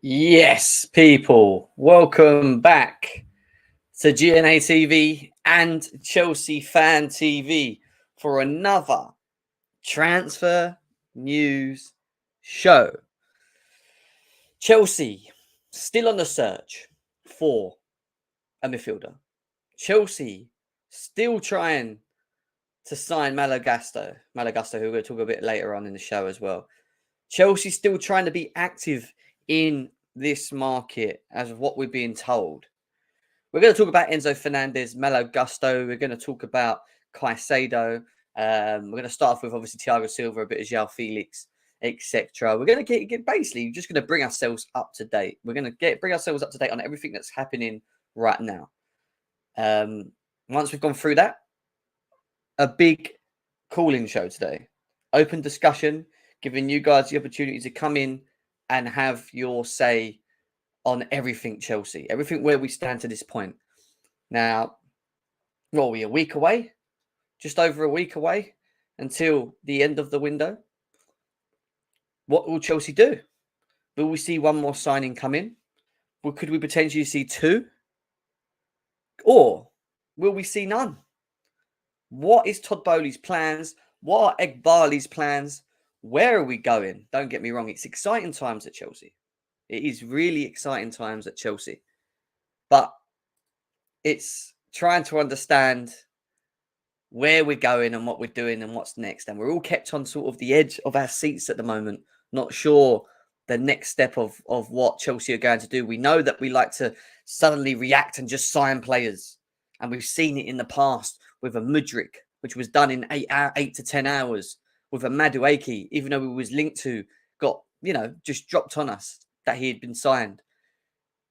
Yes, people, welcome back to GNA TV and Chelsea Fan TV for another transfer news show. Chelsea still on the search for a midfielder. Chelsea still trying to sign Malo Gusto, who we're going to talk a bit later on in the show as well. Chelsea still trying to be active in this market as of what we're being told. We're going to talk about Enzo Fernandez, Malo Gusto. We're going to talk about Caicedo. We're going to start off with obviously Thiago Silva, a bit of Joao Felix, etc. We're going to get basically just going to bring ourselves up to date. We're going to bring ourselves up to date on everything that's happening right now. Once we've gone through that, a big call-in show today. Open discussion, giving you guys the opportunity to come in and have your say on everything Chelsea, everything where we stand to this point. Now, what are we, a week away? Just over a week away until the end of the window. What will Chelsea do? Will we see one more signing come in? Well, could we potentially see two? Or will we see none? What is Todd Bowley's plans? What are Eghbali's plans? Where are we going? Don't get me wrong. It's exciting times at Chelsea. It is really exciting times at Chelsea. But it's trying to understand where we're going and what we're doing and what's next. And we're all kept on sort of the edge of our seats at the moment. Not sure the next step of what Chelsea are going to do. We know that we like to suddenly react and just sign players. And we've seen it in the past with a Mudryk, which was done in 8 to 10 hours. With a Madueke, even though we was linked to, got, just dropped on us that he had been signed.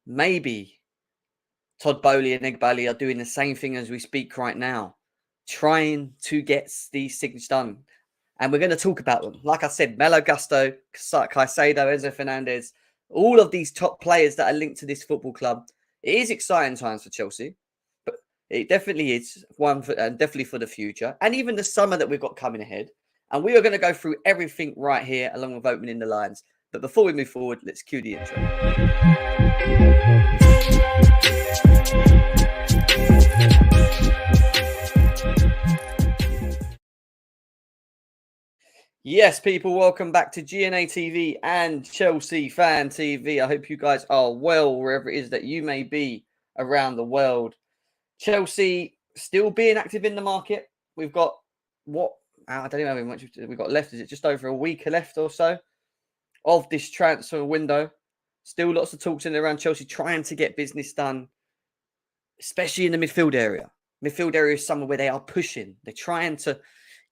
Maybe Todd Bowley and Eghbali are doing the same thing as we speak right now, trying to get these things done. And we're going to talk about them. Like I said, Malo Gusto, Caicedo, Enzo Fernandez, all of these top players that are linked to this football club. It is exciting times for Chelsea, but it definitely is definitely for the future. And even the summer that we've got coming ahead. And we are going to go through everything right here, along with opening the lines. But before we move forward, let's cue the intro. Yes, people, welcome back to GNA TV and Chelsea Fan TV. I hope you guys are well, wherever it is that you may be around the world. Chelsea still being active in the market. We've got I don't know how much we've got left. Is it just over a week left or so of this transfer window? Still lots of talks in and around Chelsea trying to get business done, especially in the midfield area. Midfield area is somewhere where they are pushing. They're trying to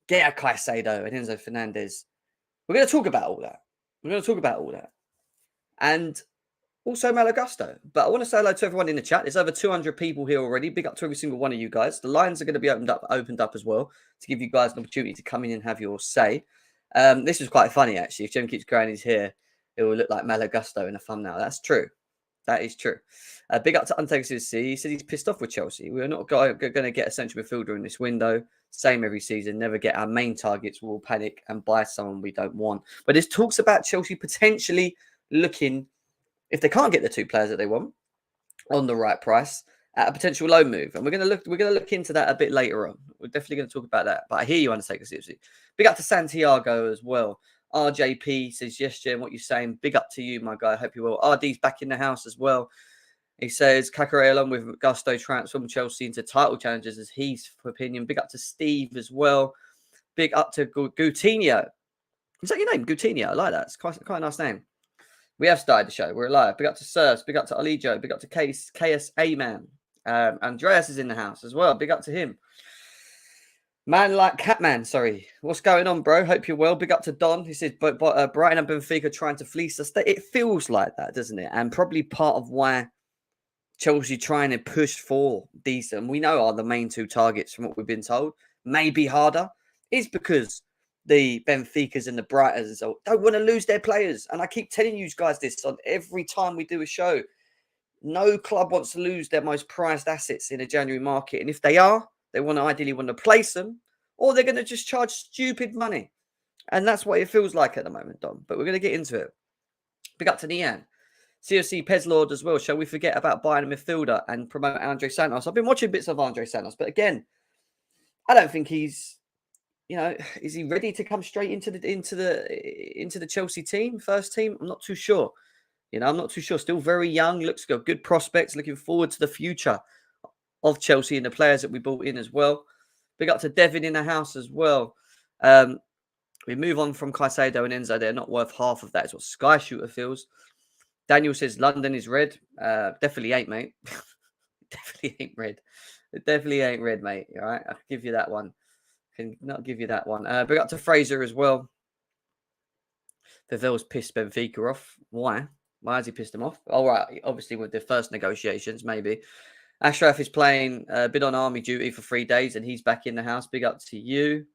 get a Caicedo and Enzo Fernandez. We're going to talk about all that. And also Malo Gusto. But I want to say hello to everyone in the chat. There's over 200 people here already. Big up to every single one of you guys. The lines are going to be opened up as well to give you guys an opportunity to come in and have your say. This was quite funny, actually. If Jem keeps growing his hair, it will look like Malo Gusto in a thumbnail. That's true. That is true. Big up to Untaker C. He said he's pissed off with Chelsea. We're not going to get a central midfielder in this window. Same every season. Never get our main targets. We'll panic and buy someone we don't want. But there's talks about Chelsea potentially looking, if they can't get the two players that they want on the right price, at a potential loan move. And we're going to look into that a bit later on. We're definitely going to talk about that. But I hear you, Undertaker seriously. Big up to Santiago as well. RJP says, yes, Jen, what you're saying. Big up to you, my guy. I hope you will. RD's back in the house as well. He says, Kakare along with Gusto transform Chelsea into title challengers as his opinion. Big up to Steve as well. Big up to Goutinho. Is that your name? Goutinho. I like that. It's quite a nice name. We have started the show. We're alive. Big up to Sirs. Big up to Alijo. Big up to KSA Man. Andreas is in the house as well. Big up to him. Man like Catman, sorry. What's going on, bro? Hope you're well. Big up to Don. He said, Brighton and Benfica trying to fleece us. It feels like that, doesn't it? And probably part of why Chelsea trying to push for these, and we know are the main two targets from what we've been told, maybe harder, is because the Benficas and the Brightons don't want to lose their players. And I keep telling you guys this on every time we do a show. No club wants to lose their most prized assets in a January market. And if they are, they ideally want to place them, or they're going to just charge stupid money. And that's what it feels like at the moment, Dom. But we're going to get into it. Big up to Nian. COC Pezlord as well. Shall we forget about buying a midfielder and promote Andre Santos? I've been watching bits of Andre Santos, but again, I don't think he's, is he ready to come straight into the Chelsea team, first team? I'm not too sure. I'm not too sure. Still very young. Looks got good prospects. Looking forward to the future of Chelsea and the players that we brought in as well. Big up to Devin in the house as well. We move on from Caicedo and Enzo. They're not worth half of that. Is what Sky Shooter feels. Daniel says London is red. Definitely ain't, mate. Definitely ain't red. It definitely ain't red, mate. All right, I'll give you that one. Can not give you that one. Big up to Fraser as well. Vivel's pissed Benfica off. Why? Why has he pissed him off? All right, obviously with the first negotiations, maybe. Ashraf is playing been on army duty for 3 days and he's back in the house. Big up to you.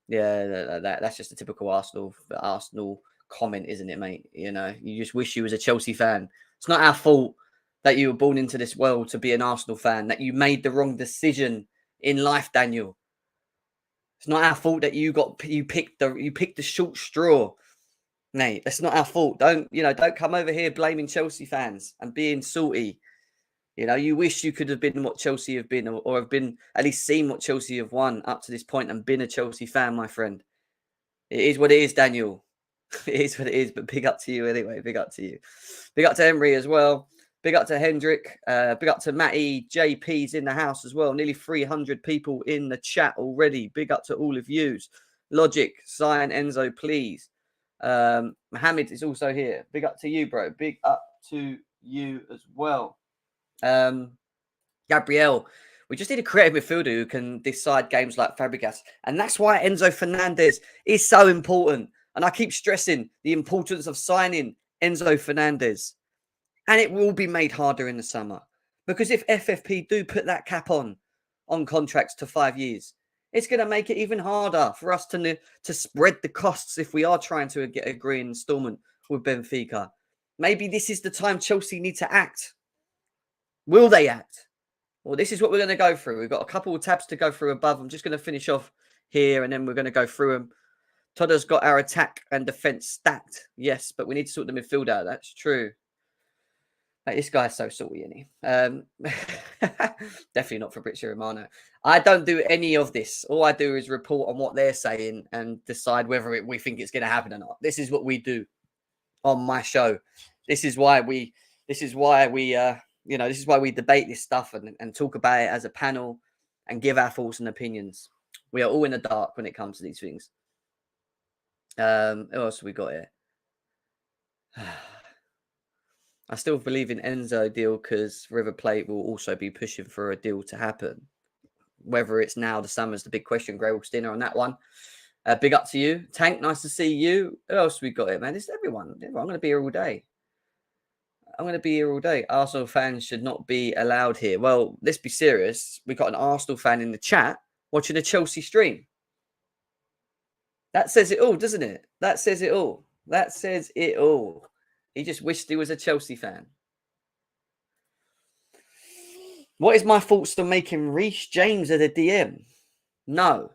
Yeah, that's just a typical Arsenal comment, isn't it, mate? You just wish you was a Chelsea fan. It's not our fault that you were born into this world to be an Arsenal fan, that you made the wrong decision in life, Daniel. It's not our fault that you picked the short straw. Mate, that's not our fault. Don't come over here blaming Chelsea fans and being salty. You wish you could have been what Chelsea have been, or have been at least seen what Chelsea have won up to this point and been a Chelsea fan, my friend. It is what it is, Daniel. It is what it is, but big up to you anyway. Big up to you. Big up to Emery as well. Big up to Hendrik. Big up to Matty. JP's in the house as well. Nearly 300 people in the chat already. Big up to all of yous. Logic, sign Enzo, please. Mohammed is also here. Big up to you, bro. Big up to you as well. Gabrielle, we just need a creative midfielder who can decide games like Fabregas. And that's why Enzo Fernandez is so important. And I keep stressing the importance of signing Enzo Fernandez. And it will be made harder in the summer. Because if FFP do put that cap on contracts to 5 years, it's going to make it even harder for us to spread the costs if we are trying to get a green installment with Benfica. Maybe this is the time Chelsea need to act. Will they act? Well, this is what we're going to go through. We've got a couple of tabs to go through above. I'm just going to finish off here and then we're going to go through them. Todder's got our attack and defence stacked. Yes, but we need to sort the midfield out. That's true. Mate, this guy's so salty, isn't he? Definitely not Fabrizio Romano. I don't do any of this. All I do is report on what they're saying and decide whether we think it's going to happen or not. This is what we do on my show. This is why we debate this stuff and talk about it as a panel and give our thoughts and opinions. We are all in the dark when it comes to these things. Who else have we got here? I still believe in Enzo deal because River Plate will also be pushing for a deal to happen. Whether it's now the summer's the big question. Grey Stinner on that one. Big up to you. Tank, nice to see you. Who else we got here, man? It's everyone. I'm going to be here all day. Arsenal fans should not be allowed here. Well, let's be serious. We got an Arsenal fan in the chat watching a Chelsea stream. That says it all, doesn't it? That says it all. He just wished he was a Chelsea fan. What is my thoughts on making Reece James at a DM? No,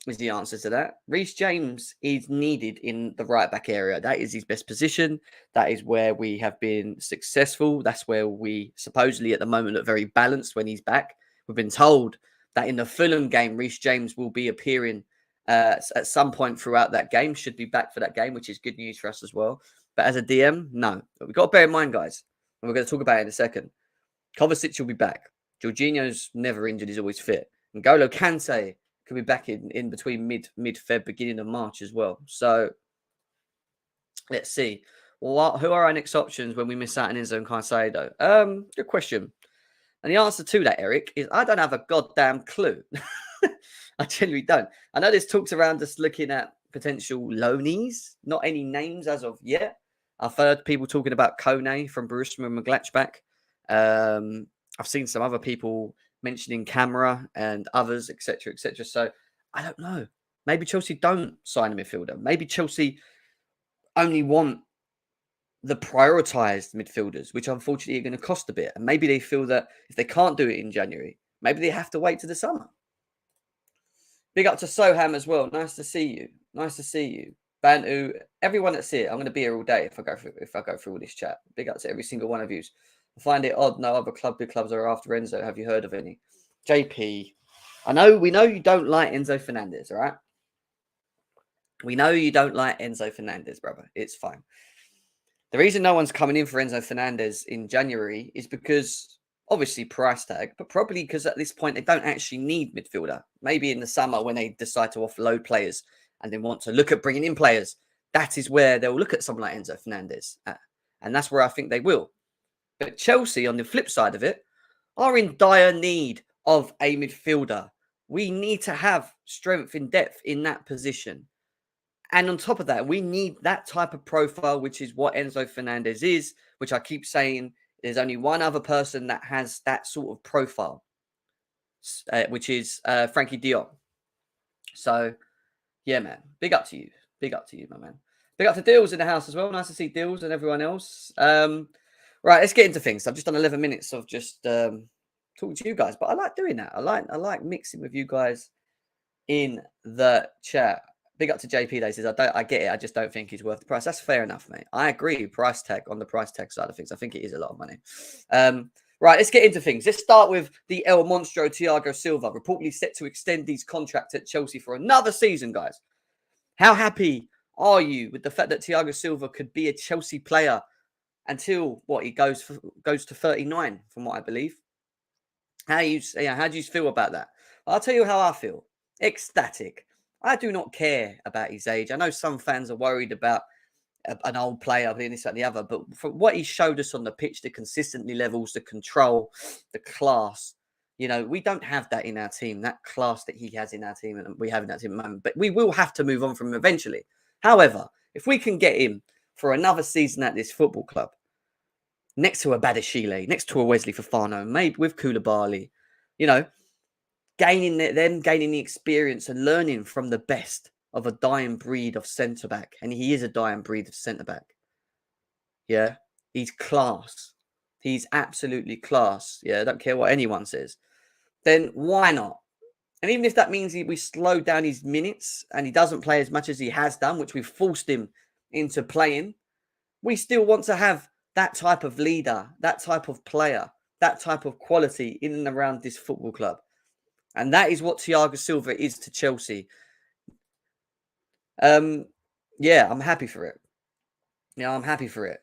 is the answer to that. Reece James is needed in the right back area. That is his best position. That is where we have been successful. That's where we supposedly at the moment look very balanced when he's back. We've been told that in the Fulham game, Reece James will be appearing at some point throughout that game, should be back for that game, which is good news for us as well. But as a DM, no. But we've got to bear in mind, guys, and we're going to talk about it in a second. Kovacic will be back. Jorginho's never injured. He's always fit. And N'Golo Kante could be back in between mid-Feb, beginning of March as well. So let's see. Well, who are our next options when we miss out on Enzo and Caicedo? Good question. And the answer to that, Eric, is I don't have a goddamn clue. I genuinely don't. I know there's talks around us looking at potential loanees. Not any names as of yet. I've heard people talking about Kone from Borussia Mönchengladbach. I've seen some other people mentioning Camera and others, etc., etc. So I don't know. Maybe Chelsea don't sign a midfielder. Maybe Chelsea only want the prioritised midfielders, which unfortunately are going to cost a bit. And maybe they feel that if they can't do it in January, maybe they have to wait to the summer. Big up to Soham as well. Nice to see you. Bantu, everyone that's here. I'm going to be here all day if I go through all this chat. Big up to every single one of you. I find it odd. No other big clubs are after Enzo. Have you heard of any? JP, we know you don't like Enzo Fernandez, all right? We know you don't like Enzo Fernandez, brother. It's fine. The reason no one's coming in for Enzo Fernandez in January is because, obviously, price tag, but probably because at this point they don't actually need midfielder. Maybe in the summer when they decide to offload players and they want to look at bringing in players, that is where they'll look at someone like Enzo Fernandez. And that's where I think they will. But Chelsea, on the flip side of it, are in dire need of a midfielder. We need to have strength in depth in that position. And on top of that, we need that type of profile, which is what Enzo Fernandez is, which I keep saying there's only one other person that has that sort of profile, which is Frankie de Jong. So, yeah, man, big up to you. Big up to you, my man. Big up to Deals in the house as well. Nice to see Deals and everyone else. Right, let's get into things. I've just done 11 minutes of just talking to you guys, but I like doing that. I like mixing with you guys in the chat. Big up to JP that says, I get it. I just don't think he's worth the price. That's fair enough, mate. I agree. Price tag on the price tag side of things. I think it is a lot of money. Right, let's get into things. Let's start with the El Monstro Thiago Silva, reportedly set to extend his contract at Chelsea for another season, guys. How happy are you with the fact that Thiago Silva could be a Chelsea player until he goes to 39, from what I believe? How do you feel about that? I'll tell you how I feel. Ecstatic. I do not care about his age. I know some fans are worried about an old player being this, that, and the other, but from what he showed us on the pitch, the consistency levels, the control, the class, we don't have that in our team, that class that he has in our team and we have in our team at the moment, but we will have to move on from him eventually. However, if we can get him for another season at this football club, next to a Badiashile, next to a Wesley Fofana, maybe with Koulibaly, gaining the experience and learning from the best of a dying breed of centre-back. And he is a dying breed of centre-back. Yeah, he's class. He's absolutely class. Yeah, I don't care what anyone says. Then why not? And even if that means we slow down his minutes and he doesn't play as much as he has done, which we've forced him into playing, we still want to have that type of leader, that type of player, that type of quality in and around this football club. And that is what Thiago Silva is to Chelsea. Yeah, I'm happy for it. I'm happy for it.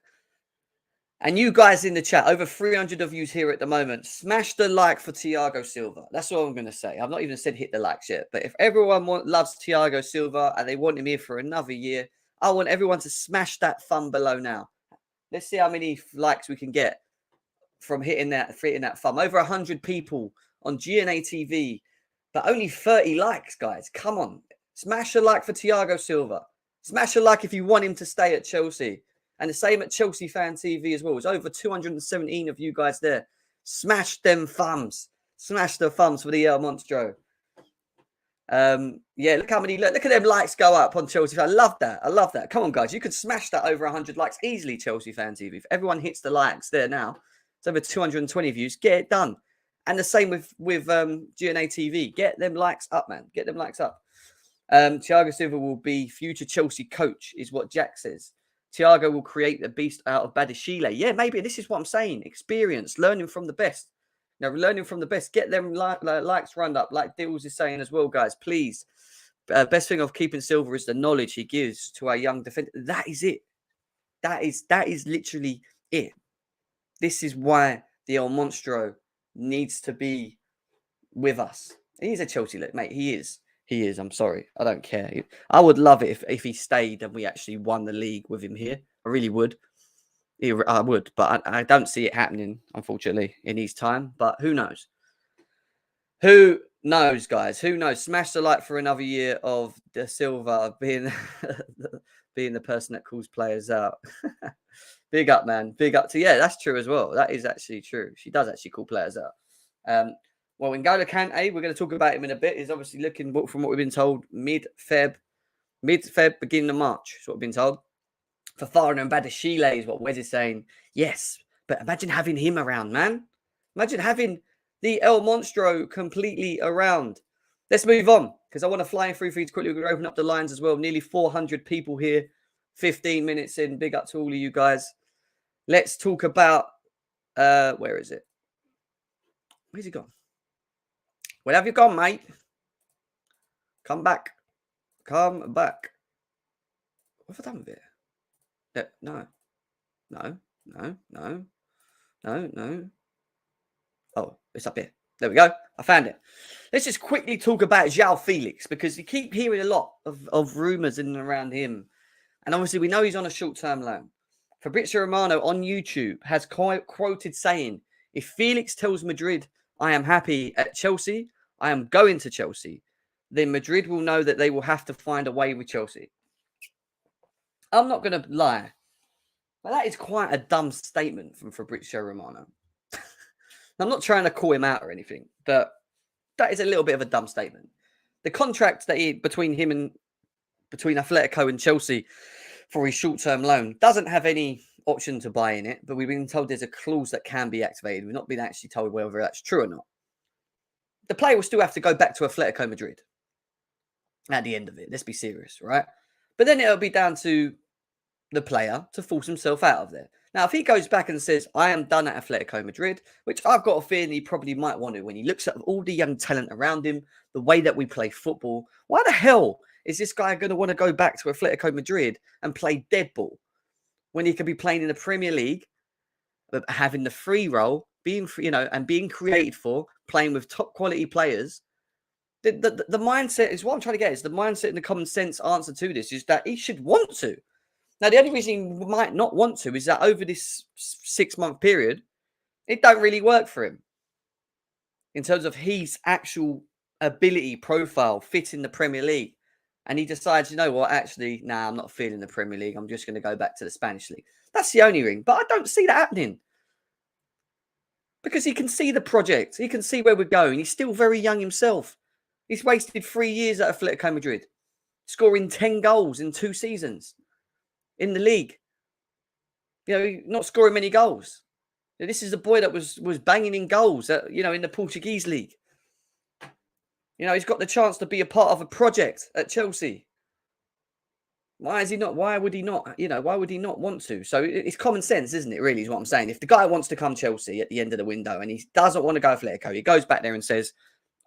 And you guys in the chat, over 300 of you here at the moment, smash the like for Thiago Silva. That's all I'm going to say. I've not even said hit the likes yet. But if everyone loves Thiago Silva and they want him here for another year, I want everyone to smash that thumb below now. Let's see how many likes we can get from hitting that thumb. Over 100 people on GNA TV, but only 30 likes, guys. Come on. Smash a like for Thiago Silva. Smash a like if you want him to stay at Chelsea. And the same at Chelsea Fan TV as well. It's over 217 of you guys there. Smash them thumbs. Smash the thumbs for the El Monstro. Yeah, look at them likes go up on Chelsea. I love that. Come on, guys. You could smash that over 100 likes easily, Chelsea Fan TV. If everyone hits the likes there now, it's over 220 views. Get it done. And the same with GNA TV. Get them likes up, man. Get them likes up. Thiago Silva will be future Chelsea coach, is what Jack says. Thiago will create the beast out of Badiashile. Yeah, maybe this is what I'm saying. Experience, learning from the best. Learning from the best. Get them likes run up, like Dills is saying as well, guys. Please. Best thing of keeping Silva is the knowledge he gives to our young defender. That is it. That is literally it. This is why the El Monstro needs to be with us. He's a Chelsea look, mate. He is. I'm sorry. I don't care. I would love it if he stayed and we actually won the league with him here. I really would. I would, but I don't see it happening, unfortunately, in his time. But who knows? Who knows, guys? Who knows? Smash the like for another year of De Silva being the person that calls players out. Big up, man. Big up to, yeah, that's true as well. That is actually true. She does actually call players out. Well, N'Golo Kante, we're going to talk about him in a bit. He's obviously looking, from what we've been told, mid-Feb, beginning of March, is what we've been told. Fofana and Badiashile is what Wes is saying. Yes, but imagine having him around, man. Imagine having the El Monstro completely around. Let's move on. because I want to fly in through feeds quickly. We're going to open up the lines as well. Nearly 400 people here, 15 minutes in. Big up to all of you guys. Let's talk about, where is it? Where's he gone? Where have you gone, mate? Come back. Come back. What have I done with it? No. Oh, it's up here. There we go. I found it. Let's just quickly talk about Joao Felix, because you keep hearing a lot of rumours in and around him. And obviously, we know he's on a short-term loan. Fabrizio Romano on YouTube has quoted saying, if Felix tells Madrid, I am happy at Chelsea, I am going to Chelsea, then Madrid will know that they will have to find a way with Chelsea. I'm not going to lie, but that is quite a dumb statement from Fabrizio Romano. I'm not trying to call him out or anything, but that is a little bit of a dumb statement. The contract that between Atletico and Chelsea for his short-term loan doesn't have any option to buy in it, but we've been told there's a clause that can be activated. We've not been actually told whether that's true or not. The player will still have to go back to Atletico Madrid at the end of it. Let's be serious, right? But then it'll be down to the player to force himself out of there. Now, if he goes back and says, I am done at Atletico Madrid, which I've got a feeling he probably might want to when he looks at all the young talent around him, the way that we play football, why the hell is this guy going to want to go back to Atletico Madrid and play dead ball when he could be playing in the Premier League, having the free role, being free, and being created for, playing with top quality players? The mindset is what I'm trying to get is the mindset and the common sense answer to this is that he should want to. Now, the only reason he might not want to is that over this 6-month period, it don't really work for him in terms of his actual ability profile fit in the Premier League. And he decides, you know what, actually, nah, I'm not feeling the Premier League. I'm just going to go back to the Spanish League. That's the only ring. But I don't see that happening. Because he can see the project. He can see where we're going. He's still very young himself. He's wasted 3 years at Atletico Madrid, scoring 10 goals in 2 seasons in the league. Not scoring many goals. This is a boy that was banging in goals, in the Portuguese league. He's got the chance to be a part of a project at Chelsea. Why is he not? Why would he not? Why would he not want to? So it's common sense, isn't it? Really, is what I'm saying. If the guy wants to come Chelsea at the end of the window and he doesn't want to go Atletico, he goes back there and says,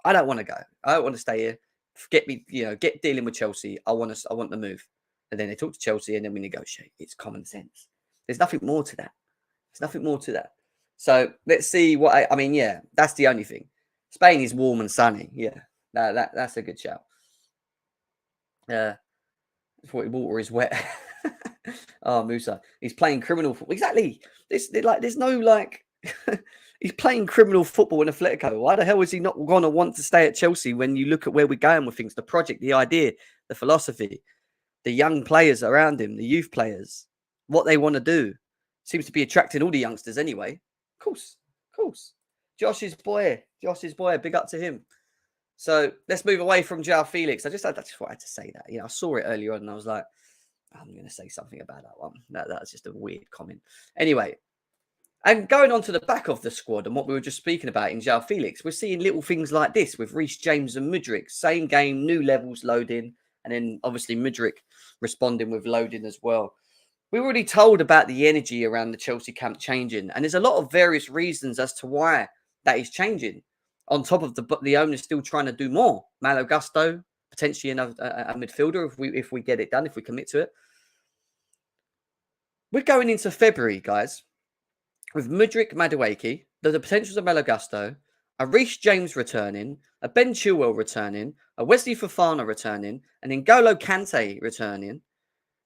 I don't want to go. I don't want to stay here. Get me, get dealing with Chelsea. I want the move. And then they talk to Chelsea and then we negotiate. It's common sense. There's nothing more to that. So let's see what I mean, yeah, that's the only thing. Spain is warm and sunny. Yeah, that's a good shout. Water is wet. Oh, Musa. He's playing criminal football. Exactly. There's no he's playing criminal football in Atletico. Why the hell is he not going to want to stay at Chelsea when you look at where we're going with things, the project, the idea, the philosophy, the young players around him, the youth players, what they want to do? Seems to be attracting all the youngsters anyway. Of course. Josh's boy. Big up to him. So let's move away from Joao Felix. I just wanted to say that. I saw it earlier on and I was like, I'm going to say something about that one. That's just a weird comment. Anyway, and going on to the back of the squad and what we were just speaking about in Joao Felix, we're seeing little things like this with Reece James and Mudryk. Same game, new levels loading. And then obviously Mudryk responding with loading as well. We were already told about the energy around the Chelsea camp changing. And there's a lot of various reasons as to why that is changing. On top of the owners still trying to do more. Malo Gusto, potentially a midfielder if we get it done, if we commit to it. We're going into February, guys, with Mudryk, Madueke, the potentials of Malo Gusto, a Reece James returning, a Ben Chilwell returning, a Wesley Fofana returning, and N'Golo Kante returning.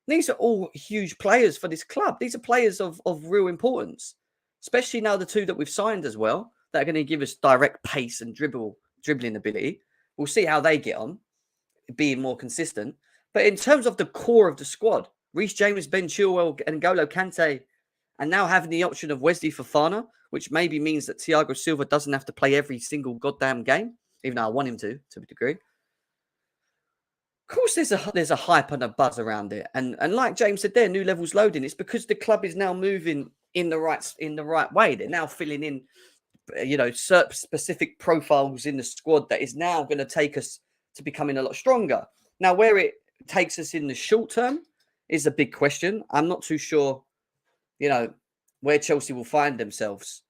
These are all huge players for this club. These are players of real importance, especially now the 2 that we've signed as well, that are going to give us direct pace and dribbling ability. We'll see how they get on, being more consistent. But in terms of the core of the squad, Reece James, Ben Chilwell, and N'Golo Kante, and now having the option of Wesley Fofana, which maybe means that Thiago Silva doesn't have to play every single goddamn game, even though I want him to a degree. Of course, there's a hype and a buzz around it. And like James said there, new levels loading. It's because the club is now moving in the right way. They're now filling in, specific profiles in the squad that is now going to take us to becoming a lot stronger. Now, where it takes us in the short term is a big question. I'm not too sure, where Chelsea will find themselves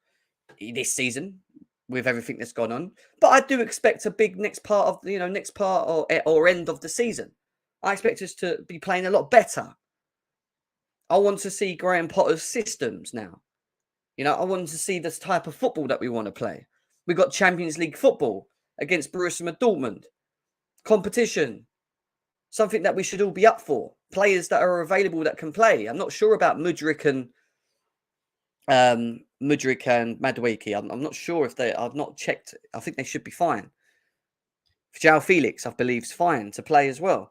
this season with everything that's gone on. But I do expect a big next part or end of the season. I expect us to be playing a lot better. I want to see Graham Potter's systems now. I want to see this type of football that we want to play. We got Champions League football against Borussia Dortmund. Competition. Something that we should all be up for. Players that are available that can play. I'm not sure about Mudryk and Madueke. I'm not sure if I've not checked. I think they should be fine. Joao Felix, I believe, is fine to play as well.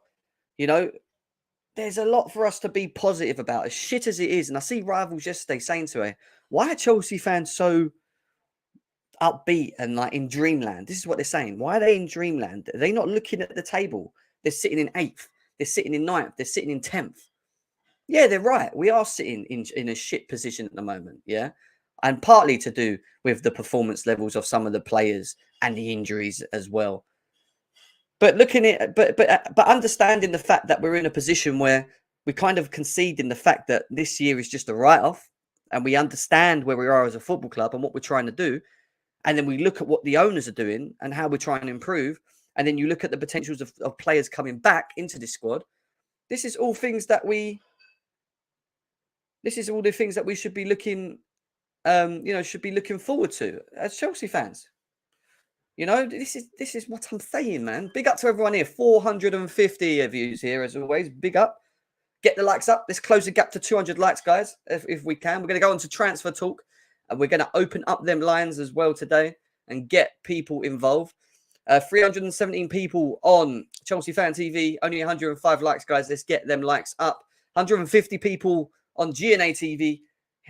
There's a lot for us to be positive about, as shit as it is. And I see rivals yesterday saying to her, why are Chelsea fans so upbeat and like in dreamland? This is what they're saying. Why are they in dreamland? Are they not looking at the table? They're sitting in 8th. They're sitting in 9th. They're sitting in 10th. Yeah, they're right. We are sitting in a shit position at the moment. Yeah. And partly to do with the performance levels of some of the players and the injuries as well. But looking at but understanding the fact that we're in a position where we kind of concede in the fact that this year is just a write-off, and we understand where we are as a football club and what we're trying to do, and then we look at what the owners are doing and how we're trying to improve, and then you look at the potentials of players coming back into this squad. This is all the things that we should be looking, forward to as Chelsea fans. This is what I'm saying, man. Big up to everyone here. 450 of you here, as always. Big up. Get the likes up. Let's close the gap to 200 likes, guys, if we can. We're going to go on to transfer talk, and we're going to open up them lines as well today and get people involved. 317 people on Chelsea Fan TV. Only 105 likes, guys. Let's get them likes up. 150 people on GNA TV.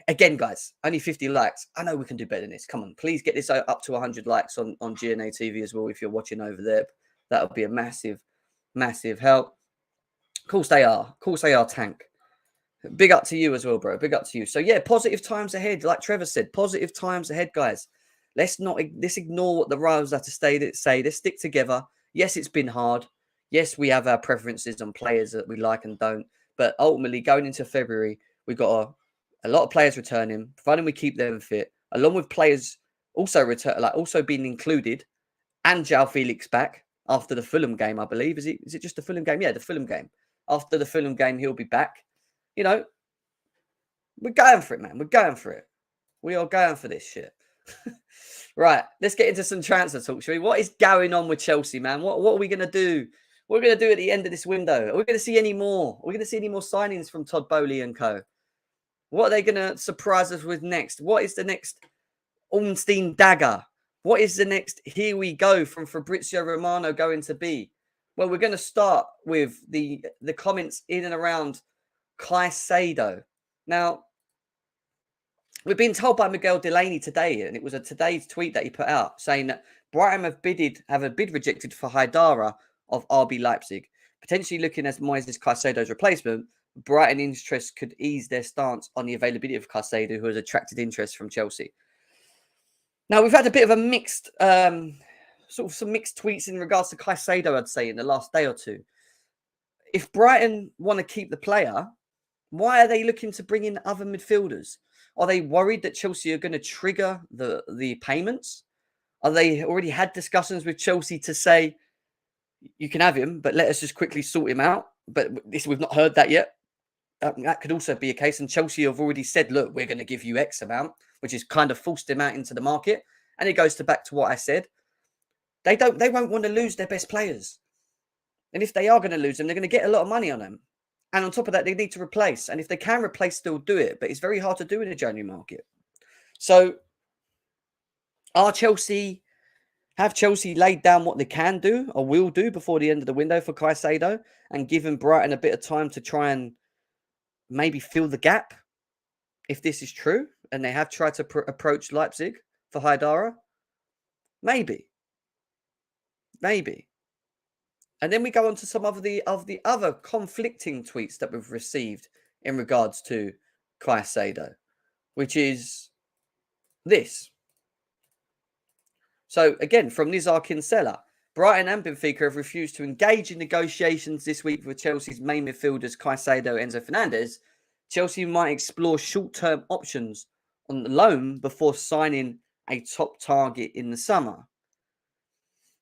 Again, guys, only 50 likes. I know we can do better than this. Come on, please get this up to 100 likes on GNA TV as well if you're watching over there. That would be a massive, massive help. Of course they are. Of course they are, Tank. Big up to you as well, bro. Big up to you. So, yeah, positive times ahead. Like Trevor said, positive times ahead, guys. Let's ignore what the rivals have to say. Let's stick together. Yes, it's been hard. Yes, we have our preferences on players that we like and don't. But ultimately, going into February, we've got a lot of players returning, providing we keep them fit, along with players also also being included, and Joao Felix back after the Fulham game, I believe. Is it just the Fulham game? Yeah, the Fulham game. After the Fulham game, he'll be back. We're going for it, man. We're going for it. We are going for this shit. Right, let's get into some transfer talk, shall we? What is going on with Chelsea, man? What are we going to do? What are we going to do at the end of this window? Are we going to see any more? Are we going to see any more signings from Todd Boehly and co? What are they going to surprise us with next? What is the next Ornstein dagger? What is the next here we go from Fabrizio Romano going to be? Well, we're going to start with the comments in and around Caicedo. Now, we've been told by Miguel Delaney today, and it was today's tweet that he put out, saying that Brighton have a bid rejected for Haidara of RB Leipzig, potentially looking as Moises Caicedo's replacement. Brighton interest could ease their stance on the availability of Caicedo, who has attracted interest from Chelsea. Now, we've had a bit of a mixed, some mixed tweets in regards to Caicedo, I'd say, in the last day or two. If Brighton want to keep the player, why are they looking to bring in other midfielders? Are they worried that Chelsea are going to trigger the payments? Are they already had discussions with Chelsea to say, you can have him, but let us just quickly sort him out? But we've not heard that yet. That could also be a case. And Chelsea have already said, look, we're going to give you X amount, which is kind of forced him out into the market. And it goes back to what I said. They won't want to lose their best players. And if they are going to lose them, they're going to get a lot of money on them. And on top of that, they need to replace. And if they can replace, they'll do it. But it's very hard to do in the January market. So have Chelsea laid down what they can do or will do before the end of the window for Caicedo and given Brighton a bit of time to try and maybe fill the gap, if this is true, and they have tried to approach Leipzig for Haidara? Maybe. And then we go on to some of the other conflicting tweets that we've received in regards to Caicedo, which is this. So again, from Nizar Kinsella, Brighton and Benfica have refused to engage in negotiations this week with Chelsea's main midfielders Caicedo and Enzo Fernandez. Chelsea might explore short-term options on the loan before signing a top target in the summer.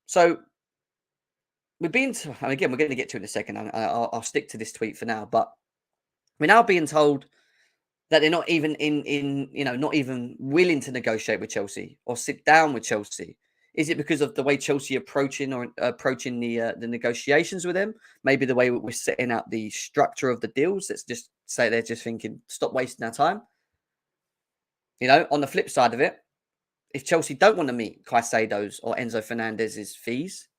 So we're being, and again, we're going to get to it in a second. I'll stick to this tweet for now, but we're now being told that they're not even not even willing to negotiate with Chelsea or sit down with Chelsea. Is it because of the way Chelsea approaching the negotiations with them? Maybe the way we're setting out the structure of the deals. Let's just say they're just thinking, stop wasting our time. On the flip side of it, if Chelsea don't want to meet Caicedo's or Enzo Fernandez's fees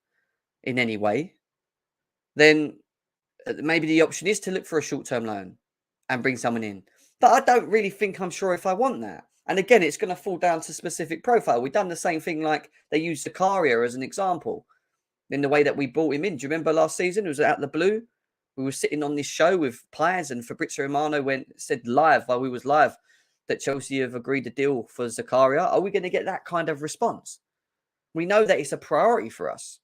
in any way, then maybe the option is to look for a short-term loan and bring someone in. But I don't really think I'm sure if I want that. And again, it's going to fall down to specific profile. We've done the same thing like they used Zakaria as an example in the way that we brought him in. Do you remember last season? It was out of the blue. We were sitting on this show with Piers and Fabrizio Romano said live while we was live that Chelsea have agreed a deal for Zakaria. Are we going to get that kind of response? We know that it's a priority for us.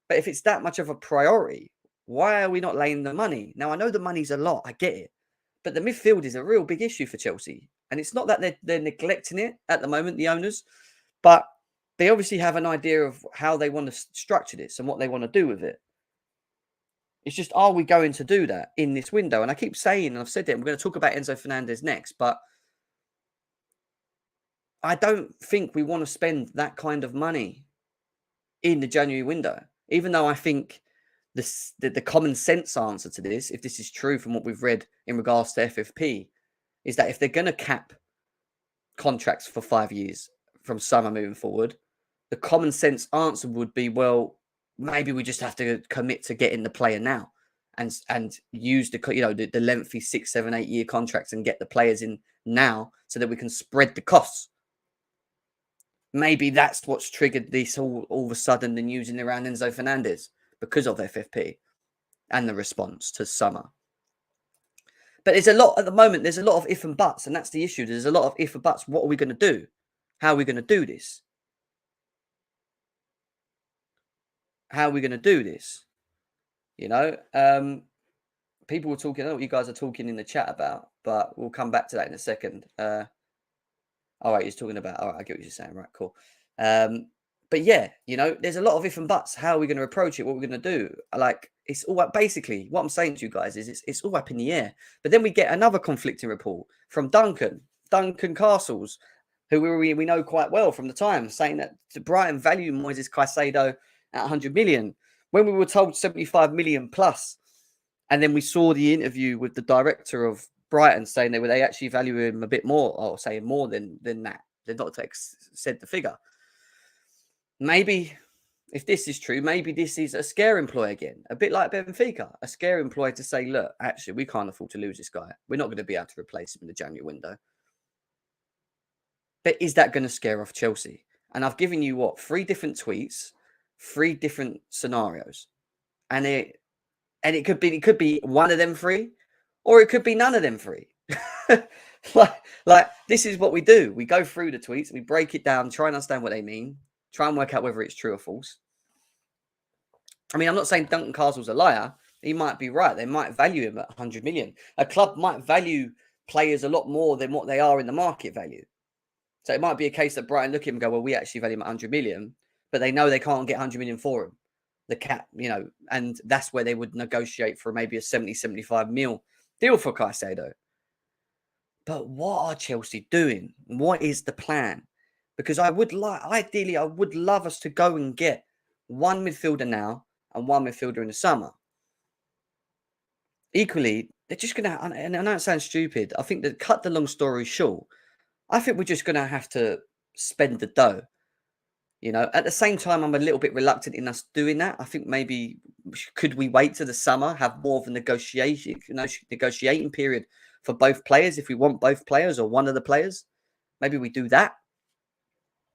But if it's that much of a priority, why are we not laying the money? Now, I know the money's a lot. I get it. But the midfield is a real big issue for Chelsea. And it's not that they're neglecting it at the moment, the owners. But they obviously have an idea of how they want to structure this and what they want to do with it. It's just, are we going to do that in this window? And I keep saying, and I've said it, we're going to talk about Enzo Fernandez next. But I don't think we want to spend that kind of money in the January window. Even though I think the common sense answer to this, if this is true from what we've read in regards to FFP, is that if they're going to cap contracts for 5 years from summer moving forward, the common sense answer would be, well, maybe we just have to commit to getting the player now and use the lengthy 6, 7, 8 year contracts and get the players in now so that we can spread the costs. Maybe that's what's triggered this all of a sudden the news in around Enzo Fernandez because of FFP and the response to summer. But there's a lot at the moment. There's a lot of if and buts, and that's the issue. There's a lot of if and buts. What are we going to do? How are we going to do this? How are we going to do this? People were talking. I don't know what you guys are talking in the chat about, but we'll come back to that in a second. All right, he's talking about. All right, I get what you're saying. Right, cool. But yeah, there's a lot of if and buts. How are we going to approach it? What we're going to do? Like, it's all basically what I'm saying to you guys is it's all up in the air. But then we get another conflicting report from Duncan Castles, who we know quite well from the time, saying that Brighton value Moises Caicedo at 100 million when we were told 75 million plus. And then we saw the interview with the director of Brighton saying they actually value him a bit more, or saying more than that. They're not said the figure. Maybe if this is true, maybe this is a scare employ again, a bit like Benfica, a scare employ to say, look, actually, we can't afford to lose this guy. We're not going to be able to replace him in the January window. But is that going to scare off Chelsea? And I've given you 3 different tweets, 3 different scenarios, and it could be one of them 3, or it could be none of them 3. like this is what we do. We go through the tweets, we break it down, try and understand what they mean, try and work out whether it's true or false. I mean, I'm not saying Duncan Castle's a liar. He might be right. They might value him at 100 million. A club might value players a lot more than what they are in the market value. So it might be a case that Brighton look at him and go, well, we actually value him at 100 million, but they know they can't get 100 million for him. The cap, and that's where they would negotiate for maybe a 70, 75 mil deal for Caicedo. But what are Chelsea doing? What is the plan? Because ideally, I would love us to go and get one midfielder now and one midfielder in the summer. Equally, they're just going to, and I know it sounds stupid, I think that cut the long story short, I think we're just going to have to spend the dough. At the same time, I'm a little bit reluctant in us doing that. I think maybe could we wait to the summer, have more of a negotiating period for both players if we want both players or one of the players. Maybe we do that.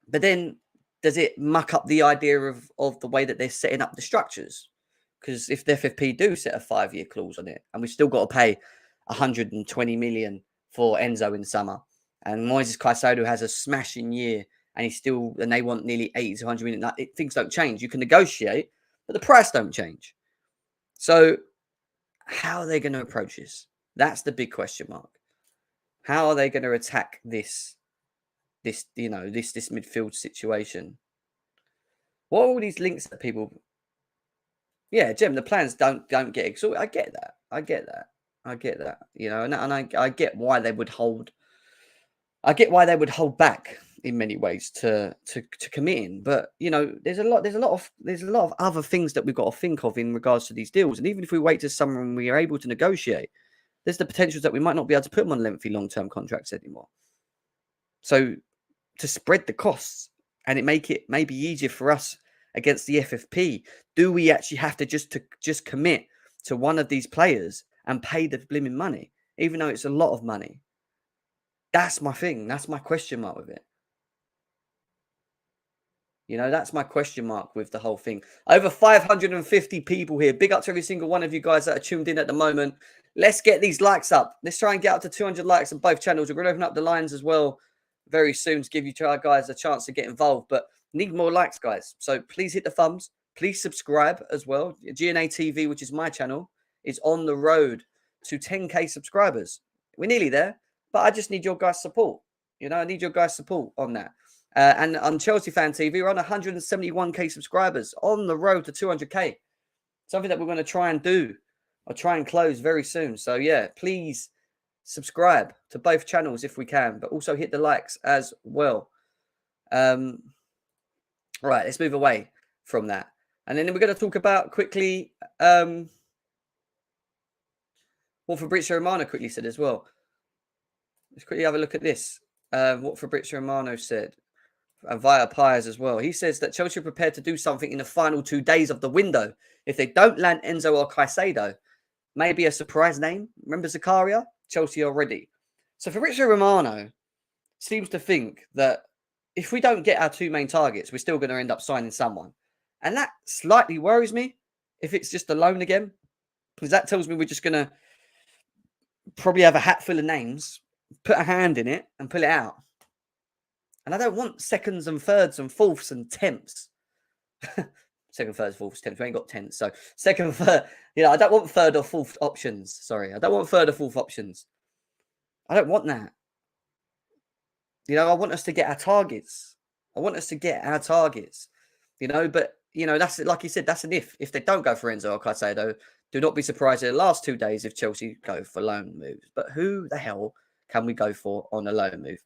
But then does it muck up the idea of the way that they're setting up the structures? Because if the FFP do set a 5-year clause on it and we've still got to pay 120 million for Enzo in summer, and Moises Caicedo has a smashing year and they want nearly 80 to 100 million, things don't change. You can negotiate, but the price don't change. So how are they going to approach this? That's the big question mark. How are they going to attack this midfield situation? What are all these links that people? Yeah, Jim, the plans don't get exhausted. I get that. And I get why they would hold. I get why they would hold back in many ways to commit in, but there's a lot of other things that we've got to think of in regards to these deals. And even if we wait till summer and we are able to negotiate, there's the potential that we might not be able to put them on lengthy long-term contracts anymore. So to spread the costs and make it maybe easier for us against the FFP, do we actually have to just commit to one of these players and pay the blimmin' money, even though it's a lot of money? That's my thing. That's my question mark with it. That's my question mark with the whole thing. Over 550 people here. Big up to every single one of you guys that are tuned in at the moment. Let's get these likes up. Let's try and get up to 200 likes on both channels. We're going to open up the lines as well very soon to give you guys a chance to get involved. But need more likes, guys. So please hit the thumbs. Please subscribe as well. GNA TV, which is my channel, is on the road to 10K subscribers. We're nearly there. But I just need your guys' support. I need your guys' support on that. And on Chelsea Fan TV, we're on 171K subscribers on the road to 200K. Something that we're going to try and do or try and close very soon. So, yeah, please subscribe to both channels if we can, but also hit the likes as well. Right, let's move away from that. And then we're going to talk about quickly what Fabrizio Romano quickly said as well. Let's quickly have a look at this. What Fabrizio Romano said via Piers as well. He says that Chelsea are prepared to do something in the final 2 days of the window. If they don't land Enzo or Caicedo, maybe a surprise name. Remember Zakaria? Chelsea are ready. So Fabrizio Romano seems to think that if we don't get our two main targets, we're still going to end up signing someone. And that slightly worries me if it's just a loan again, because that tells me we're just going to probably have a hat full of names, put a hand in it and pull it out. And I don't want seconds and thirds and fourths and tenths. Second, third, fourth, tenth. We ain't got tenths. So second, third. I don't want third or fourth options. Sorry. I don't want third or fourth options. I don't want that. I want us to get our targets. But, that's, like you said, that's an if. If they don't go for Enzo or Caicedo, do not be surprised in the last 2 days if Chelsea go for loan moves. But who the hell can we go for on a loan move?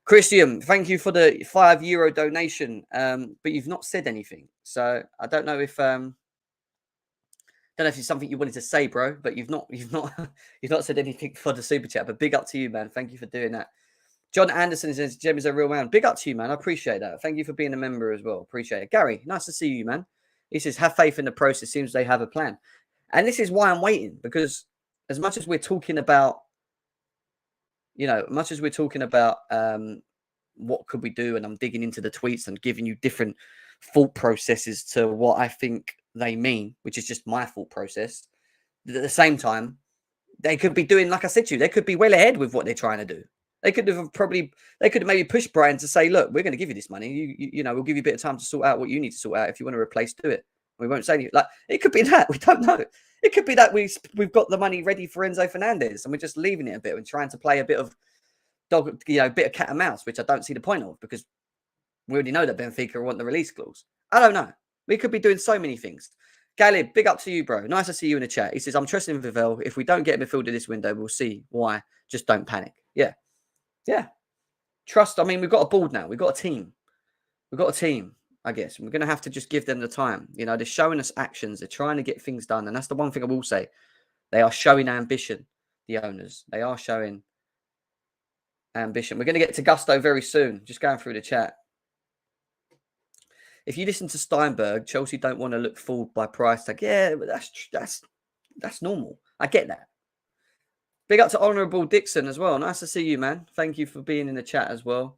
Christian, thank you for the €5 donation, but you've not said anything. So I don't know if it's something you wanted to say, bro. But you've not said anything for the super chat. But big up to you, man. Thank you for doing that. John Anderson says Jem is a real man. Big up to you, man. I appreciate that. Thank you for being a member as well. Appreciate it. Gary, nice to see you, man. He says have faith in the process. Seems they have a plan, and this is why I'm waiting, because as much as we're talking about. What could we do? And I'm digging into the tweets and giving you different thought processes to what I think they mean, which is just my thought process. At the same time, they could be doing, like I said to you, they could be well ahead with what they're trying to do. They could have maybe pushed Brian to say, look, we're going to give you this money. We'll give you a bit of time to sort out what you need to sort out. If you want to replace, do it. We won't say anything. Like, it could be that. We don't know. It could be that we've got the money ready for Enzo Fernandez and we're just leaving it a bit and trying to play a bit of bit of cat and mouse, which I don't see the point of, because we already know that Benfica want the release clause. I don't know. We could be doing so many things. Galib, big up to you, bro. Nice to see you in the chat. He says, I'm trusting in Vivell. If we don't get midfielder this window, we'll see why. Just don't panic. Yeah. Trust. I mean, we've got a board now. We've got a team. I guess. We're going to have to just give them the time. They're showing us actions. They're trying to get things done. And that's the one thing I will say. They are showing ambition, the owners. They are showing ambition. We're going to get to Gusto very soon. Just going through the chat. If you listen to Steinberg, Chelsea don't want to look fooled by price tag. Yeah, but that's normal. I get that. Big up to Honourable Dixon as well. Nice to see you, man. Thank you for being in the chat as well.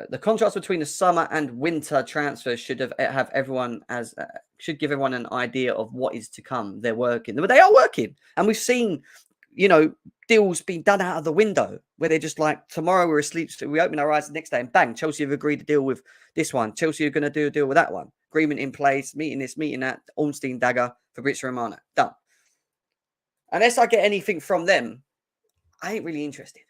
The contrast between the summer and winter transfers should give everyone an idea of what is to come. They're working. They are working, and we've seen, deals being done out of the window where they're just like, tomorrow we're asleep, so we open our eyes the next day and bang, Chelsea have agreed to deal with this one. Chelsea are going to do a deal with that one. agreement in place, meeting this, meeting that, Ornstein, Dagger, Fabrizio Romano. Done. Unless I get anything from them, I ain't really interested.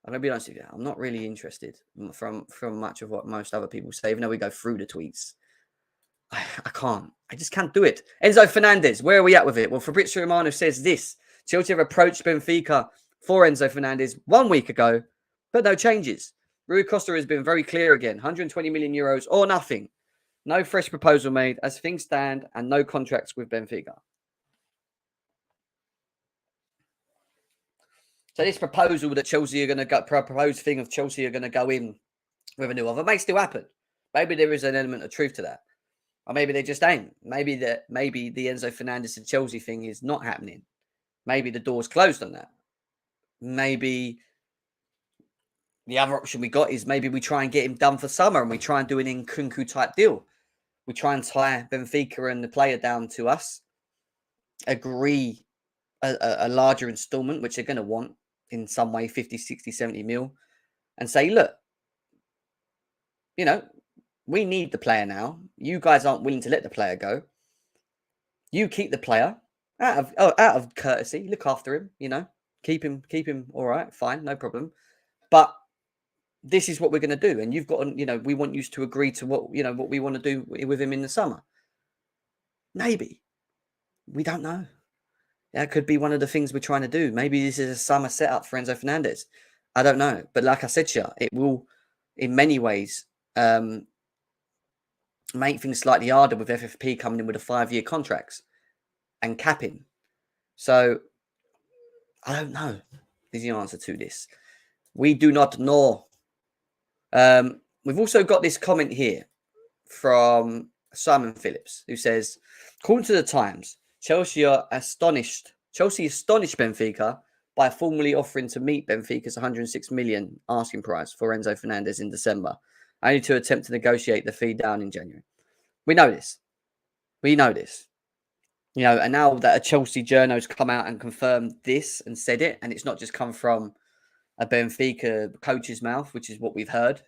I'm going to be honest with you. I'm not really interested from much of what most other people say, even though we go through the tweets. I can't. I just can't do it. Enzo Fernandez, where are we at with it? Well, Fabrizio Romano says this. Chelsea have approached Benfica for Enzo Fernandez 1 week ago, but no changes. Rui Costa has been very clear again. 120 million euros or nothing. No fresh proposal made as things stand and no contracts with Benfica. So this proposal that Chelsea are going to go, proposed thing of Chelsea are going to go in with a new offer may still happen. Maybe there is an element of truth to that. Or maybe they just ain't. Maybe the Enzo Fernandez and Chelsea thing is not happening. Maybe the door's closed on that. Maybe the other option we got is maybe we try and get him done for summer and we try and do an Nkunku type deal. We try and tie Benfica and the player down to us, agree a larger installment, which they're going to want in some way, 50, 60, 70 mil, and say, look, you know, we need the player now. You guys aren't willing to let the player go. You keep the player out of courtesy. Look after him, you know. Keep him all right, fine, no problem. But this is what we're going to do. And you've got, you know, we want you to agree to what we want to do with him in the summer. Maybe. We don't know. That could be one of the things we're trying to do. Maybe this is a summer setup for Enzo Fernandez. I don't know. But like I said to you, it will, in many ways, make things slightly harder with FFP coming in with a 5-year contracts and capping. So, I don't know is the answer to this. We do not know. We've also got this comment here from Simon Phillips, who says, according to the Times, Chelsea astonished Benfica by formally offering to meet Benfica's 106 million asking price for Enzo Fernandez in December, only to attempt to negotiate the fee down in January. We know this. You know, and now that a Chelsea journo's come out and confirmed this and said it, and it's not just come from a Benfica coach's mouth, which is what we've heard,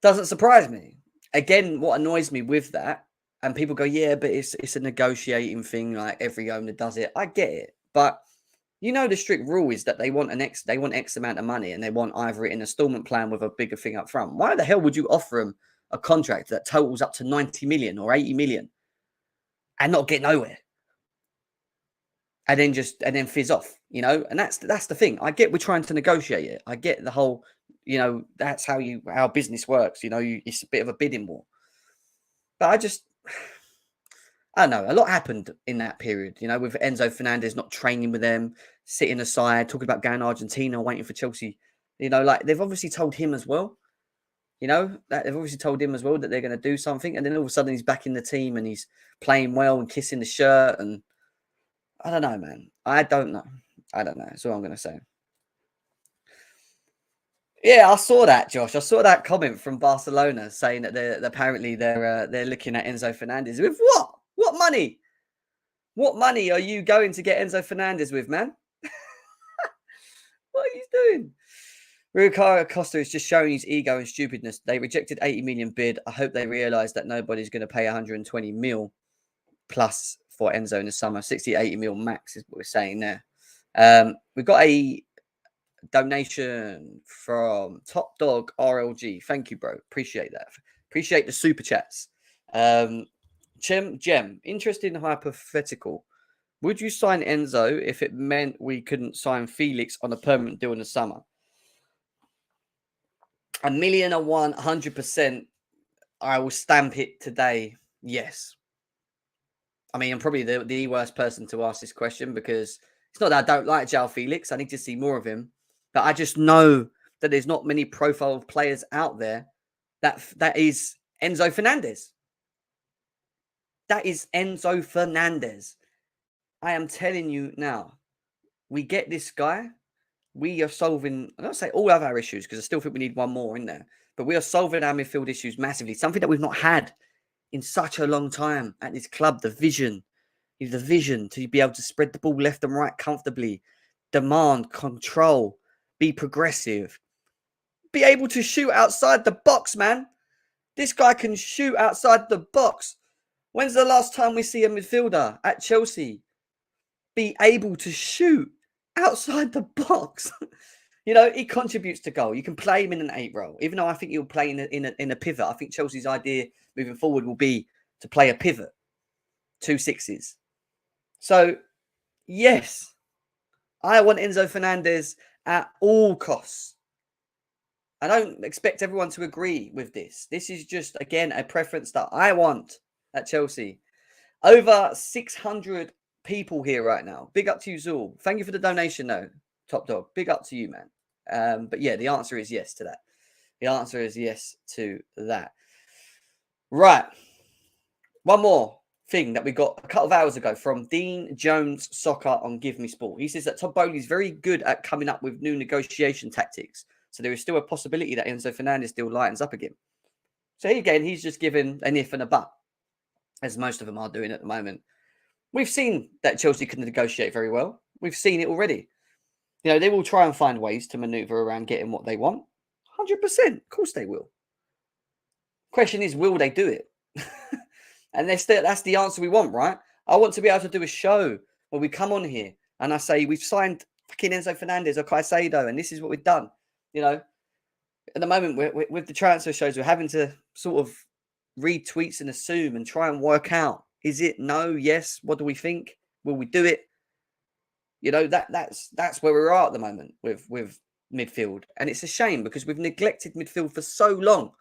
doesn't surprise me. Again, what annoys me with that, and people go, yeah, but it's a negotiating thing, like every owner does it. I get it, but you know the strict rule is that they want X amount of money, and they want either an installment plan with a bigger thing up front. Why the hell would you offer them a contract that totals up to 90 million or 80 million and not get nowhere? And then fizz off, you know? And that's the thing. I get we're trying to negotiate it. I get the whole, you know, that's how business works. You know, it's a bit of a bidding war. But I don't know. A lot happened in that period, you know, with Enzo Fernandez not training with them, sitting aside, talking about going to Argentina, waiting for Chelsea. You know, like they've obviously told him as well. You know, that they've obviously told him as well that they're going to do something. And then all of a sudden he's back in the team and he's playing well and kissing the shirt. And I don't know, man. I don't know. That's all I'm going to say. Yeah, I saw that, Josh. I saw that comment from Barcelona saying that they're looking at Enzo Fernandez with what? What money? What money are you going to get Enzo Fernandez with, man? What are you doing? Rui Costa is just showing his ego and stupidness. They rejected 80 million bid. I hope they realise that nobody's going to pay 120 mil plus for Enzo in the summer. 60, 80 mil max is what we're saying there. We've got a donation from Top Dog RLG. Thank you, bro. Appreciate that. Appreciate the super chats. Gem, interesting hypothetical. Would you sign Enzo if it meant we couldn't sign Felix on a permanent deal in the summer? 1,000,001, 100%. I will stamp it today. Yes. I mean, I'm probably the worst person to ask this question because it's not that I don't like Joao Felix. I need to see more of him. But I just know that there's not many profile players out there that is Enzo Fernandez. That is Enzo Fernandez. I am telling you now, we get this guy. We are solving, I don't say all of our issues because I still think we need one more in there. But we are solving our midfield issues massively. Something that we've not had in such a long time at this club. The vision to be able to spread the ball left and right comfortably, demand, control, be progressive, be able to shoot outside the box, man. This guy can shoot outside the box. When's the last time we see a midfielder at Chelsea be able to shoot outside the box? You know, he contributes to goal. You can play him in an 8 role, even though I think he'll play in a pivot. I think Chelsea's idea moving forward will be to play a pivot, 2 6s. So, yes, I want Enzo Fernandez at all costs. I don't expect everyone to agree with this. This is just, again, a preference that I want at Chelsea. Over 600 people here right now. Big up to you, Zul. Thank you for the donation, though, Top Dog. Big up to you, man. But yeah, the answer is yes to that. The answer is yes to that. Right. One more thing that we got a couple of hours ago from Dean Jones Soccer on Give Me Sport. He says that Todd Boehly is very good at coming up with new negotiation tactics. So there is still a possibility that Enzo Fernandez still lightens up again. So again, he's just given an if and a but, as most of them are doing at the moment. We've seen that Chelsea can negotiate very well. We've seen it already. You know, they will try and find ways to maneuver around getting what they want. 100%. Of course they will. Question is, will they do it? And that's the answer we want, right? I want to be able to do a show where we come on here and I say, we've signed fucking Enzo Fernandez or Caicedo, and this is what we've done. You know, at the moment, with the transfer shows, we're having to sort of read tweets and assume and try and work out, is it no, yes, what do we think? Will we do it? You know, that's where we're at the moment with midfield. And it's a shame because we've neglected midfield for so long.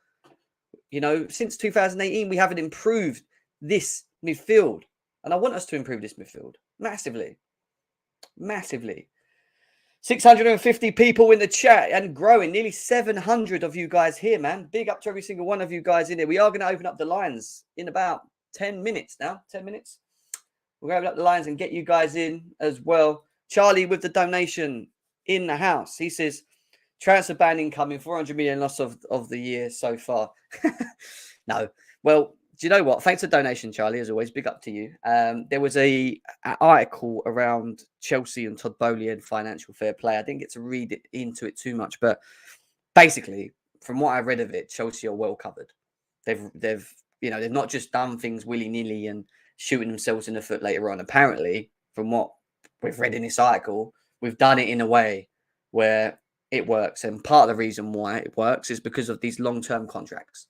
You know, since 2018, we haven't improved this midfield. And I want us to improve this midfield massively. Massively. 650 people in the chat and growing. Nearly 700 of you guys here, man. Big up to every single one of you guys in there. We are going to open up the lines in about 10 minutes now. 10 minutes. We're going to open up the lines and get you guys in as well. Charlie with the donation in the house. He says, transfer ban incoming, 400 million loss of the year so far. No. Well, do you know what? Thanks for the donation, Charlie, as always. Big up to you. There was an article around Chelsea and Todd Boehly and financial fair play. I didn't get to read into it too much, but basically, from what I read of it, Chelsea are well covered. They've not just done things willy-nilly and shooting themselves in the foot later on. Apparently, from what we've read in this article, we've done it in a way where it works. And part of the reason why it works is because of these long-term contracts.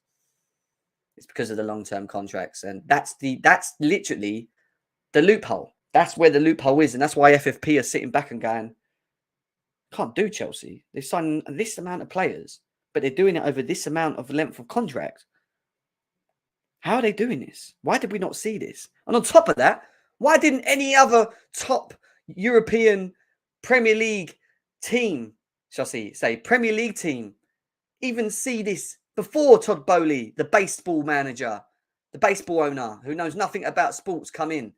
It's because of the long-term contracts. And that's literally the loophole. That's where the loophole is. And that's why FFP are sitting back and going, can't do Chelsea. They've signed this amount of players, but they're doing it over this amount of length of contract. How are they doing this? Why did we not see this? And on top of that, why didn't any other top European Premier League team, shall I say Premier League team, even see this before Todd Boehly, the baseball manager, the baseball owner who knows nothing about sports, come in?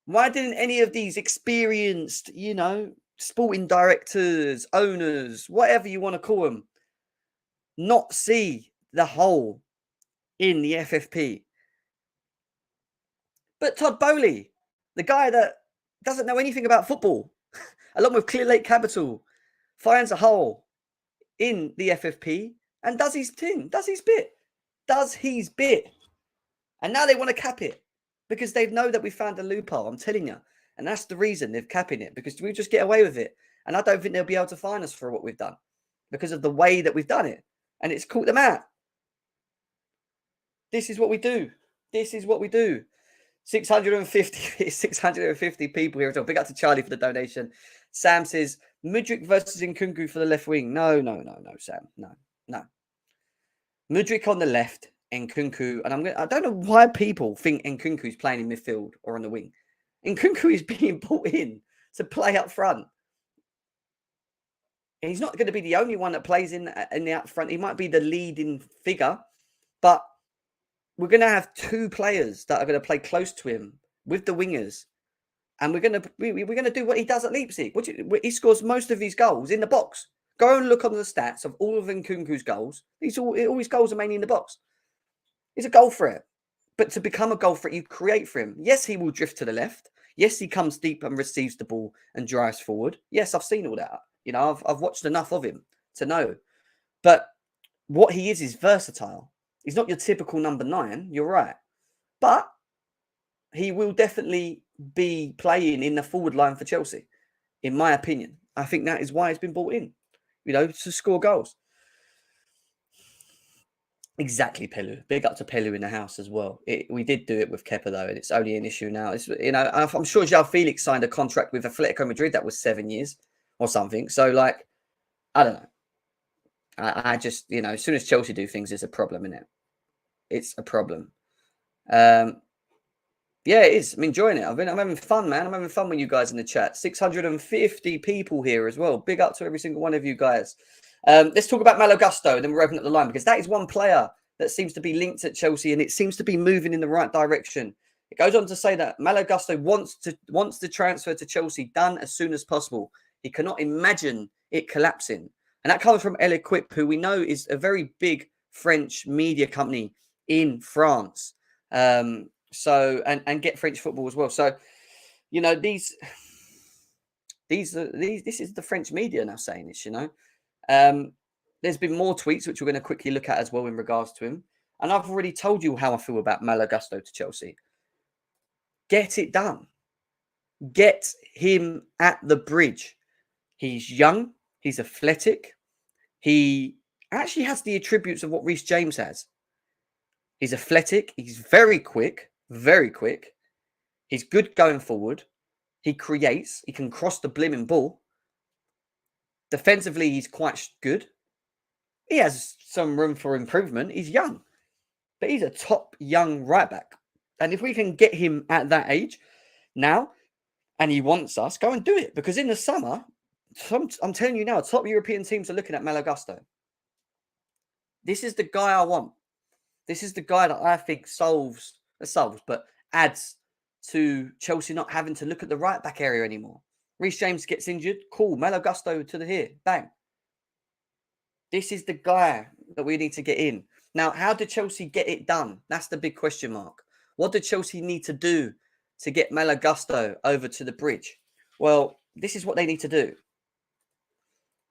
Why didn't any of these experienced, sporting directors, owners, whatever you want to call them, not see the hole in the FFP? But Todd Boehly, the guy that doesn't know anything about football, along with Clear Lake Capital, finds a hole in the FFP and does his thing, does his bit. And now they want to cap it because they know that we found a loophole, I'm telling you. And that's the reason they're capping it, because we just get away with it. And I don't think they'll be able to fine us for what we've done because of the way that we've done it. And it's caught them out. This is what we do. 650 people here. Big up to Charlie for the donation. Sam says, Mudryk versus Nkunku for the left wing. No, Sam. No. Mudryk on the left, Nkunku. And I don't know why people think Nkunku's playing in midfield or on the wing. Nkunku is being brought in to play up front. And he's not going to be the only one that plays in the up front. He might be the leading figure, but we're going to have 2 players that are going to play close to him with the wingers. And we're going to do what he does at Leipzig. He scores most of his goals in the box. Go and look on the stats of all of Nkunku's goals. All his goals are mainly in the box. He's a goal threat. But to become a goal threat, you create for him. Yes, he will drift to the left. Yes, he comes deep and receives the ball and drives forward. Yes, I've seen all that. I've watched enough of him to know. But what he is versatile. He's not your typical number 9. You're right. But he will definitely be playing in the forward line for Chelsea, in my opinion. I think that is why he's been brought in, to score goals. Exactly, Pelu. Big up to Pelu in the house as well. We did do it with Kepa, though, and it's only an issue now. I'm sure Joao Felix signed a contract with Atletico Madrid that was 7 years or something. So, I don't know. I just, as soon as Chelsea do things, it's a problem, isn't it? It's a problem. Yeah, it is. I'm enjoying it. I'm having fun, man. I'm having fun with you guys in the chat. 650 people here as well. Big up to every single one of you guys. Let's talk about Malo Gusto, and then we're open up the line, because that is one player that seems to be linked at Chelsea, and it seems to be moving in the right direction. It goes on to say that Malo Gusto wants the transfer to Chelsea done as soon as possible. He cannot imagine it collapsing. And that comes from El Equipe, who we know is a very big French media company in France. So get French football as well. So, this is the French media now saying this, There's been more tweets, which we're going to quickly look at as well in regards to him. And I've already told you how I feel about Malo Gusto to Chelsea. Get it done. Get him at the bridge. He's young. He's athletic. He actually has the attributes of what Reece James has. He's athletic. He's very quick. Very quick. He's good going forward. He creates. He can cross the blimmin' ball. Defensively, he's quite good. He has some room for improvement. He's young. But he's a top young right back. And if we can get him at that age now, and he wants us, go and do it. Because in the summer, I'm telling you now, top European teams are looking at Malo Gusto. This is the guy I want. This is the guy that I think but adds to Chelsea not having to look at the right back area anymore. Reece James gets injured. Cool. Malo Gusto to the here. Bang. This is the guy that we need to get in. Now, how did Chelsea get it done? That's the big question mark. What did Chelsea need to do to get Malo Gusto over to the bridge? Well, this is what they need to do.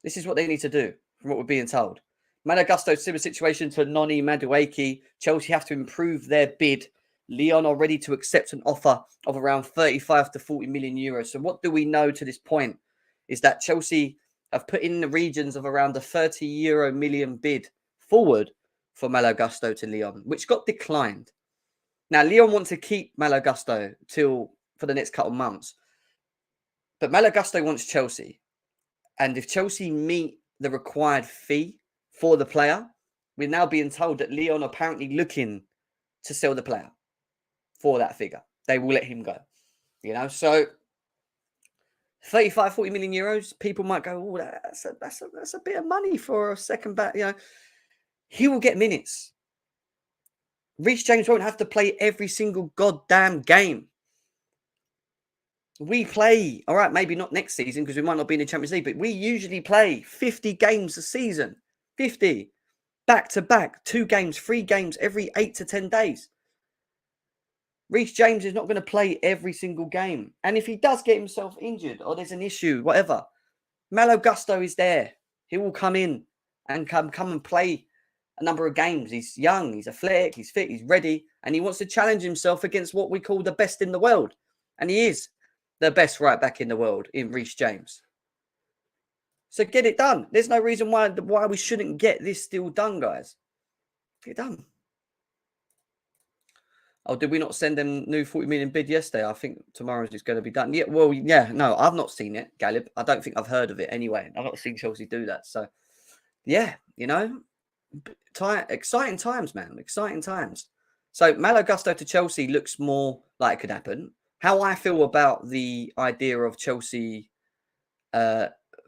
This is what they need to do, from what we're being told. Malo Gusto, similar situation to Noni Madueke. Chelsea have to improve their bid. Lyon are ready to accept an offer of around 35 to 40 million euros. So what do we know to this point is that Chelsea have put in the regions of around a 30 million bid forward for Malo Gusto to Lyon, which got declined. Now, Lyon want to keep Malo Gusto for the next couple of months. But Malo Gusto wants Chelsea. And if Chelsea meet the required fee for the player, we're now being told that Lyon are apparently looking to sell the player for that figure. They will let him go. So 35, 40 million euros, people might go, oh, that's a bit of money for a second back. He will get minutes. Reece James won't have to play every single goddamn game. We play, all right, maybe not next season because we might not be in the Champions League, but we usually play 50 games a season. 50. Back to back. 2 games, 3 games every 8 to 10 days. Reece James is not going to play every single game. And if he does get himself injured or there's an issue, whatever, Malo Gusto is there. He will come in and come and play a number of games. He's young, he's athletic, he's fit, he's ready, and he wants to challenge himself against what we call the best in the world. And he is the best right back in the world in Reece James. So get it done. There's no reason why we shouldn't get this deal done, guys. Get it done. Oh, did we not send them new 40 million bid yesterday? I think tomorrow's is going to be done. Yeah, well, yeah, no, I've not seen it, Galib. I don't think I've heard of it anyway. I've not seen Chelsea do that. So, yeah, exciting times, man. Exciting times. So, Malo Gusto to Chelsea looks more like it could happen. How I feel about the idea of Chelsea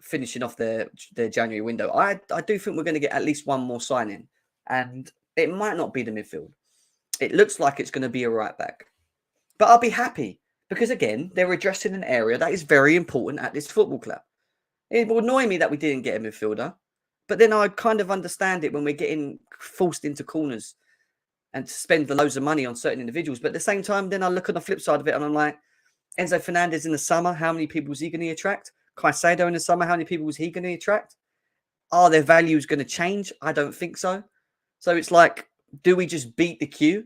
finishing off their January window, I do think we're going to get at least one more signing. And it might not be the midfield. It looks like it's going to be a right back. But I'll be happy because, again, they're addressing an area that is very important at this football club. It will annoy me that we didn't get a midfielder. But then I kind of understand it when we're getting forced into corners and to spend loads of money on certain individuals. But at the same time, then I look on the flip side of it and I'm like, Enzo Fernandez in the summer, how many people was he going to attract? Caicedo in the summer, how many people was he going to attract? Are their values going to change? I don't think so. So it's like, do we just beat the queue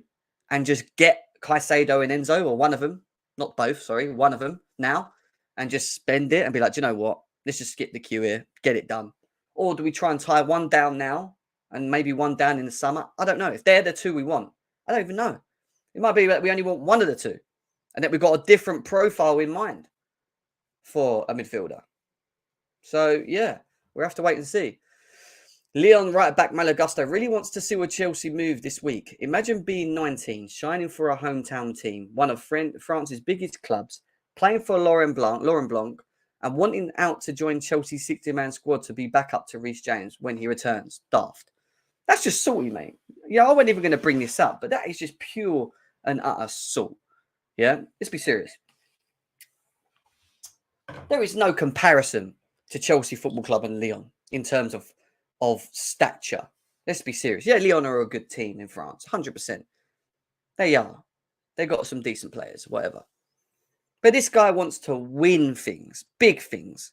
and just get Caicedo and Enzo, or one of them, not both, sorry, one of them now, and just spend it and be like, do you know what? Let's just skip the queue here, get it done. Or do we try and tie one down now and maybe one down in the summer? I don't know. If they're the two we want, I don't even know. It might be that we only want one of the two and that we've got a different profile in mind for a midfielder. So, yeah, we'll have to wait and see. Leon, right back, Malo Gusto, really wants to see a Chelsea move this week. Imagine being 19, shining for a hometown team, one of France's biggest clubs, playing for Laurent Blanc, and wanting out to join Chelsea's 60-man squad to be back up to Reece James when he returns. Daft. That's just salty, mate. Yeah, I wasn't even going to bring this up, but that is just pure and utter salt. Yeah, let's be serious. There is no comparison to Chelsea Football Club and Lyon in terms of stature. Let's be serious. Yeah, Lyon are a good team in France, 100%. They are. They got some decent players, whatever. But this guy wants to win things, big things.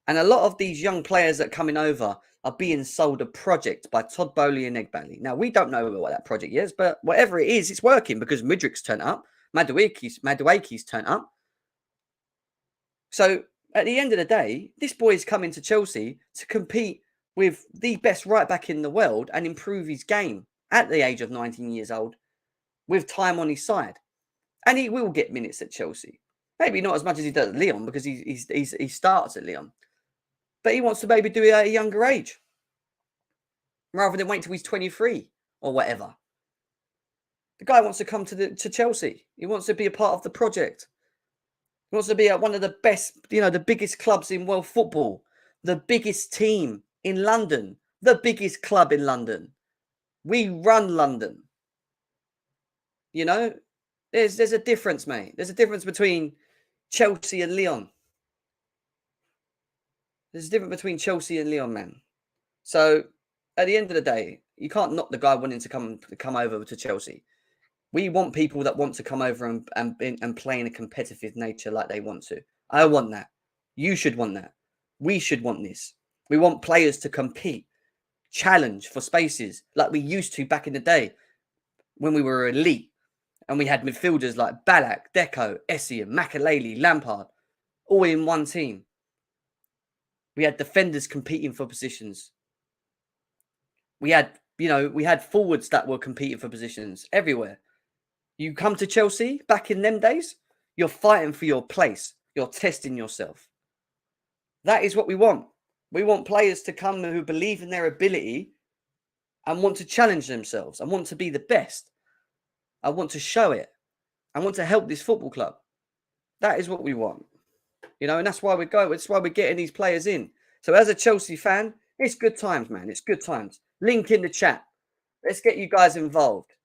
And a lot of these young players that are coming over are being sold a project by Todd Bowley and Egbali. Now, we don't know what that project is, but whatever it is, it's working because Mudrik's turned up, Madueke's turned up. So, at the end of the day, this boy's coming to Chelsea to compete with the best right back in the world and improve his game at the age of 19 years old with time on his side. And he will get minutes at Chelsea. Maybe not as much as he does at Lyon because he starts at Lyon. But he wants to maybe do it at a younger age rather than wait till he's 23 or whatever. The guy wants to come to Chelsea. He wants to be a part of the project. He wants to be at one of the best, the biggest clubs in world football, the biggest team in London, the biggest club in London. We run London. There's a difference, mate. There's a difference between Chelsea and Lyon. There's a difference between Chelsea and Lyon, man. So at the end of the day, you can't knock the guy wanting to come over to Chelsea. We want people that want to come over and play in a competitive nature like they want to. I want that. You should want that. We should want this. We want players to compete, challenge for spaces like we used to back in the day when we were elite and we had midfielders like Ballack, Deco, Essien, Makelele, Lampard, all in one team. We had defenders competing for positions. We had forwards that were competing for positions everywhere. You come to Chelsea back in them days, you're fighting for your place. You're testing yourself. That is what we want. We want players to come who believe in their ability and want to challenge themselves. I want to be the best. I want to show it. I want to help this football club. That is what we want. And that's why we're going. That's why we're getting these players in. So as a Chelsea fan, it's good times, man. It's good times. Link in the chat. Let's get you guys involved.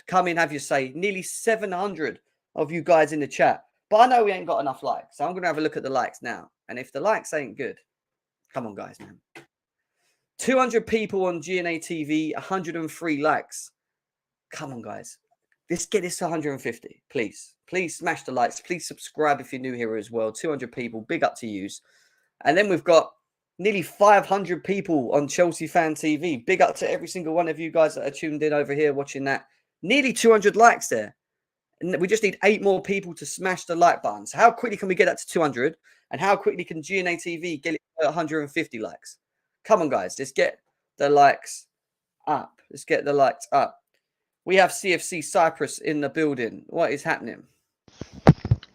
Come in, have your say. Nearly 700 of you guys in the chat. But I know we ain't got enough likes. So I'm going to have a look at the likes now. And if the likes ain't good, come on, guys, man. 200 people on GNA TV, 103 likes. Come on, guys. Let's get this to 150, please. Please smash the likes. Please subscribe if you're new here as well. 200 people. Big up to yous. And then we've got nearly 500 people on Chelsea Fan TV. Big up to every single one of you guys that are tuned in over here watching that. Nearly 200 likes there. And we just need 8 more people to smash the like button. So how quickly can we get that to 200? And how quickly can GNA TV get it to 150 likes? Come on, guys. Let's get the likes up. We have CFC Cyprus in the building. What is happening?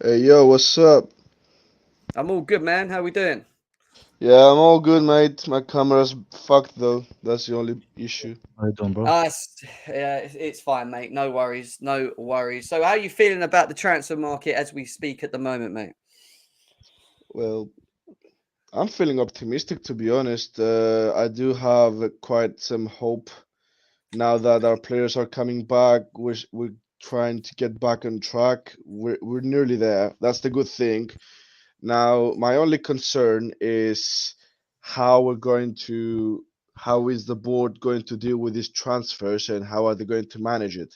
Hey, yo, what's up? I'm all good, man. How we doing? Yeah, I'm all good, mate. My camera's fucked, though. That's the only issue. How you doing, bro? It's fine, mate. No worries. So how are you feeling about the transfer market as we speak at the moment, mate? Well, I'm feeling optimistic, to be honest. I do have quite some hope now that our players are coming back. We're trying to get back on track. We're nearly there. That's the good thing. Now, my only concern is how is the board going to deal with these transfers and how are they going to manage it?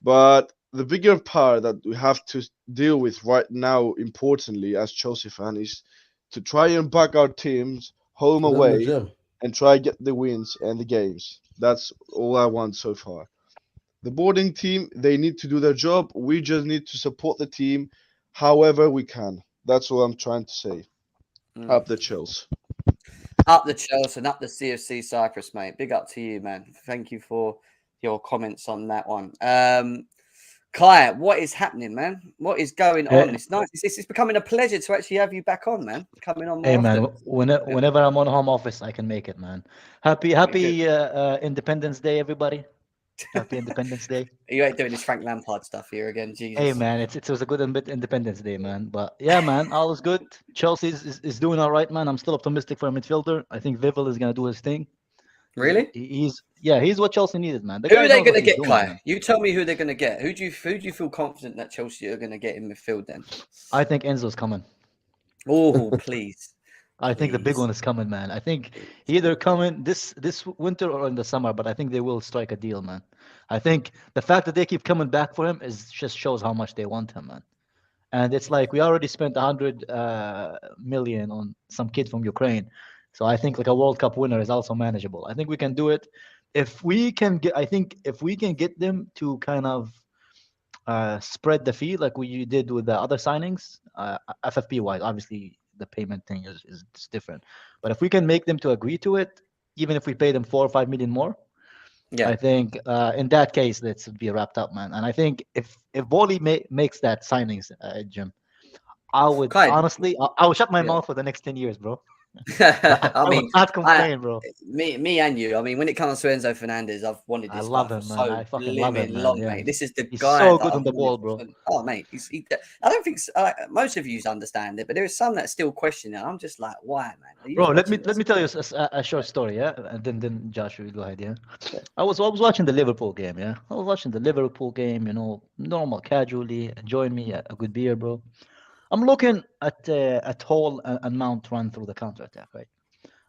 But the bigger part that we have to deal with right now, importantly, as Chelsea fan, is to try and back our teams home away and try get the wins and the games. That's all I want so far. The boarding team, they need to do their job. We just need to support the team however we can. That's all I'm trying to say. Mm. Up the Chelsea. Up the Chelsea and up the CFC Cyprus, mate. Big up to you, man. Thank you for your comments on that one. Kai, what is happening, man? What is going on? Hey, It's nice. It's becoming a pleasure to actually have you back on, man. Coming on hey more man, often. Yeah, whenever I'm on home office, I can make it, man. Happy good. Independence Day, everybody. Happy Independence Day. You ain't doing this Frank Lampard stuff here again, Hey Jesus. man, it was a good Independence Day, man. But yeah, man, all is good. Chelsea is doing all right, man. I'm still optimistic for a midfielder. I think Vivel is gonna do his thing. Really? He's what Chelsea needed, man. The Who guy are they knows going what to he's get, doing, Kai? man. You tell me who they're going to get. Who do you feel confident that Chelsea are going to get in midfield then? I think Enzo's coming. Oh, please. I think the big Please. one is coming, man. I think he either coming this winter or in the summer, but I think they will strike a deal, man. I think the fact that they keep coming back for him is just shows how much they want him, man. And it's like we already spent 100 million on some kid from Ukraine, so I think like a World Cup winner is also manageable. I think we can do it if we can get. I think if we can get them to kind of spread the fee like we did with the other signings, FFP wise, obviously the payment thing is different. But if we can make them to agree to it, even if we pay them 4 or 5 million more, Yeah. I think in that case let's be wrapped up, man. And I think if Boli makes that signings, Jim, I would Kai, honestly, I would shut my yeah. mouth for the next 10 years, bro. I I would mean, not complain, bro. me and you. I mean, when it comes to Enzo Fernandez, I've wanted I this guy love for him, man. so I fucking love him, blimmin' man. long, Yeah, mate. This is the he's guy so that good I've on the wanted ball, bro. for. Oh, mate, I don't think most of you understand it, but there is some that still question it. I'm just like, why, man? Are you Bro, let watching me this? tell you a short story, yeah, and then Josh, you go ahead, yeah. Yeah. I was watching the Liverpool game, yeah. I was watching the Liverpool game, normal, casually, enjoying me a good beer, bro. I'm looking at Hall and Mount run through the counter attack, right?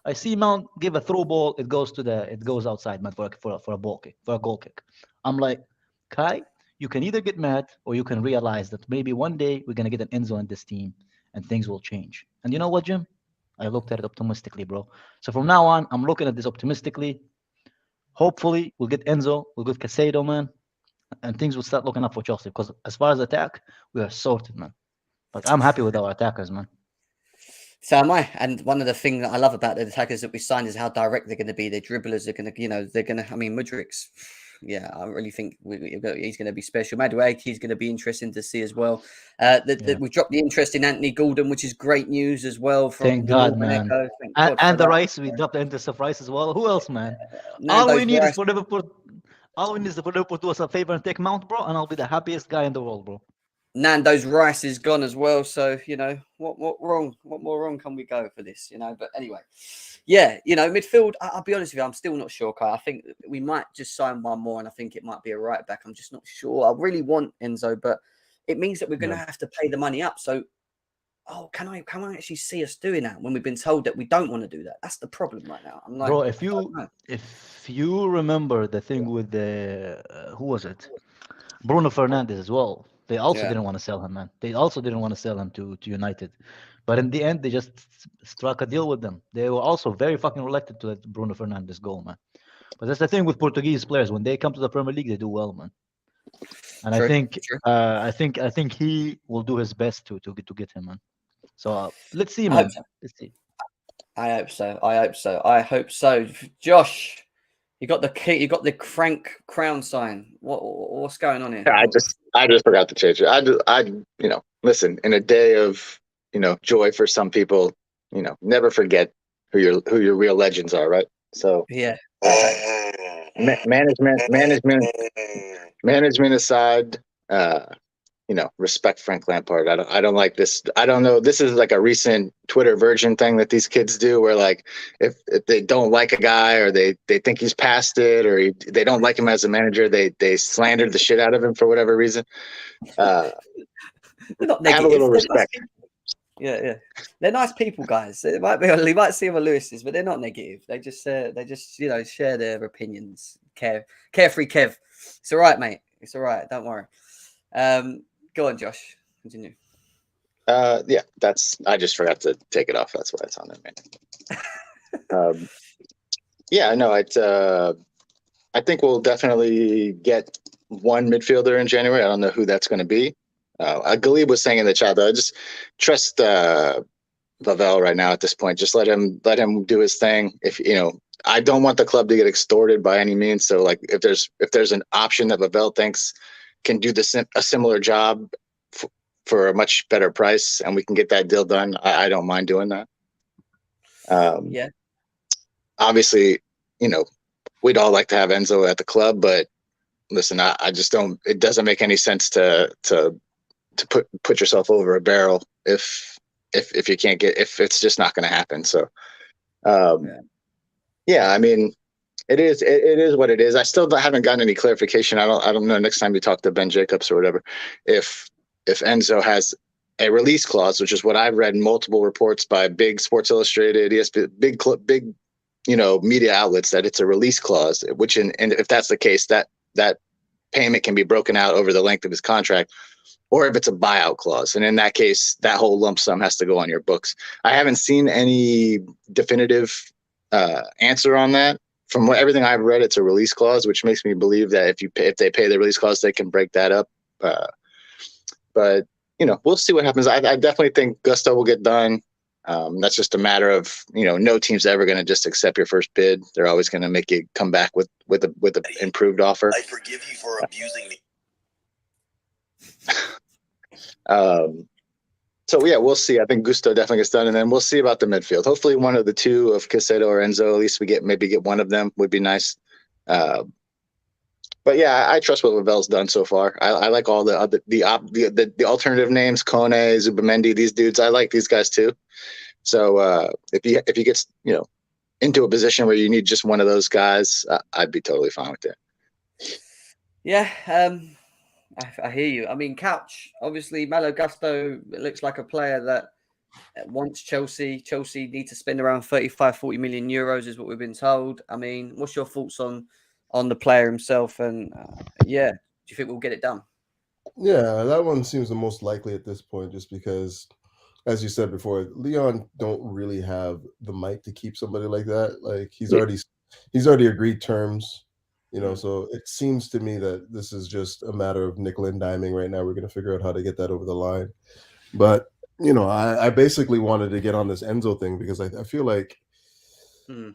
I see Mount give a through ball, it goes outside, man, for a ball kick, for a goal kick. I'm like, Kai, you can either get mad or you can realize that maybe one day we're gonna get an Enzo in this team and things will change. And you know what, Jim? I looked at it optimistically, bro. So from now on, I'm looking at this optimistically. Hopefully, we'll get Enzo, we'll get Caicedo, man, and things will start looking up for Chelsea. Because as far as attack, we are sorted, man. Like I'm happy with our attackers, man. So am I. And one of the things that I love about the attackers that we signed is how direct they're going to be. Their dribblers are going to, they're going to. I mean, Mudrik's. Yeah, I really think he's going to be special. Madueke is going to be interesting to see as well. Yeah. We dropped the interest in Anthony Gordon, which is great news as well from Thank the God, Northern man. Echo. Thank God for And the that. Rice, we dropped the interest of Rice as well. Who else, man? All we Nando's need is Rice. for Liverpool. All we need is for Liverpool to do us a favor and take Mount, bro, and I'll be the happiest guy in the world, bro. Nando's Rice is gone as well. So, what wrong? What more wrong can we go for this? But anyway, yeah, midfield, I'll be honest with you, I'm still not sure, Kai. I think we might just sign one more and I think it might be a right back. I'm just not sure. I really want Enzo, but it means that we're going to Yeah. have to pay the money up. So, can I actually see us doing that when we've been told that we don't want to do that? That's the problem right now. I'm like, Bro, I don't know. if you remember the thing with the who was it? Bruno Fernandez as well. They also Yeah. didn't want to sell him, man. They also didn't want to sell him to United. But in the end, they just struck a deal with them. They were also very fucking reluctant to let Bruno Fernandes go, man. But that's the thing with Portuguese players. When they come to the Premier League, they do well, man. And True. I think he will do his best to get him, man. So let's see, I man. hope so. Let's see. I hope so. Josh, you got the key. You got the Frank crown sign. What's going on here? I just forgot to change it. Listen, in a day of, joy for some people, never forget who your real legends are, right? So Yeah. management aside, respect Frank Lampard. I don't like this. I don't know. This is like a recent Twitter version thing that these kids do where like if they don't like a guy or they think he's past it or they don't like him as a manager, they slander the shit out of him for whatever reason. They're not negative. Have a little respect. Yeah. They're nice people, guys. It might be you might see them at Lewis's, but they're not negative. They just share their opinions. Carefree Kev. It's all right, mate. It's all right. Don't worry. Go on, Josh. Continue. Yeah, I just forgot to take it off. That's why it's on there, man. Yeah, no, I think we'll definitely get one midfielder in January. I don't know who that's going to be. Galib was saying in the chat, though, I just trust Pavel right now at this point. Just let him do his thing. If I don't want the club to get extorted by any means. So like if there's an option that Pavel thinks can do a similar job for a much better price, and we can get that deal done, I don't mind doing that. Yeah. Obviously, we'd all like to have Enzo at the club, but listen, I just don't. It doesn't make any sense to put yourself over a barrel if you can't get, if it's just not going to happen. So, yeah, I mean, it is what it is. I still haven't gotten any clarification. I don't know. Next time you talk to Ben Jacobs or whatever, if Enzo has a release clause, which is what I've read in multiple reports by big Sports Illustrated, ESPN, big media outlets, that it's a release clause, which and if that's the case, that payment can be broken out over the length of his contract, or if it's a buyout clause. And in that case, that whole lump sum has to go on your books. I haven't seen any definitive answer on that. From everything I've read, it's a release clause, which makes me believe that if they pay the release clause, they can break that up. But we'll see what happens. I definitely think Gusto will get done. That's just a matter of, no team's ever going to just accept your first bid. They're always going to make you come back with an improved offer. I forgive you for abusing me. So yeah, we'll see. I think Gusto definitely gets done, and then we'll see about the midfield. Hopefully, one of the two of Caicedo or Enzo. At least we get one of them would be nice. But yeah, I trust what Pavel's done so far. I like all the alternative names, Kone, Zubamendi, these dudes. I like these guys too. So if he gets into a position where you need just one of those guys, I'd be totally fine with it. Yeah, I hear you. I mean, Couch, obviously, Malo Gusto looks like a player that wants Chelsea. Chelsea need to spend around 35-40 million euros is what we've been told. I mean, what's your thoughts on the player himself? And do you think we'll get it done? Yeah, that one seems the most likely at this point, just because, as you said before, Lyon don't really have the might to keep somebody like that. Like he's already agreed terms. So it seems to me that this is just a matter of nickel and diming right now. We're going to figure out how to get that over the line. But, I basically wanted to get on this Enzo thing because I feel like the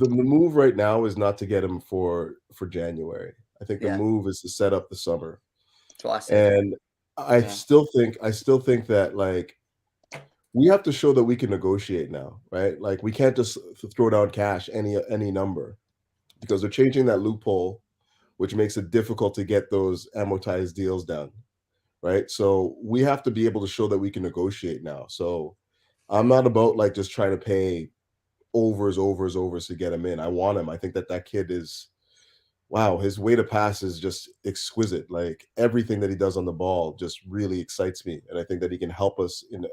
move right now is not to get him for January. I think the move is to set up the summer. That's what I said. And I still think that, like, we have to show that we can negotiate now, right? Like, we can't just throw down cash any number, because they're changing that loophole, which makes it difficult to get those amortized deals done, right? So we have to be able to show that we can negotiate now. So I'm not about like just trying to pay overs to get him in. I want him. I think that kid is, wow, his way to pass is just exquisite. Like everything that he does on the ball just really excites me, and I think that he can help us in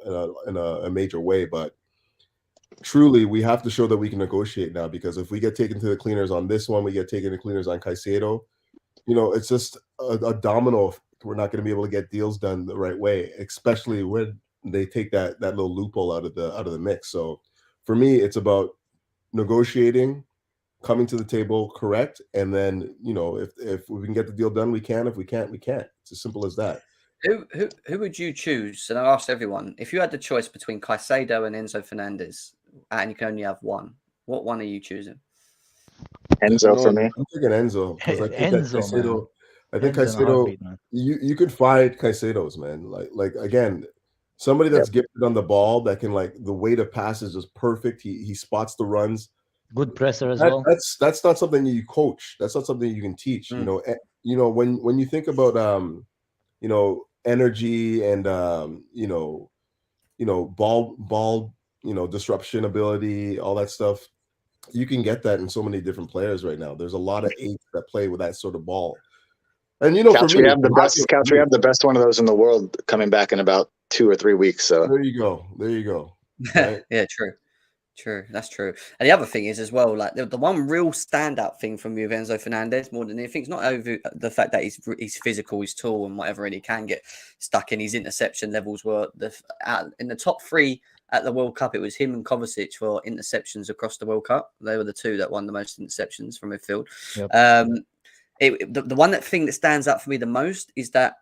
a major way. But truly, we have to show that we can negotiate now, because if we get taken to the cleaners on this one, we get taken to cleaners on Caicedo, it's just a domino. We're not going to be able to get deals done the right way, especially when they take that little loophole out of the mix. So for me, it's about negotiating, coming to the table correct, and then if we can get the deal done, we can. If we can't, we can't. It's as simple as that. Who would you choose? And I asked everyone, if you had the choice between Caicedo and Enzo Fernandez, and you can only have one, what one are you choosing? Enzo for me. I'm thinking Enzo, because I think Enzo, Caicedo, you could find Caicedos, man. Like again, somebody that's gifted on the ball, that can, like, the way to pass is just perfect. He spots the runs. Good presser as well. That's not something you coach. That's not something you can teach. When you think about energy and ball disruption ability, all that stuff, you can get that in so many different players right now. There's a lot of eights that play with that sort of ball. And Couch, we have the best one of those in the world coming back in about 2 or 3 weeks. So there you go. Right? Yeah, true. That's true. And the other thing is as well, like the one real standout thing from you of Enzo Fernandez, more than anything, it's not over the fact that he's physical, he's tall, and whatever, and he can get stuck in. His interception levels were in the top 3 at the World Cup, it was him and Kovacic for interceptions across the World Cup. They were the two that won the most interceptions from midfield. Yep. The one thing that stands out for me the most is that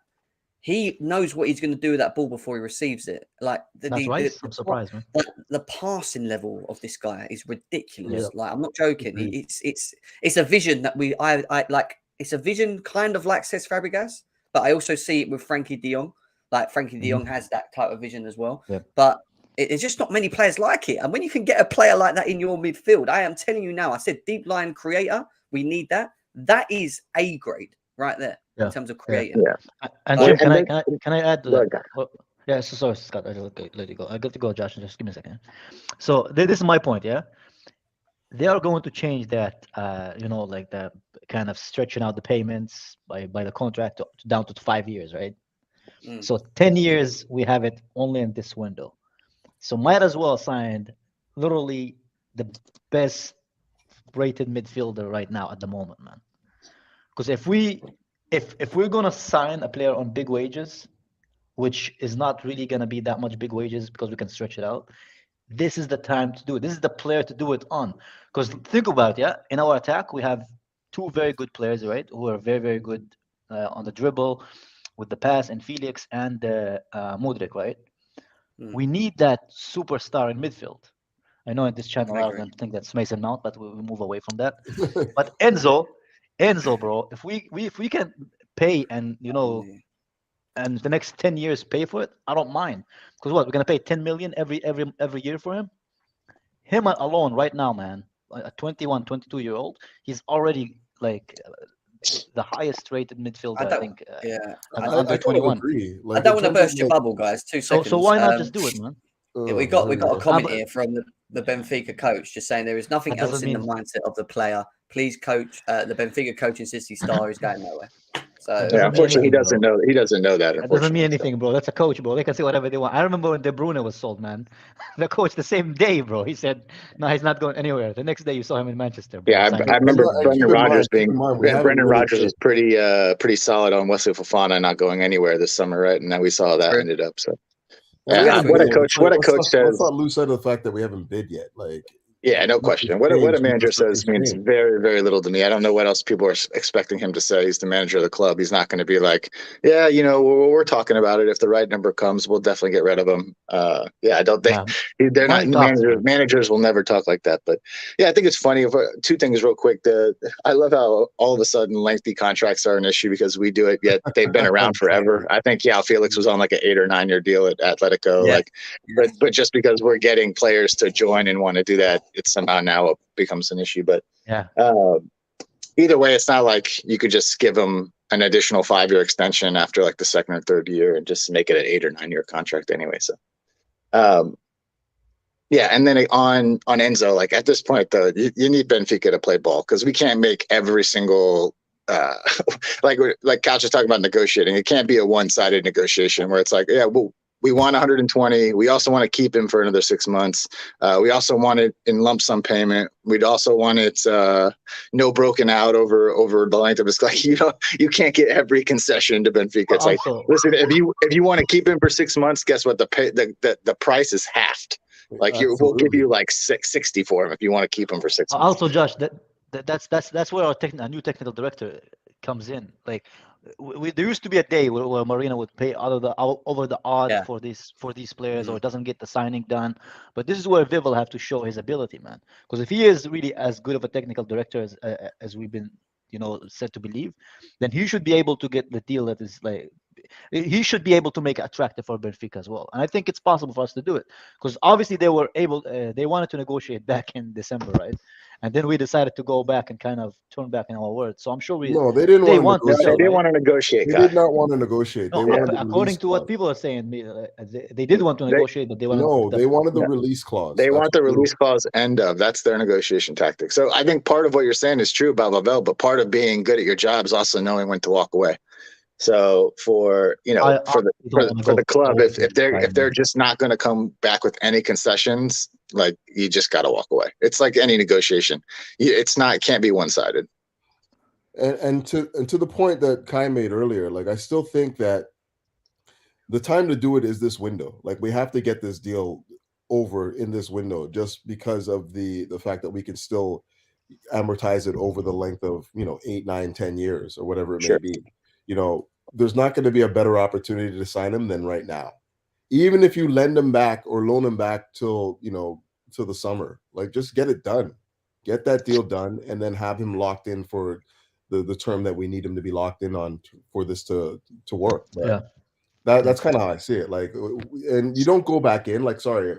he knows what he's going to do with that ball before he receives it. Like I'm surprised, man. The passing level of this guy is ridiculous. Yeah. Like, I'm not joking. It's a vision that I like. It's a vision kind of like Cesc Fabregas, but I also see it with Frankie De Jong. Like Frankie De Jong has that type of vision as well. Yeah. But there's just not many players like it. And when you can get a player like that in your midfield, I am telling you now, I said deep line creator, we need that. That is A grade right there in terms of creating. Yeah. And Jim, can I add to that? Well, yeah, so sorry, Scott. I let you go. I got to go, Josh. Just give me a second. So this is my point. Yeah, they are going to change that. Like the kind of stretching out the payments by the contract down to 5 years, right? So 10 years we have it only in this window. So might as well sign literally the best rated midfielder right now at the moment, man. Because if we're gonna sign a player on big wages, which is not really gonna be that much big wages because we can stretch it out, this is the time to do it. This is the player to do it on. Because think about it, yeah. In our attack, we have two very good players, right? Who are very, very good on the dribble, with the pass, and Felix and Mudryk, right? We need that superstar in midfield. I know in this channel I don't think that's Mason Mount, but we'll move away from that. But Enzo, bro, if we can pay and and the next 10 years pay for it, I don't mind. Because what, we're gonna pay 10 million every year for him? Him alone right now, man, a 21, 22-year-old, he's already like the highest rated midfielder, I think. Under 21. Agree. I don't want to burst your bubble, guys. 2 seconds. So why not just do it, man? We got a comment here from the Benfica coach just saying there is nothing else in the mindset of the player. Please, coach. The Benfica coaching City star is going nowhere. So unfortunately, he doesn't know. He doesn't know that. That doesn't mean anything, bro. That's a coach, bro. They can say whatever they want. I remember when De Bruyne was sold, man. The coach the same day, bro. He said, "No, he's not going anywhere." The next day, you saw him in Manchester. Bro. Yeah, I remember Brendan Rodgers Brendan Rodgers was pretty solid on Wesley Fofana not going anywhere this summer, right? And now we saw that ended up. So what a coach says. Let's not lose sight of the fact that we haven't bid yet. Like. Yeah, no question. What a manager says means very, very little to me. I don't know what else people are expecting him to say. He's the manager of the club. He's not going to be like, yeah, we're talking about it. If the right number comes, we'll definitely get rid of him. I don't think they're not managers. Managers will never talk like that. But yeah, I think it's funny. Two things real quick. I love how all of a sudden lengthy contracts are an issue because we do it, yet they've been around forever. I think Joao Felix was on like an 8 or 9 year deal at Atletico. Yeah. But just because we're getting players to join and want to do that, it's somehow now becomes an issue. But either way, it's not like you could just give them an additional 5-year extension after like the second or third year and just make it an 8 or 9 year contract anyway. So and then on Enzo, like at this point though, you need Benfica to play ball because we can't make every single like Couch is talking about negotiating. It can't be a one-sided negotiation where it's like, we want 120. We also want to keep him for another 6 months. We also want it in lump sum payment. We'd also want it no broken out over the length of his. Like you can't get every concession to Benfica. It's like, listen, if you want to keep him for 6 months, guess what? The price is halved. Like we'll give you like 60 for him if you want to keep him for 6 months. Also, Josh, that's where our new technical director comes in. Like. There used to be a day where Marina would pay over the odds for these players, or doesn't get the signing done. But this is where Viv will have to show his ability, man. Because if he is really as good of a technical director as we've been, said to believe, then he should be able to get the deal that is like. He should be able to make it attractive for Benfica as well, and I think it's possible for us to do it. Because obviously they were able, they wanted to negotiate back in December, right? And then we decided to go back and kind of turn back in our words. So I'm sure they didn't want to negotiate. They did not want to negotiate. According to what people are saying, they did want to negotiate, but they wanted they wanted the release clause. They want the release clause end of. That's their negotiation tactic. So I think part of what you're saying is true about Babel, but part of being good at your job is also knowing when to walk away. So for the club, if they're just not going to come back with any concessions, like you just got to walk away. It's like any negotiation. It can't be one-sided. And to the point that Kai made earlier, like I still think that the time to do it is this window. Like we have to get this deal over in this window just because of the fact that we can still amortize it over the length of 8, 9, 10 years or whatever it may Sure. be. There's not going to be a better opportunity to sign him than right now. Even if you lend him back or loan him back till the summer, like just get it done, get that deal done, and then have him locked in for the term that we need him to be locked in on for this to work. But Yeah. that's kind of how I see it. Like, and you don't go back in. Like, sorry,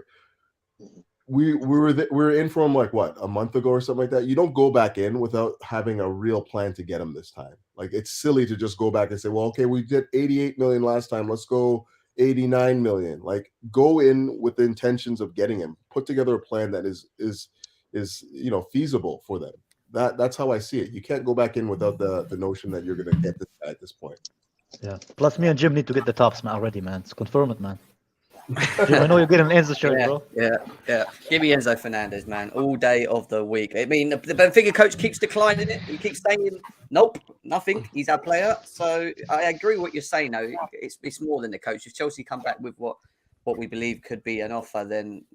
we were in for him like what, a month ago or something like that. You don't go back in without having a real plan to get him this time. Like, it's silly to just go back and say, well, okay, we did 88 million last time, let's go 89 million. Like, go in with the intentions of getting him. Put together a plan that is feasible for them. That's how I see it. You can't go back in without the notion that you're going to get this guy at this point. Yeah. Plus, me and Jim need to get the tops, man, already, man. It's confirm it, man. Jim, I know you're getting an Enzo shirt, bro. Yeah. Give me Enzo Fernandez, man, all day of the week. I mean, the Benfica coach keeps declining it. He keeps saying, nope, nothing. He's our player. So I agree with what you're saying, though. It's more than the coach. If Chelsea come back with what we believe could be an offer, then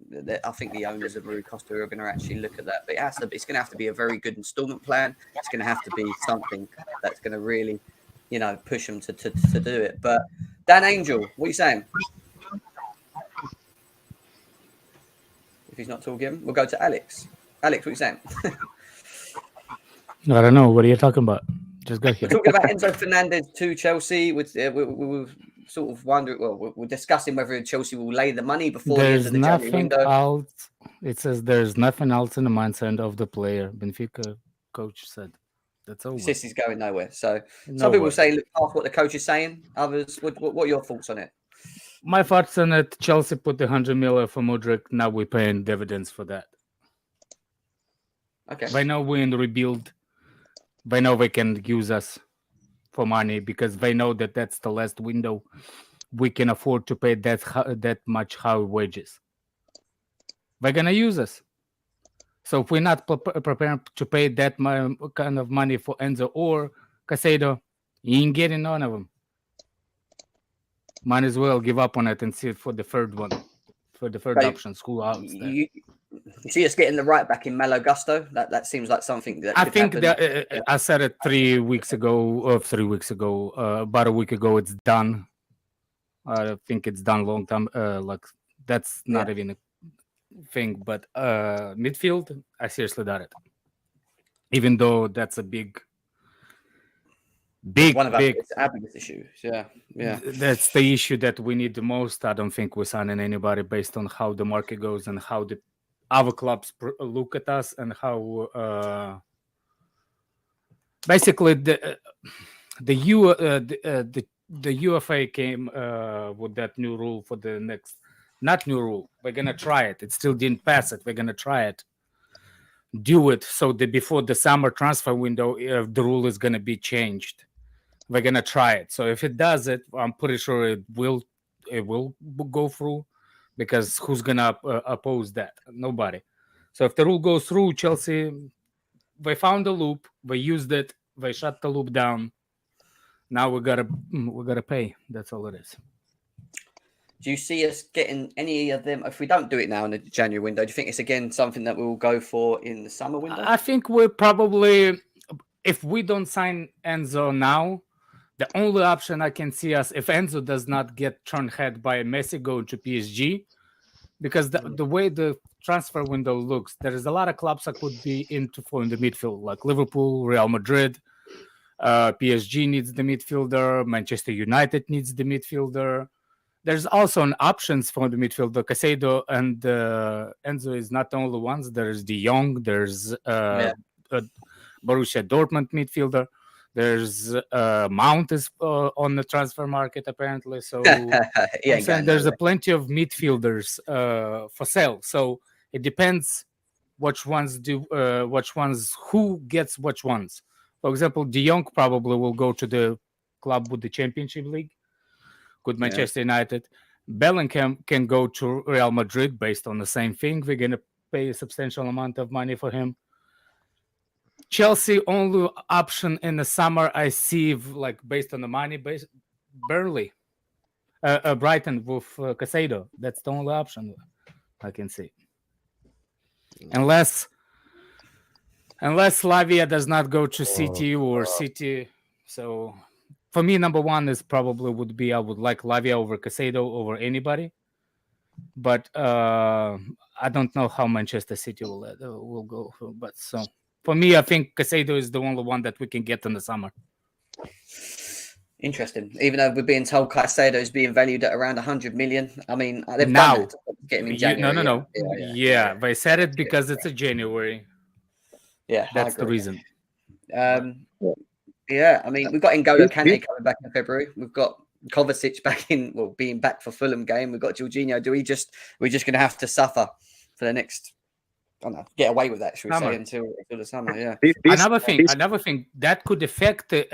I think the owners of Rui Costa are going to actually look at that. But it's going to have to be a very good installment plan. It's going to have to be something that's going to really, push them to do it. But Dan Angel, what are you saying? If he's not talking, we'll go to Alex. Alex, what are you saying? I don't know. What are you talking about? Just go here. We're talking about Enzo Fernandez to Chelsea. We were sort of wondering, we're discussing whether Chelsea will lay the money before There's the end of the January nothing window. else. It says there's nothing else in the mindset of the player. Benfica coach said that's over. This is going nowhere. So some Nowhere. people say, look past what the coach is saying. Others, what are your thoughts on it? My thoughts on it: Chelsea put the 100 million for Mudryk. Now we're paying dividends for that. Okay. By now we're in the rebuild. By now they can use us for money because they know that that's the last window we can afford to pay that much high wages. They're gonna use us. So if we're not prepared to pay that kind of money for Enzo or Caicedo, you ain't getting none of them. Might as well give up on it and see it for the third one, for the third option. School out. You see us getting the right back in Malo Gusto? That seems like something that I could think happen. that I said it 3 weeks ago, about a week ago. It's done. I think it's done long time. Like that's not even a thing. But midfield, I seriously doubt it. Even though that's a big. One of our biggest issues. Yeah. That's the issue that we need the most. I don't think we're signing anybody based on how the market goes and how the other clubs look at us and how basically the UFA came with that new rule for the next. Not new rule. We're gonna try it. It still didn't pass it. We're gonna try it. Do it so that before the summer transfer window, the rule is gonna be changed. We're gonna try it. So if it does it, I'm pretty sure it will go through, because who's gonna oppose that? Nobody. So if the rule goes through, Chelsea, they found the loop, they used it, they shut the loop down. Now we gotta pay. That's all it is. Do you see us getting any of them? If we don't do it now in the January window, do you think it's again something that we'll go for in the summer window? I think we're probably, if we don't sign Enzo now, the only option I can see us, if Enzo does not get turned head by Messi going to PSG, because the way the transfer window looks, there is a lot of clubs that could be in the midfield, like Liverpool, Real Madrid, PSG needs the midfielder, Manchester United needs the midfielder. There's also an options for the midfielder. Caicedo and Enzo is not the only ones. There's De Jong, there's Borussia Dortmund midfielder. There's Mount is on the transfer market apparently. So there's plenty of midfielders for sale. So it depends who gets which ones. For example, De Jong probably will go to the club with the Championship League. Good Manchester United. Bellingham can go to Real Madrid based on the same thing. We're going to pay a substantial amount of money for him. Chelsea only option in the summer I see, like based on the money, Brighton with Caicedo. That's the only option. I can see. Unless Lavia does not go to City or City. So for me, number one is probably would be I would like Lavia over Caicedo over anybody. But I don't know how Manchester City will go. But so for me, I think Caicedo is the only one that we can get in the summer. Interesting. Even though we're being told Caicedo is being valued at around 100 million. I mean, they've Now, done it to get him in January. No. Yeah. They said it because it's a January. Yeah, That's the reason. Yeah, I mean, we've got N'Golo Kante coming back in February. We've got Kovacic being back for Fulham game. We've got Jorginho. We're just going to have to suffer for the next, I don't know, get away with that, should we say, until the summer, yeah. Another thing that could affect the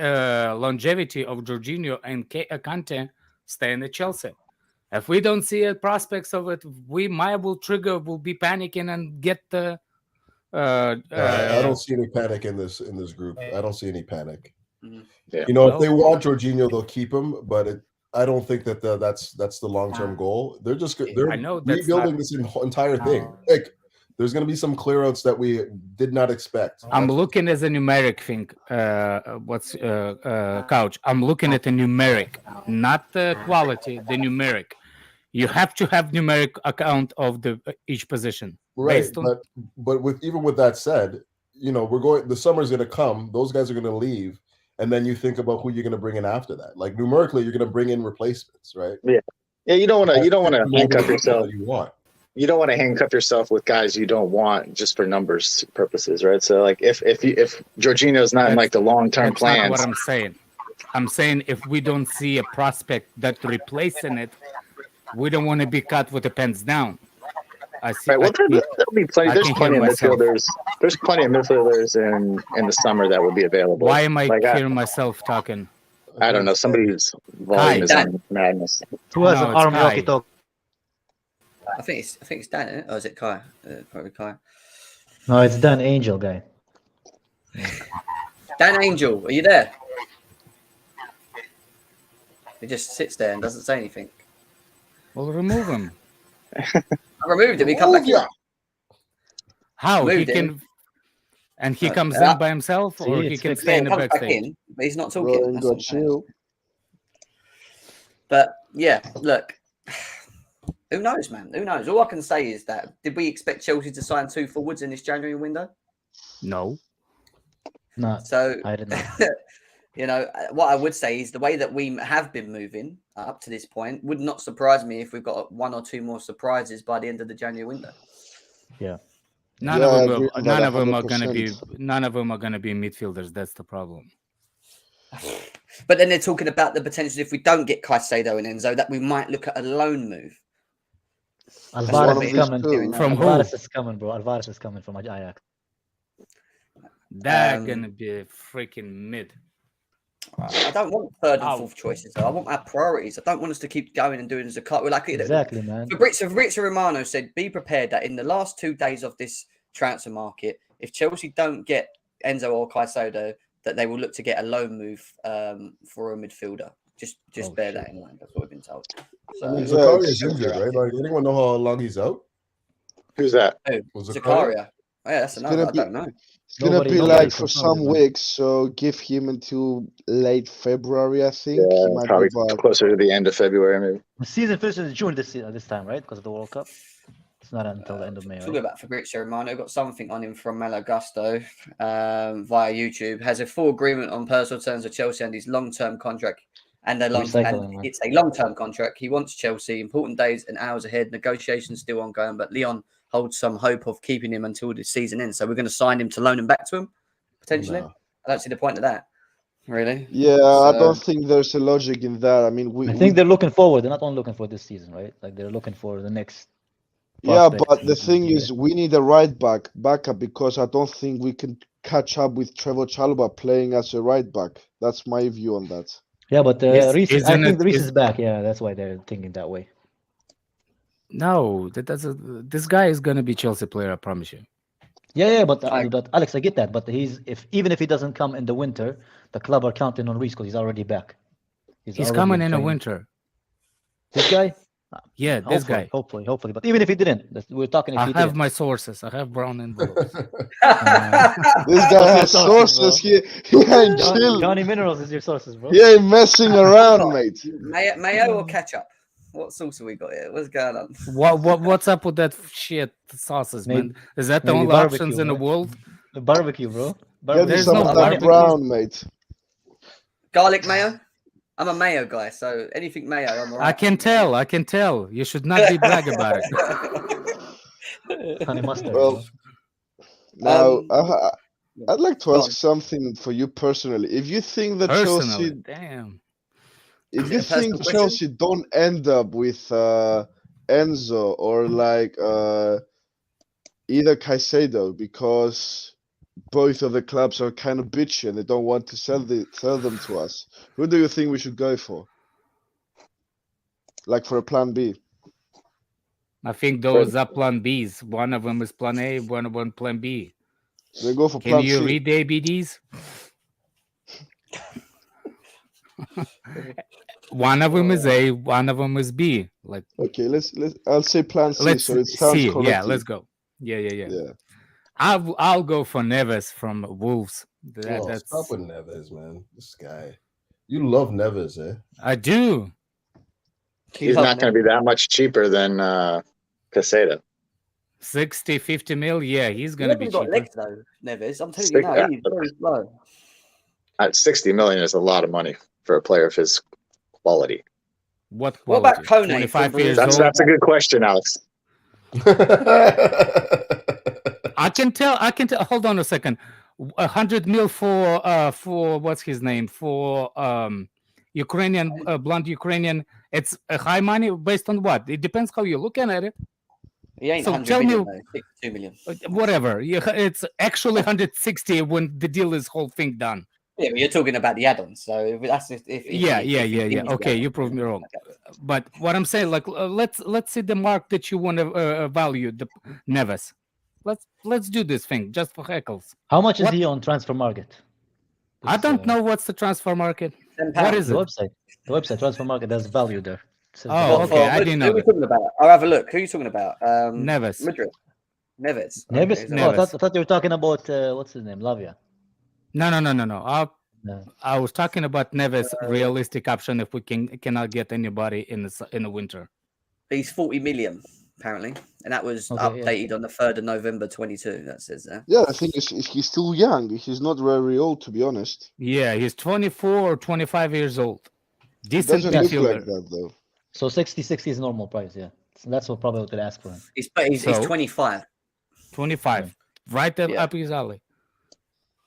longevity of Jorginho and Kante staying at Chelsea. If we don't see prospects of it, we will be panicking and get the. I don't see any panic in this group. I don't see any panic. Yeah. You know, if they want Jorginho, they'll keep him, but I don't think that that's the long-term goal. They're rebuilding this entire thing. Like, there's going to be some clear-outs that we did not expect. I'm looking at a numeric thing. Couch? I'm looking at a numeric, not the quality, the numeric. You have to have numeric account of each position. Right, but even with that said, you know, the summer's going to come. Those guys are going to leave. And then you think about who you're going to bring in after that. Like numerically, you're going to bring in replacements, right? Yeah. You don't want to handcuff yourself. You don't want to handcuff yourself with guys you don't want just for numbers purposes, right? So like if Jorginho's not in like the long-term plans. That's not what I'm saying. I'm saying if we don't see a prospect that replacing it, we don't want to be cut with the pants down. I see. Right, well, there'll be plenty. There's plenty of midfielders. There's plenty of midfielders in the summer that will be available. Why am I hearing myself talking? I don't know. Somebody's volume is on madness. Who has an arm walkie talk? I think it's Dan, isn't it? Or is it Kai? Probably Kai. No, it's Dan Angel guy. Dan Angel, are you there? He just sits there and doesn't say anything. Well, remove him. I removed him. He come back in. How he can? And he comes in by himself, or he can stay in the backstage. But he's not talking. But yeah, look. Who knows, man? Who knows? All I can say is that did we expect Chelsea to sign 2 forwards in this January window? No. No. So I didn't know. You know, what I would say is the way that we have been moving up to this point would not surprise me if we've got 1 or 2 more surprises by the end of the January window. Yeah. None of them are going to be midfielders. That's the problem. But then they're talking about the potential if we don't get Caicedo and Enzo that we might look at a loan move. Alvarez is coming. From who? Alvarez is coming, bro. Alvarez is coming from Ajax. That's going to be a freaking mid. I don't want 3rd and 4th choices, though. I want our priorities. I don't want us to keep going and doing as a cut. We're like, exactly, man. Fabrizio Romano said, be prepared that in the last 2 days of this transfer market, if Chelsea don't get Enzo or Caicedo, that they will look to get a loan move for a midfielder. Just bear that in mind. That's what we've been told. So, Zakaria's injured, right? Like, anyone know how long he's out? Who's that? Zakaria. Oh, yeah, that's another. I don't know. It's going to be like for some weeks, so give him until late February, I think. Yeah, probably closer to the end of February, maybe. The season finishes in June this time, right? Because of the World Cup. It's not until the end of May. Talking about Fabrizio Romano, got something on him from Malo Gusto via YouTube. Has a full agreement on personal terms with Chelsea and his long-term contract. And it's a long-term contract. He wants Chelsea. Important days and hours ahead. Negotiations still ongoing, but Leon holds some hope of keeping him until the season ends. So we're going to sign him to loan him back to him, potentially. No. I don't see the point of that. Really? Yeah, I don't think there's a logic in that. I mean, I think they're looking forward. They're not only looking for this season, right? Like they're looking for the next. Yeah, but the thing is, we need a right backup because I don't think we can catch up with Trevor Chalobah playing as a right back. That's my view on that. Yeah, but I think Reece is back. Yeah, that's why they're thinking that way. No, this guy is gonna be Chelsea player. I promise you. Yeah, but Alex, I get that. But even if he doesn't come in the winter, the club are counting on Reece because he's already back. He's coming in the winter. This guy? Yeah, this guy. Hopefully. But even if he didn't, we're talking if I he have didn't. my sources. I have brown envelopes. This guy has sources, sources. He ain't chill. Johnny Minerals is your sources, bro. He ain't messing around, mate. Mayo or ketchup? What sauce have we got here? What's going on? What's up with that shit sauces, man? Is that the maybe only barbecue, options in the right? world? The barbecue, bro. Get me There's some no of that barbecue. brown, mate. Garlic mayo? I'm a mayo guy, so anything mayo, I'm alright. I can tell. You should not be brag about it. Honey mustard. Well, bro. now I'd like to Go ask on. something for you personally. If you think that Personally, Chelsea, damn. if Is you it a personal think question? Chelsea don't end up with Enzo or like either Caicedo because both of the clubs are kind of bitchy and they don't want to sell them to us, who do you think we should go for? Like for a plan B? I think those are plan Bs. One of them is plan A, one of them plan B. They go for Can plan you C. read the ABDs? One of them is A, one of them is B. Like, Okay, let's I'll say plan C let's so it sounds see. Yeah, collective. let's go. Yeah. Yeah. I'll go for Neves from Wolves. That's Stop with Neves, man. This guy. You love Neves, eh? I do. He's not going to be that much cheaper than Caicedo. 60, 50 mil. Yeah, he's gonna be got cheaper. legs though, Neves. I'm telling you now, he's very slow. At 60 million is a lot of money for a player of his quality. What about quality? Kone 25 from years Brazil? old. That's a good question, Alex. I can tell. Hold on a second. 100 mil for what's his name, for Ukrainian blonde Ukrainian. It's a high money based on what? It depends how you're looking at it. He ain't So 100 tell me- million, though. 62 million. Whatever. It's actually 160 when the deal is whole thing done. Yeah, but you're talking about the add-ons, so if that's if Yeah. he's the Okay, you add-on, proved me then wrong. okay. But what I'm saying, like, let's see the mark that you want to value the Neves. Let's do this thing just for heckles. How much is What? he on transfer market? I It's, don't know what's the transfer market. £10. What is The it? website transfer market has value there. It says Oh, value. okay, I didn't know Who are we that. talking about? I'll have a look. Who are you talking about? Neves. Madrid. Neves. Neves? Okay, is that- Oh, I Neves. thought you were talking about what's his name, Lavia. No. No. I was talking about Neves realistic option if we cannot get anybody in the winter. He's 40 million apparently, and that was Okay, yeah. updated on the 3rd of November 22. That says there. Yeah, I think he's still young. He's not very old, to be honest. Yeah, he's 24 or 25 years old. He Decent doesn't look midfielder. like that though. So 60 is normal price, yeah. So that's what probably what they'd ask for him. He's So- 25. 25. Right Yeah. up his alley.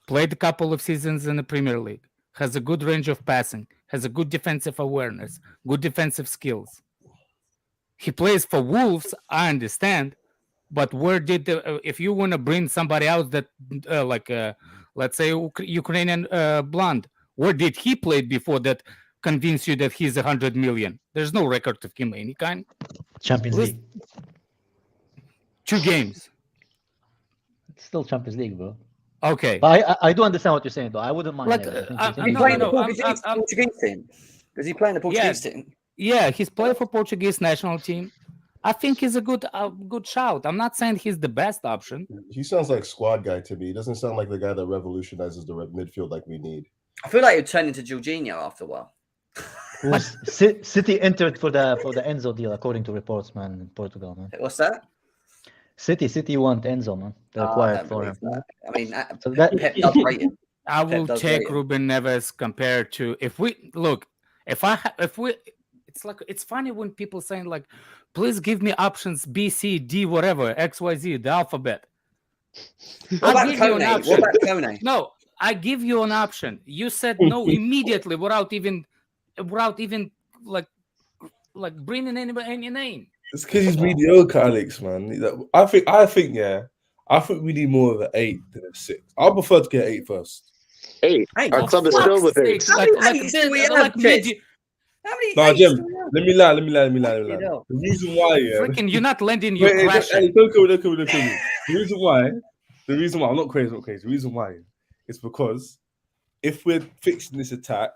Played a couple of seasons in the Premier League. Has a good range of passing. Has a good defensive awareness. Good defensive skills. He plays for Wolves, I understand. But where did if you want to bring somebody else that let's say Ukrainian blonde, where did he play before that convince you that he's 100 million? There's no record of him any kind. Champions Listen- League. 2 games. It's still Champions League, bro. Okay. But I do understand what you're saying, though. I wouldn't mind. Like, Neves. I think I'm He's he's no, playing no, the no, Portuguese team. Is he playing the Portuguese team? Yeah, he's played for Portuguese national team. I think he's a good shout. I'm not saying he's the best option. He sounds like squad guy to me. He doesn't sound like the guy that revolutionizes the midfield like we need. I feel like he'd turn into Jorginho after a while. Who's City entered for the Enzo deal, according to reports, man, in Portugal, man. What's that? City want Enzo, man. They Oh, I acquired don't for him. believe that. I mean, So that Pep does rate him. I will does take rate him. Ruben Neves compared to if we look. It's like it's funny when people saying like, please give me options B, C, D, whatever, X, Y, Z, the alphabet. What about give you an Kone? option. What about Kone? No, I give you an option. You said no immediately without even like bringing any name. It's because he's mediocre, Alex, man. I think we need more of an 8 than a 6. I prefer to get 8 first. 8. Hey, Our for club is fuck's filled with sake, 8. How many eights do we have, Jez? How many Nah, eights Jem, do we have? let me lie. You know. The reason why, yeah. Freaking, you're not lending, Wait, you're crashing. don't kill me. The reason why, I'm not crazy. The reason why is because if we're fixing this attack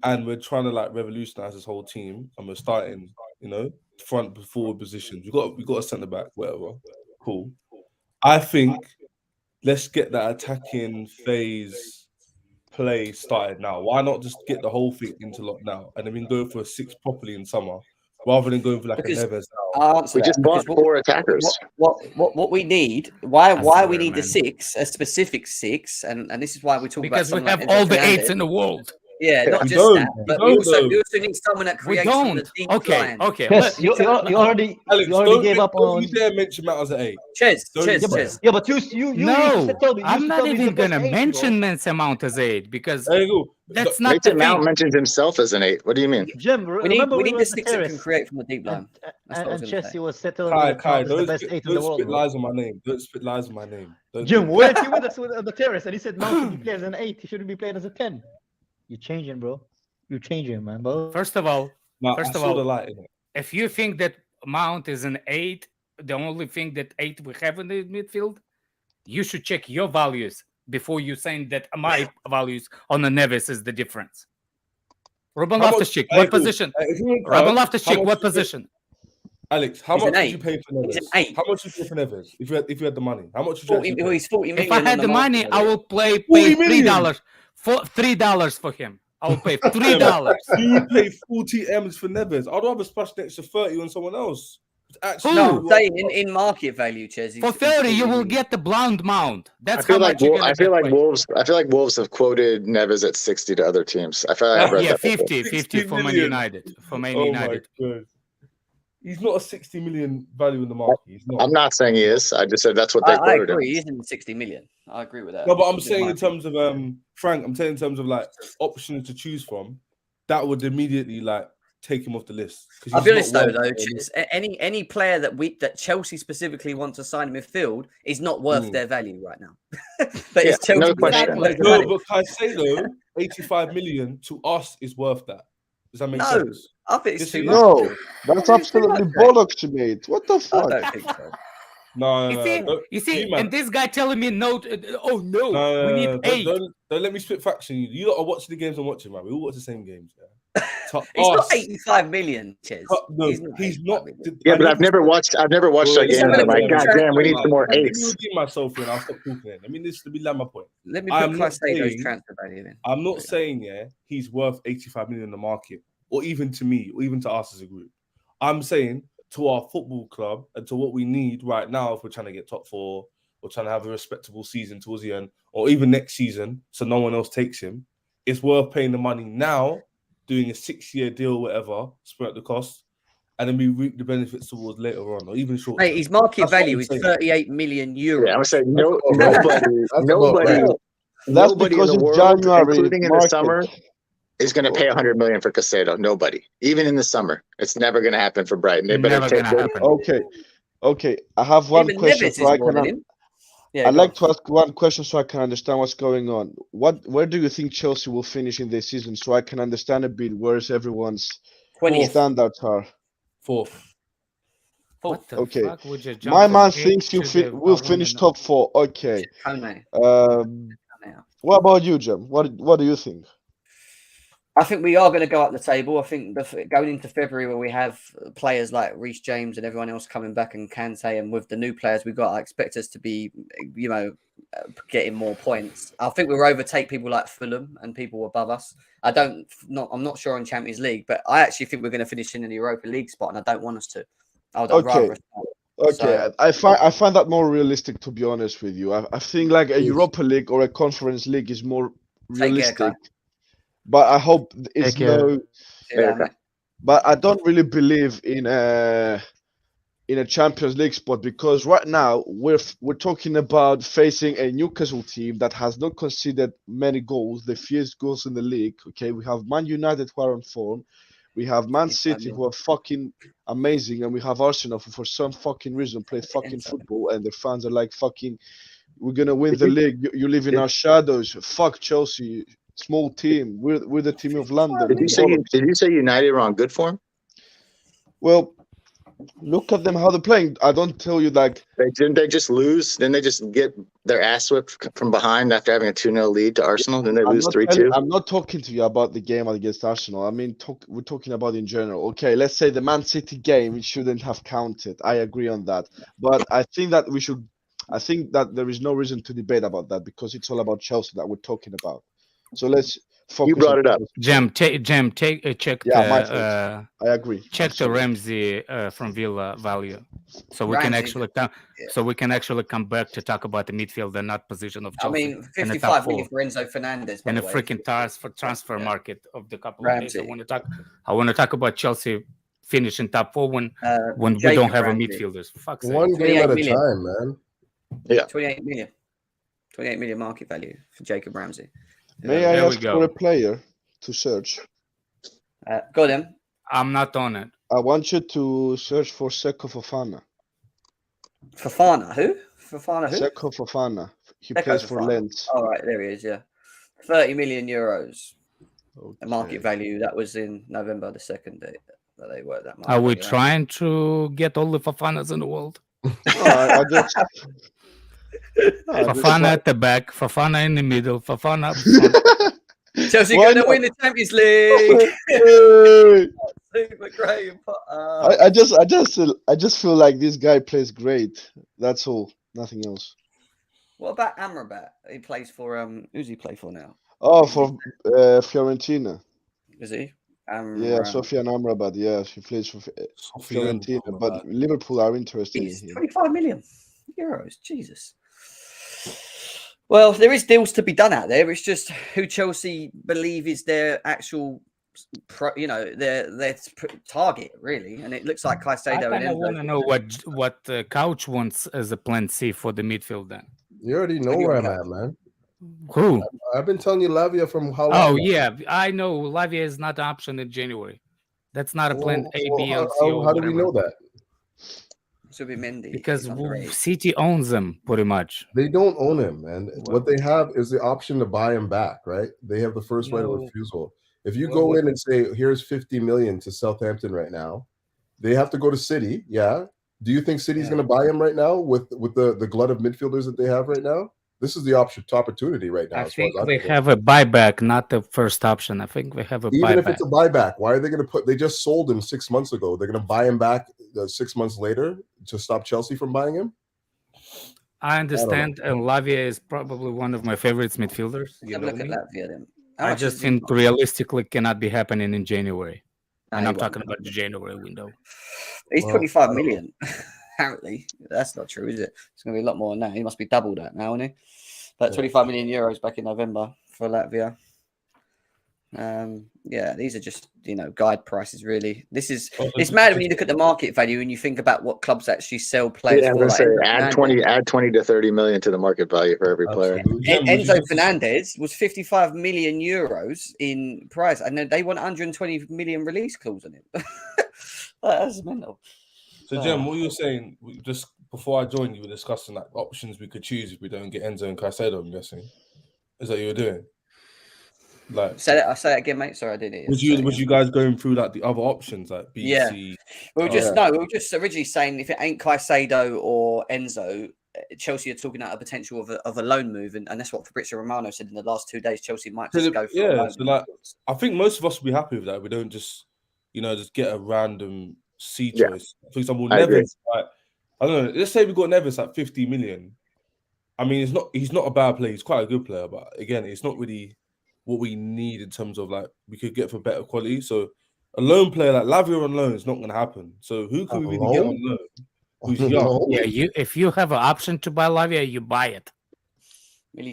and we're trying to like revolutionize this whole team and we're starting you know, front forward positions. We got a centre back, whatever. Cool. I think let's get that attacking phase play started now. Why not just get the whole thing interlocked now and then we can go for a 6 properly in summer rather than going for like Because a Neves now? I'll answer We that. just bought Because 4 attackers. what we need, why we swear, need the man. 6, a specific 6, and this is why we talk Because we about someone have like Enzo all the Fernandez. 8s in the world. Yeah, not We just don't. that, We but don't, we though. also need someone that We creates from the don't. deep Okay, line. okay. Yes, But you already Alex, gave up don't on. you dare mention Mount as an 8. Cheers, Don't cheers, you dare. cheers. Yeah, but you no, told me. I'm not even gonna mention. mention Mensa Mount as 8 because There you go. that's not the Mason Mount thing. mentions himself as an 8. What do you mean? Jim, We need remember we we need were the at the 6 that can terrace create from the deep line. and, That's what I was and gonna Chelsea say. was settled Kai, with Mount as the don't best spit, 8 in the don't world, spit bro. lies on my name. Don't spit lies on my name. Don't Jim, do weren't you with us at the terrace? And he said Mount should be played as an 8. He shouldn't be played as a 10. You're changing, bro. You're changing, man, bro. First of all, No, I First of saw all, the light in it. if you think that Mount is an 8, the only thing that 8 we have in the midfield, you should check your values before you saying that my values on the Neves is the difference. Ruben How much- Loftus-Cheek, Hey, what cool. position? If you want Ruben Kai, Loftus-Cheek, how much what you pay- position? Alex, how He's an much did 8. you pay for He's Neves? an 8. How much did you pay for Neves? If you had the money, how much would you 40, actually well, pay? he's 40 million. If I had on the money, market, I though. will pay 40 million? $3 for $3 for him. I will pay $3. You would pay 40 M's for Neves. I'd rather splash an extra 30 on someone else. It's actually No, Who? I'm saying in market value, Ches. For 30, you will get the blonde Mount. I That's feel how like much you're gonna I feel get like paid. Wolves. I feel like Wolves have quoted Neves at 60 to other teams. I feel like I've read Yeah, that. before. 50 60 for Man million. United. For Man Oh United. my god. He's not a 60 million value in the market. He's not. I'm not saying he is. I just said that's what they I quoted him. agree. He isn't 60 million. I agree with that. No, but I'm Just saying my in terms of Frank, I'm saying in terms of like options to choose from, that would immediately like take him off the list. 'Cause I'll he's be not honest though, worth it. Ches, any player that Chelsea specifically want to sign in midfield is not worth their value right now. But Yeah, it's Chelsea. no paying question. loads of No, money. but Caicedo, 85 million to us is worth that. Does that make No, sense? I think it's Yes, too it much. is. No, that's It's too absolutely much, mate. bollocks, mate. What the I fuck? don't think so. No, You see, you see, man. and this guy telling me no. Oh no, No, we need 8. don't let me spit facts on you. You lot are watching the games I'm watching, man. We all watch the same games. Yeah. To He's not us- 85 million, Ches. No, he's 85 not. million. Yeah, I but I've never watched a game He's and not I'm like, gonna God be damn, we need some more Let me 8s. redeem myself here and I'll stop talking. Let me land my point. Let me I'm put not Caicedo's saying- transfer value in. I'm not saying he's worth 85 million in the market, or even to me, or even to us as a group. I'm saying to our football club and to what we need right now if we're trying to get top 4 or trying to have a respectable season towards the end, or even next season, so no one else takes him. It's worth paying the money now, doing a 6-year deal, whatever, spread the cost, and then we reap the benefits towards later on, or even short. Mate, his market That's what value I'm is saying. 38 million euros. Yeah, I'm saying about right. nobody, That's nobody, about right. That's nobody in because the it's world, January including in the market. summer, is going to pay 100 million for Caicedo. Nobody, even in the summer, it's never going to happen for Brighton. They better Never take. gonna happen. Okay. I have one Even question Neves so I is more can. than him. Yeah, I'd go like on. to ask one question so I can understand what's going on. Where do you think Chelsea will finish in this season so I can understand a bit where's everyone's 20th. standards are? 4th. What the Okay. fuck would you jump My from man 8 thinks to the we'll bottom finish and- top 4. Okay. Kone. What about you, Jim? What do you think? I think we are going to go up the table. I think going into February where we have players like Reece James and everyone else coming back and Kante, and with the new players we've got, I expect us to be, getting more points. I think we'll overtake people like Fulham and people above us. I'm not sure on Champions League, but I actually think we're going to finish in the Europa League spot, and I don't want us to. I'd rather us not. Okay, So- I find that more realistic, to be honest with you. I think like a Europa League or a Conference League is more Take care, realistic. Kai. But I hope it's Take care. no. Yeah, mate. But I don't really believe in a Champions League spot because right now we're talking about facing a Newcastle team that has not conceded many goals, the fewest goals in the league. Okay, we have Man United who are on form, we have Man City who are fucking amazing, and we have Arsenal who for some fucking reason play fucking football, and their fans are like fucking, we're gonna win the league. You live in our shadows. Fuck Chelsea. Small team. We're the team of London. Did you say United were on good form? Well, Look at them how they're playing. I don't tell you like Didn't they just lose? Didn't they just get their ass whipped from behind after having a 2-0 lead to Arsenal? Didn't they lose 3-2? I'm not talking to you about the game against Arsenal. I mean, we're talking about in general. Okay, let's say the Man City game, it shouldn't have counted. I agree on that. But I think that I think that there is no reason to debate about that because it's all about Chelsea that we're talking about. So let's focus. You brought it up. Check I agree. check the Ramsey from Villa value, so we can Ramsey. actually come back to talk about the midfield and not position of I Chelsea. mean, 55 million for Enzo Fernandez. By And the the way. freaking transfer market of the couple of days. Ramsey. I want to talk about Chelsea finishing top 4 when we Jacob don't have Ramsey. a midfielders. For fuck's sake. One game 28 at a million. time, man. Yeah. 28 million. 28 million market value for Jacob Ramsey. May I there we ask go. for a player to search? Got him. I'm not on it. I want you to search for Seko Fofana. Fofana. Who? Fofana who? Seko Fofana. He Seko plays for Fofana. Lens. All right, there he is. Yeah, 30 million euros. The market Okay. value. That was in November the 2nd that they worked that much. Are we trying to get all the Fofanas in the world? I just Fofana at the back, Fofana in the middle, Fofana up front. Chelsea Why going to not? win the Champions League. Hey! Super great. Potter. I just feel like this guy plays great. That's all. Nothing else. What about Amrabat? He plays for who's he play for now? Oh, for Fiorentina. Is he? Yeah, Sofian Amrabat. Yeah, she plays for Fiorentina. But Liverpool are interested in He's him. 25 million euros. Jesus. Well, there is deals to be done out there. It's just who Chelsea believe is their actual, their target really, and it looks like Caicedo I and want to know what the Couch wants as a plan C for the midfield. Then You already know where I'm at, man. who? I've been telling you Lavia from how long? Oh yeah, I know. Lavia is not an option in January. That's not a plan A, B, and C. How do we know that? Should be Mendy Because he's underrated. City owns them pretty much. They don't own him, man. What they have is the option to buy him back, right? They have the first right of No. refusal. If you go in and say, here's 50 million to Southampton right now, they have to go to City. Yeah. Do you think City's going to buy him right now with the glut of midfielders that they have right now? This is the opportunity right now. I as far think as I'm we concerned. have a buyback, not the first option. I think we have a Even if buyback. it's a buyback, why are they going to they just sold him 6 months ago. They're going to buy him back 6 months later to stop Chelsea from buying him? I understand, and Lavia is probably one of my favorites midfielders. You Have know a look at me. Latvia then. How I much just is he? think realistically cannot be happening in January. No, And he I'm won't. talking about the January window. He's Well, 25 million. Apparently, that's not true, is it? It's going to be a lot more than that. He must be double that now, isn't he? But 25 million euros back in November for Latvia. Yeah, these are just guide prices. Really, it's mad when you look at the market value and you think about what clubs actually sell players Yeah, I'm for. gonna Like say add 20 to 30 million to the market value for every player. Enzo Fernandez was 55 million euros in price, and then they want 120 million release clause on him. That's mental. So, Jem, what you were saying, just before I joined, you were discussing like options we could choose if we don't get Enzo and Caicedo, I'm guessing. Is that what you were doing? Like, Say that again, mate. Sorry, I didn't hear. was you guys going through like the other options like B, Yeah. C? We were just originally saying if it ain't Caicedo or Enzo, Chelsea are talking about a potential of a loan move, and that's what Fabrizio Romano said in the last 2 days. Chelsea might just go for a loan. So like, I think most of us will be happy with that. We don't just just get a random C choice. For example, Neves, like, I don't know. Let's say we got Neves at 50 million. I mean, he's not a bad player. He's quite a good player, but again, it's not really what we need in terms of like we could get for better quality. So a loan player like Lavia on loan is not going to happen. So who can we really get on loan? Who's young? Yeah, if you have an option to buy Lavia, you buy it.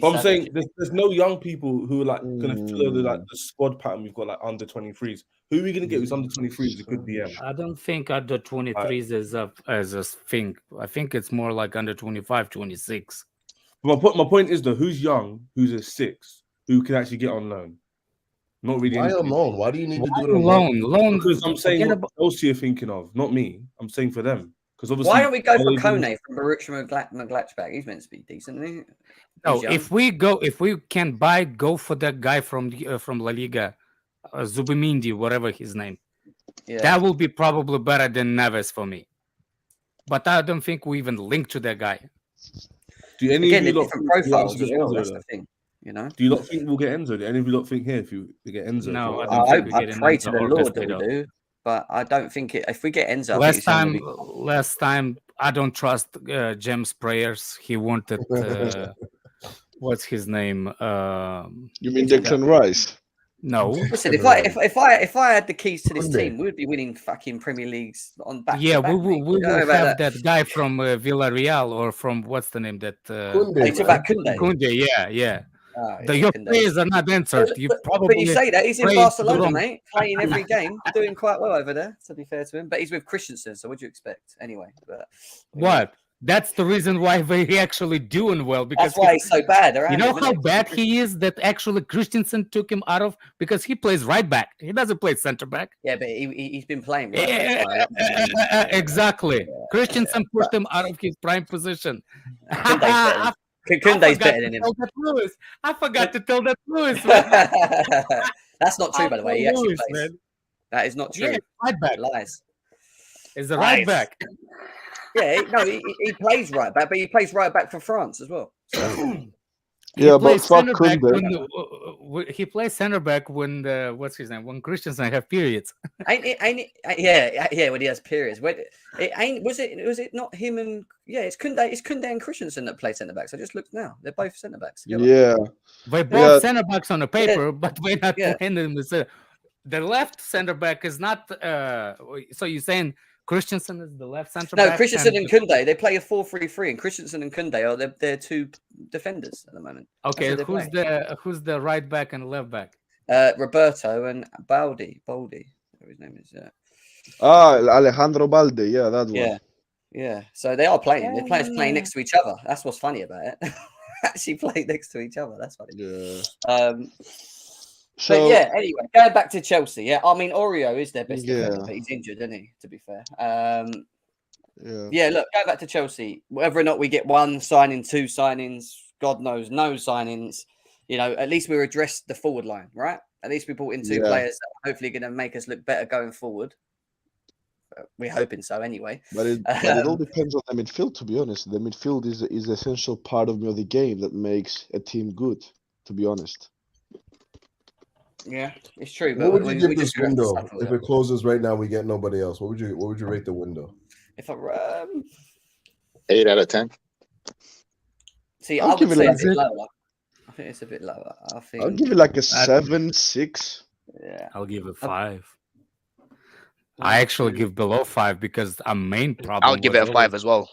But I'm saying there's no young people who are like going to fill the squad pattern we've got like under 23s. Who are we going to get who's under 23s? A good DM. I don't think under 23s is as a thing. I think it's more like under 25, 26. But my point is though, who's young, who's a 6, who can actually get on loan? Not really. Why on loan? Why do you need to do it on loan? Because I'm saying what Chelsea are thinking of, not me. I'm saying for them. Because obviously, why don't we go for Kone from Borussia Mönchengladbach? He's meant to be decent, isn't he? No, if we can go for that guy from La Liga, Zubimendi, whatever his name. Yeah. That will be probably better than Neves for me. but I don't think we even linked to that guy. Do any Again, of you they're lot different think we'll profiles actually as get well. Enzo, That's though? the thing, you know. Do you not think we'll get Enzo? Do any of you lot think here if we get Enzo? No, for- I don't think we I get pray to Enzo the or Lord that we Caicedo. do, but I don't think it. If we get Enzo, I think it's only gonna Last time, I don't trust James' prayers. He wanted what's his name? You mean Declan Rice? No. Listen, if I had the keys to this Kunde. team, we'd be winning fucking Premier Leagues on back. Yeah, to back, we mate. will Don't worry about have that guy from Villarreal or from what's the name that Kunde, It's man. about Kunde. Kunde, yeah. Oh, Your Kunde. players are not answered. You But probably you say that he's in played the Barcelona, wrong- mate, playing every game, doing quite well over there. To be fair to him, but he's with Christensen, so what do you expect anyway? But What? That's the reason why they're actually doing well, because that's why he's so bad. you know how bad he is that actually Christensen took him out of, because he plays right back. He doesn't play center back. Yeah, but he's been playing. Right back quite a lot. Exactly. Christensen pushed him out of his prime position. Kunde's better than him. I forgot to tell that Lewis. Man. That's not true, by the way. He actually Lewis, plays. man. That is not true. Yeah, right back. Lies. Is the right Lies. back. Yeah, no, he plays right back, but he plays right back for France as well. So, Yeah, but plays fuck center back Kunde. he plays center back when what's his name? When Christensen have periods. yeah, when he has periods. Was it not him and it's Kunde and Christensen that play centre backs. I just looked now. They're both centre backs together. Yeah, They're both Yeah. center backs on the paper, but we're not Yeah. playing them. The left center back is not. So you're saying Christensen is the left center No, back? Christensen and Kunde, they play a 4-3-3, and Christensen and Kunde are their two defenders at the moment. Okay, That's what they're who's the right back and left back? Roberto and Baldi, whatever his name is. Alejandro Balde. Yeah, that one. Yeah. So they are playing. They're playing next to each other. That's what's funny about it. Actually, playing next to each other. That's funny. Yeah. But yeah, anyway, going back to Chelsea. Yeah, I mean, Oreo is their best defender, Yeah. but he's injured, isn't he? To be fair. Yeah. Look, going back to Chelsea, whether or not we get one signing, two signings, God knows, no signings, at least we addressed the forward line, right? At least we brought in two players that are hopefully going to make us look better going forward. We're hoping so anyway. But it all depends on the midfield, to be honest. The midfield is an essential part of the game that makes a team good, to be honest. Yeah, it's true. What But would you we give this just have to window suffer with if it closes right now? We get nobody else. What would you rate the window? If I 8 out of 10. see, I'll I give would it say like it's a bit lower. I think it's a bit lower. I think I'll give it like a 7, 6. Yeah. I'll give it 5. I actually give below 5 because our main problem. I'll give it a 5 as well.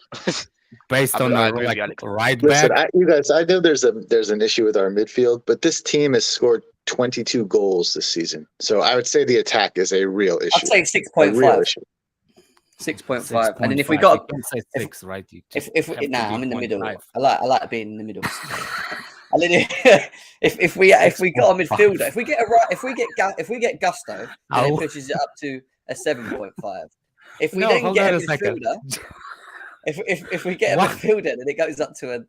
Based I on agree the with you, Alex. right Listen, back. you guys, I know there's an issue with our midfield, but this team has scored 22 goals this season. So I would say the attack is a real issue. I'd say A real 6.5. issue. 6.5. And then if we got you can say 6, right? You if have to I'm be in the middle. 0.5. I like being in the middle. And then if we got a midfielder, if we get Gusto, then it pushes it up to a 7.5. If we then hold get on a a second. midfielder, if we get a What? midfielder, then it goes up to a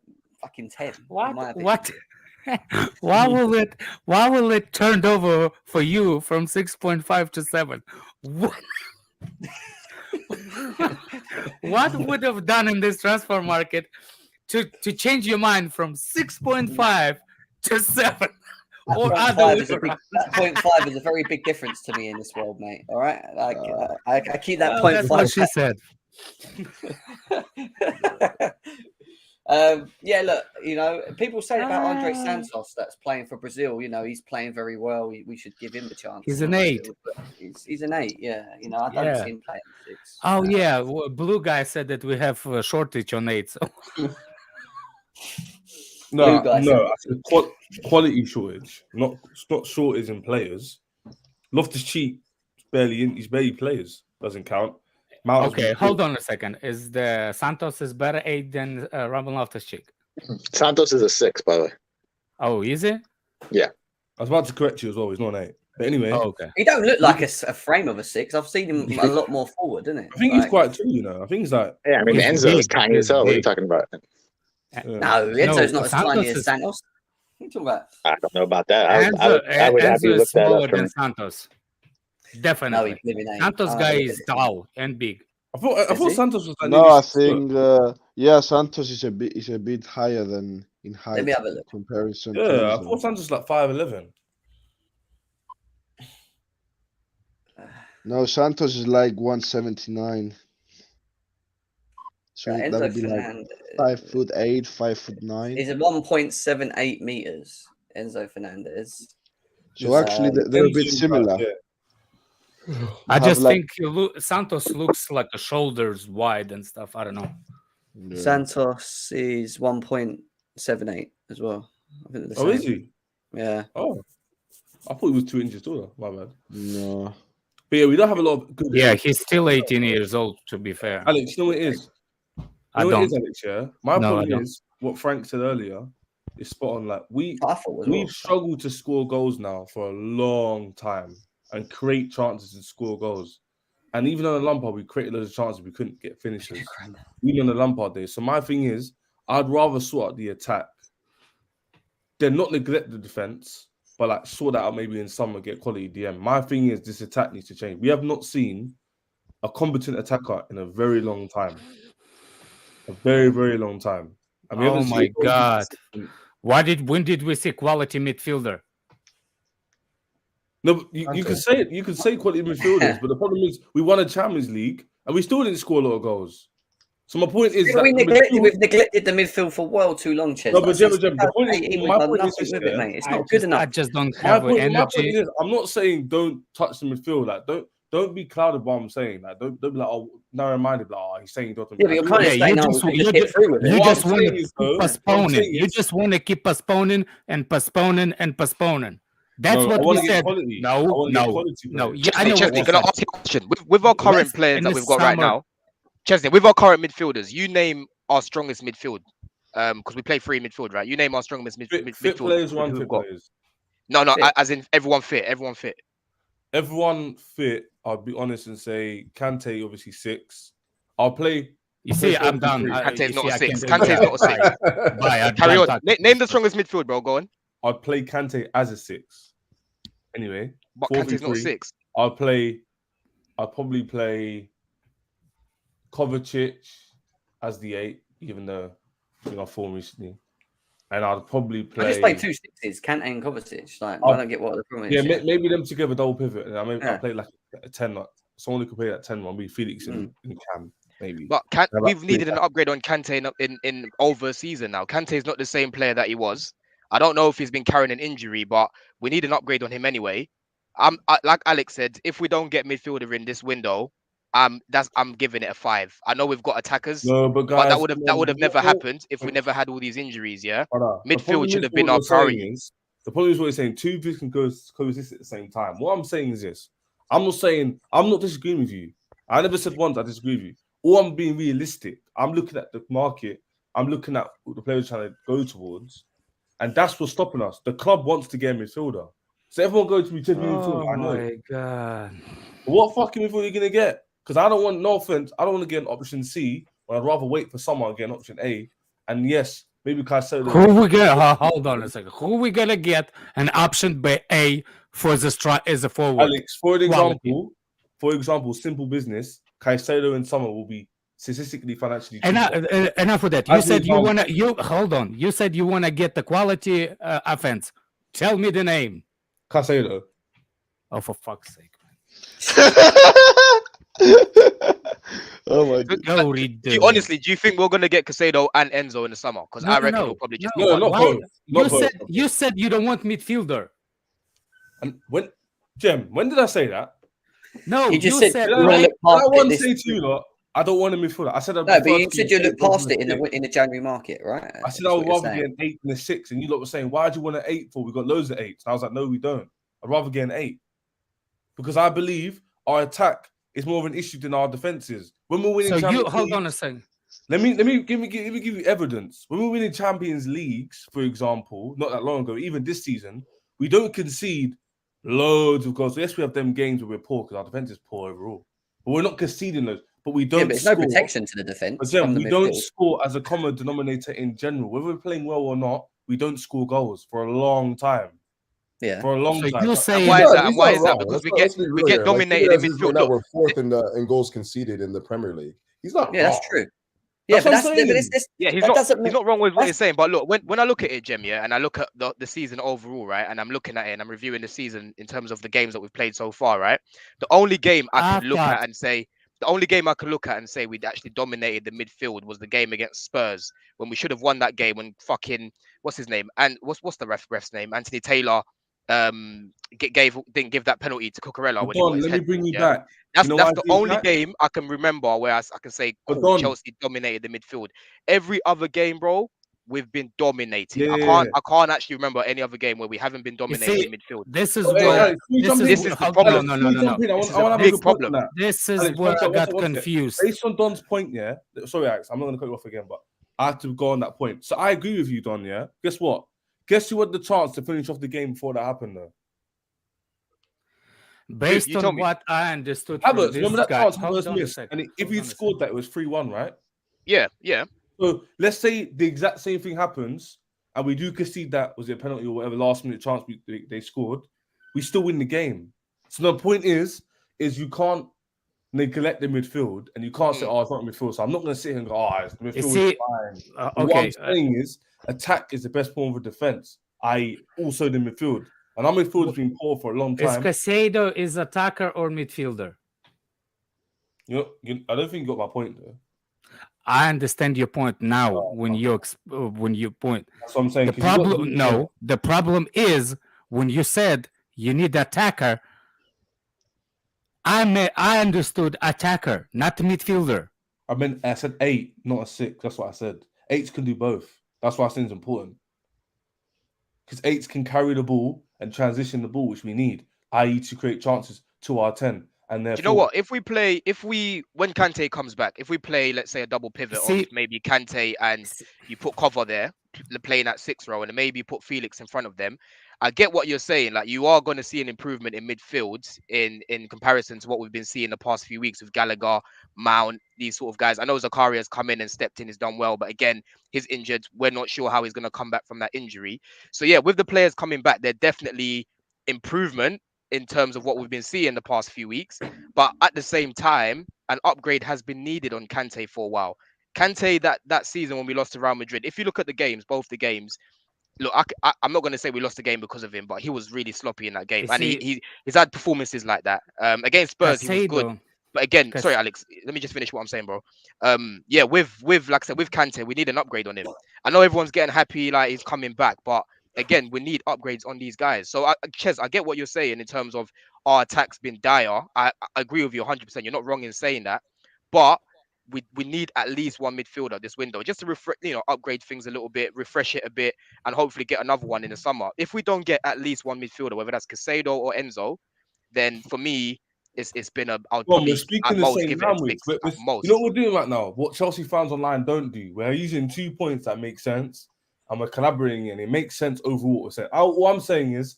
fucking 10. in my opinion. What? Why will it turn over for you from 6.5 to 7? What would have done in this transfer market to change your mind from 6.5 to 7? Or That other 0.5 way is a big, around? that 0.5 is a very big difference to me in this world, mate. All right, like I keep that Well, that's what she 0.5. said. Yeah, look, people say about Andre Santos that's playing for Brazil. He's playing very well. We should give him the chance. He's an 8. He's an 8. Yeah, I don't Yeah. see him playing 6. Oh yeah, Blue Guy said that we have a shortage on 8. So. No, Blue guy no, I said quality shortage, not shortage in players. Loftus-Cheek he's barely players, doesn't count. Mount Okay, hold on a second. Is the Santos is better 8 than Ruben Loftus-Cheek? Santos is a 6, by the way. Oh, is it? I was about to correct you as well. He's not an 8, but anyway, Oh, okay. He don't look like a frame of a 6. I've seen him a lot more forward, isn't it? I think he's quite tall. I think he's like Yeah, I mean, He's Enzo is big. tiny He's as hell. What are you big. talking about? No, Enzo's not as Santos tiny as is- Santos. What are you talking about? I don't know about that. Enzo, I would have you Enzo look is that smaller up. For than me. Santos. No, Definitely. he's living 8. Santos guy is tall and big. I thought he? Santos was like No, nearly I 6 foot. think yeah, Santos is a bit higher than in height. Let me have a look. Comparison. to Yeah, I Enzo. thought Santos was like 5'11". No, Santos is like 179. So that Enzo would be like Fernandez 5'8", 5'9". is 1.78 meters. Enzo Fernandez. So actually, they're a bit Enzo, similar. yeah. I have, just like- think Santos looks like the shoulders wide and stuff. I don't know. Yeah. Santos is 1.78 as well. I think they're the Oh, is same. he? Yeah. Oh, I thought he was 2 inches taller. My bad. No. But yeah, we don't have a lot of good. Yeah, he's still 18 years old, to be fair. Alex, you know what it is? I You know what it don't. is, Alex, yeah? My No, I point don't. is what Frank said earlier is spot on. Like I thought as we've well. struggled to score goals now for a long time and create chances and score goals. And even on the Lampard, we created those chances, we couldn't get finishes. Even on the Lampard days. So my thing is, I'd rather sort out the attack. Then not neglect the defense, but like sort that out maybe in summer, get quality DM. My thing is this attack needs to change. We have not seen a competent attacker in a very long time. A very, very long time. And we Oh haven't seen my a God. consistent- When did we see quality midfielder? No, but you could say it. You could say quality midfielders, but the problem is we won a Champions League and we still didn't score a lot of goals. So my point is that we've neglected the midfield for well too long, Ches. No, but Like, Jem, since the point is, 2018, we've my done point is nothing this, with it, yeah, mate. It's not good I enough. just don't my have point is energy. this. I'm not saying don't touch the midfield. Like don't be clouded by what I'm saying. Like don't be like narrow-minded. Like he's saying don't. Yeah, but you're kind of Yeah, saying, you no, just- we you just get just- through with it. You What just I'm want saying to is, though, keep what I'm postponing. saying You is- just want to keep postponing and postponing and postponing. That's No, I what wanna we get said. quality. I No, wanna get no, quality no. players. Yeah, I know Chesney, what can I you ask you a question? With our current Yes, players in that the we've got right summer- now, Chesney, with our current midfielders, you name our strongest midfield. Because we play free midfield, right? You name our strongest Fit midfield. players, who or we've unfit got. players. No, Fit. as in everyone fit. Everyone fit. Everyone fit. I'll be honest and say Kante obviously 6. I'll play. You see, play I'm done. 4-3-3. Kante's not a 6. I Kante's can't- not a 6. Bye, I'm Carry done on. talking Name to the this strongest midfield, bro. Go on. I'd play Kante as a 6. Anyway, But Kante's not a 4-3-3. 6. I'll probably play Kovacic as the 8, even though we got form recently. And I'd probably play. I just played 2 6s, Kante and Kovacic. Like, I don't get what the problem is. Yeah, maybe them together double pivot. And I'll Yeah. play like a 10. Like, someone who could play that 10 one, be Felix and Cam, maybe. But How about we've needed an upgrade on Kante in over a season now. Kante is not the same player that he was. I don't know if he's been carrying an injury, but we need an upgrade on him anyway. Like Alex said, if we don't get midfielder in this window, I'm giving it a 5. I know we've got attackers, No, but guys, but that would have never happened if we never had all these injuries. Yeah, midfield should have been our priority. The problem is what you're saying. 2 things can coexist at the same time. What I'm saying is this. I'm not disagreeing with you. I never said once I disagree with you. Or I'm being realistic. I'm looking at the market. I'm looking at what the players are trying to go towards. And that's what's stopping us. The club wants to get a midfielder. So everyone goes to midfielder. I know. Oh my God. What fucking midfielder are you going to get? Because I don't want, no offense, I don't want to get an option C, but I'd rather wait for someone to get an option A. And yes, maybe Caicedo. Who we gonna hold on a second? Who we gonna get an option B A for the as a forward? Alex, for example, simple business, Caicedo and Summer will be statistically financially cheaper. Enough with that. You said you wanna. You hold on. You said you wanna get the quality offense. Tell me the name. Caicedo. Oh, for fuck's sake! Oh my god. No, Do you think we're gonna get Caicedo and Enzo in the summer? Because I reckon we'll probably just no, not Why? both. You said you don't want midfielder. And when did I say that? No, You just you said said you wanna I look past it want to this- say to you, lot, I don't want a midfielder. I said No, but you said you look past it in the January market, right? I said That's I what would you're rather saying. get an 8 than a 6, and you lot were saying, "Why do you want an 8 for? We got loads of 8s." And I was like, "No, we don't. I'd rather get an 8 because I believe our attack is more of an issue than our defenses. When we're winning, So you Champions hold on a Leagues- second. Let me give you evidence. When we're winning Champions Leagues, for example, not that long ago, even this season, we don't concede loads of goals. Yes, we have them games where we're poor because our defense is poor overall, but we're not conceding those. But we don't. Yeah, but there's score. no protection to the defense. But Jem, from the we don't midfield. score as a common denominator in general. Whether we're playing well or not, we don't score goals for a long time. Yeah. for a long So time. you say why is that? He's And why not is that? wrong. Because Let's be we real get here. Like, dominated in Jimenez is midfield. right now Look, we're fourth in goals conceded in the Premier League. He's not Yeah, wrong. that's true. Yeah, That's but what I'm that's saying. but it's yeah, he's that not doesn't he's make not wrong with what that's- he's saying. But look, when I look at it, Jem, yeah, and I look at the season overall, right, and I'm looking at it and I'm reviewing the season in terms of the games that we've played so far, right. The only game I can look at and say we'd actually dominated the midfield was the game against Spurs when we should have won that game when fucking what's his name and what's the ref's name, Anthony Taylor didn't give that penalty to Cucurella when he got Don, his let me head. bring you Yeah. back. That's You know why the I think only that? game I can remember where I can say, But cool, Don- Chelsea dominated the midfield. Every other game, bro, we've been dominated. Yeah. I can't actually remember any other game where we haven't been dominating see, midfield. This is Oh, hey, where Alex, can you this jump is in? This is the hold problem. on, no, Can no, you no, jump no. in? I This is want a to have a big good point on problem. that. This is Alex, where I got one sec. confused. Based on Don's point, yeah. Sorry, Alex, I'm not going to cut you off again, but I have to go on that point. So I agree with you, Don. Yeah. Guess what? Guess who had the chance to finish off the game before that happened, though? Based you tell on me. what I understood from Havertz. this Remember that guy. chance Hold Havertz on a missed, second. and if Hold he'd on a scored that, it was 3-1, right? Yeah, yeah. So let's say the exact same thing happens, and we do concede that was it a penalty or whatever last minute chance they scored. We still win the game. So the point is you can't neglect the midfield, and you can't say, "Oh, it's not midfield." So I'm not going to sit here and go, "Oh, it's the midfield see, is fine." But okay, what I'm saying is, attack is the best form of defense. Also the midfield, and our midfield has been poor for a long is time. Caicedo is attacker or midfielder? I don't think you got my point there. I understand your point now when you point. That's what I'm saying. The the problem is when you said you need attacker. I understood attacker, not midfielder. I said 8, not a 6. That's what I said. 8s can do both. That's why I think it's important. Because 8s can carry the ball and transition the ball, which we need, i.e. to create chances to our 10. And therefore, Do you know what? When Kante comes back, if we play, let's say, a double pivot of maybe Kante and you put Cover there, playing at 6 row, and maybe you put Felix in front of them, I get what you're saying. Like, you are going to see an improvement in midfield in comparison to what we've been seeing the past few weeks with Gallagher, Mount, these sort of guys. I know Zakaria's come in and stepped in, he's done well, but again, he's injured. We're not sure how he's going to come back from that injury. So yeah, with the players coming back, they're definitely improvement in terms of what we've been seeing the past few weeks. But at the same time, an upgrade has been needed on Kante for a while. Kante, that season when we lost to Real Madrid, if you look at the games, both the games, look, I'm not going to say we lost the game because of him, but he was really sloppy in that game. And he's had performances like that. Against Spurs, he was good. But again, sorry, Alex, let me just finish what I'm saying, bro. Yeah, with like I said, with Kante, we need an upgrade on him. I know everyone's getting happy, like he's coming back, but again, we need upgrades on these guys. So, Ches, I get what you're saying in terms of our attack's been dire. I agree with you 100%. You're not wrong in saying that. But we need at least one midfielder this window just to upgrade things a little bit, refresh it a bit, and hopefully get another one in the summer. If we don't get at least one midfielder, whether that's Caicedo or Enzo, then for me, it's been I'll probably at most give it a 6. You know what we're doing right now? What Chelsea fans online don't do. We're using 2 points that make sense, and we're collaborating, and it makes sense overall. What we're saying. What I'm saying is,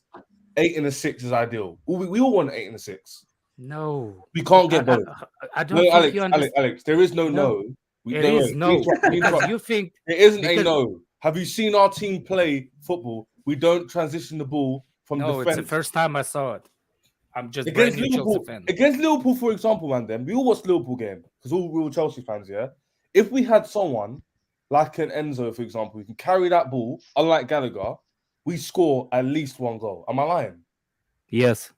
8 and a 6 is ideal. We all want 8 and a 6. No, we can't get both. I don't think Alex, you understand. Alex, there is no. There is no. Because you think it isn't a no. Have you seen our team play football? We don't transition the ball from defense. It's the first time I saw it. I'm just against brand new Liverpool. Chelsea fan. Against Liverpool, for example, man. Then we all watched Liverpool game because all real Chelsea fans. Yeah, if we had someone like an Enzo, for example, who can carry that ball, unlike Gallagher, we score at least 1 goal. Am I lying? Yes.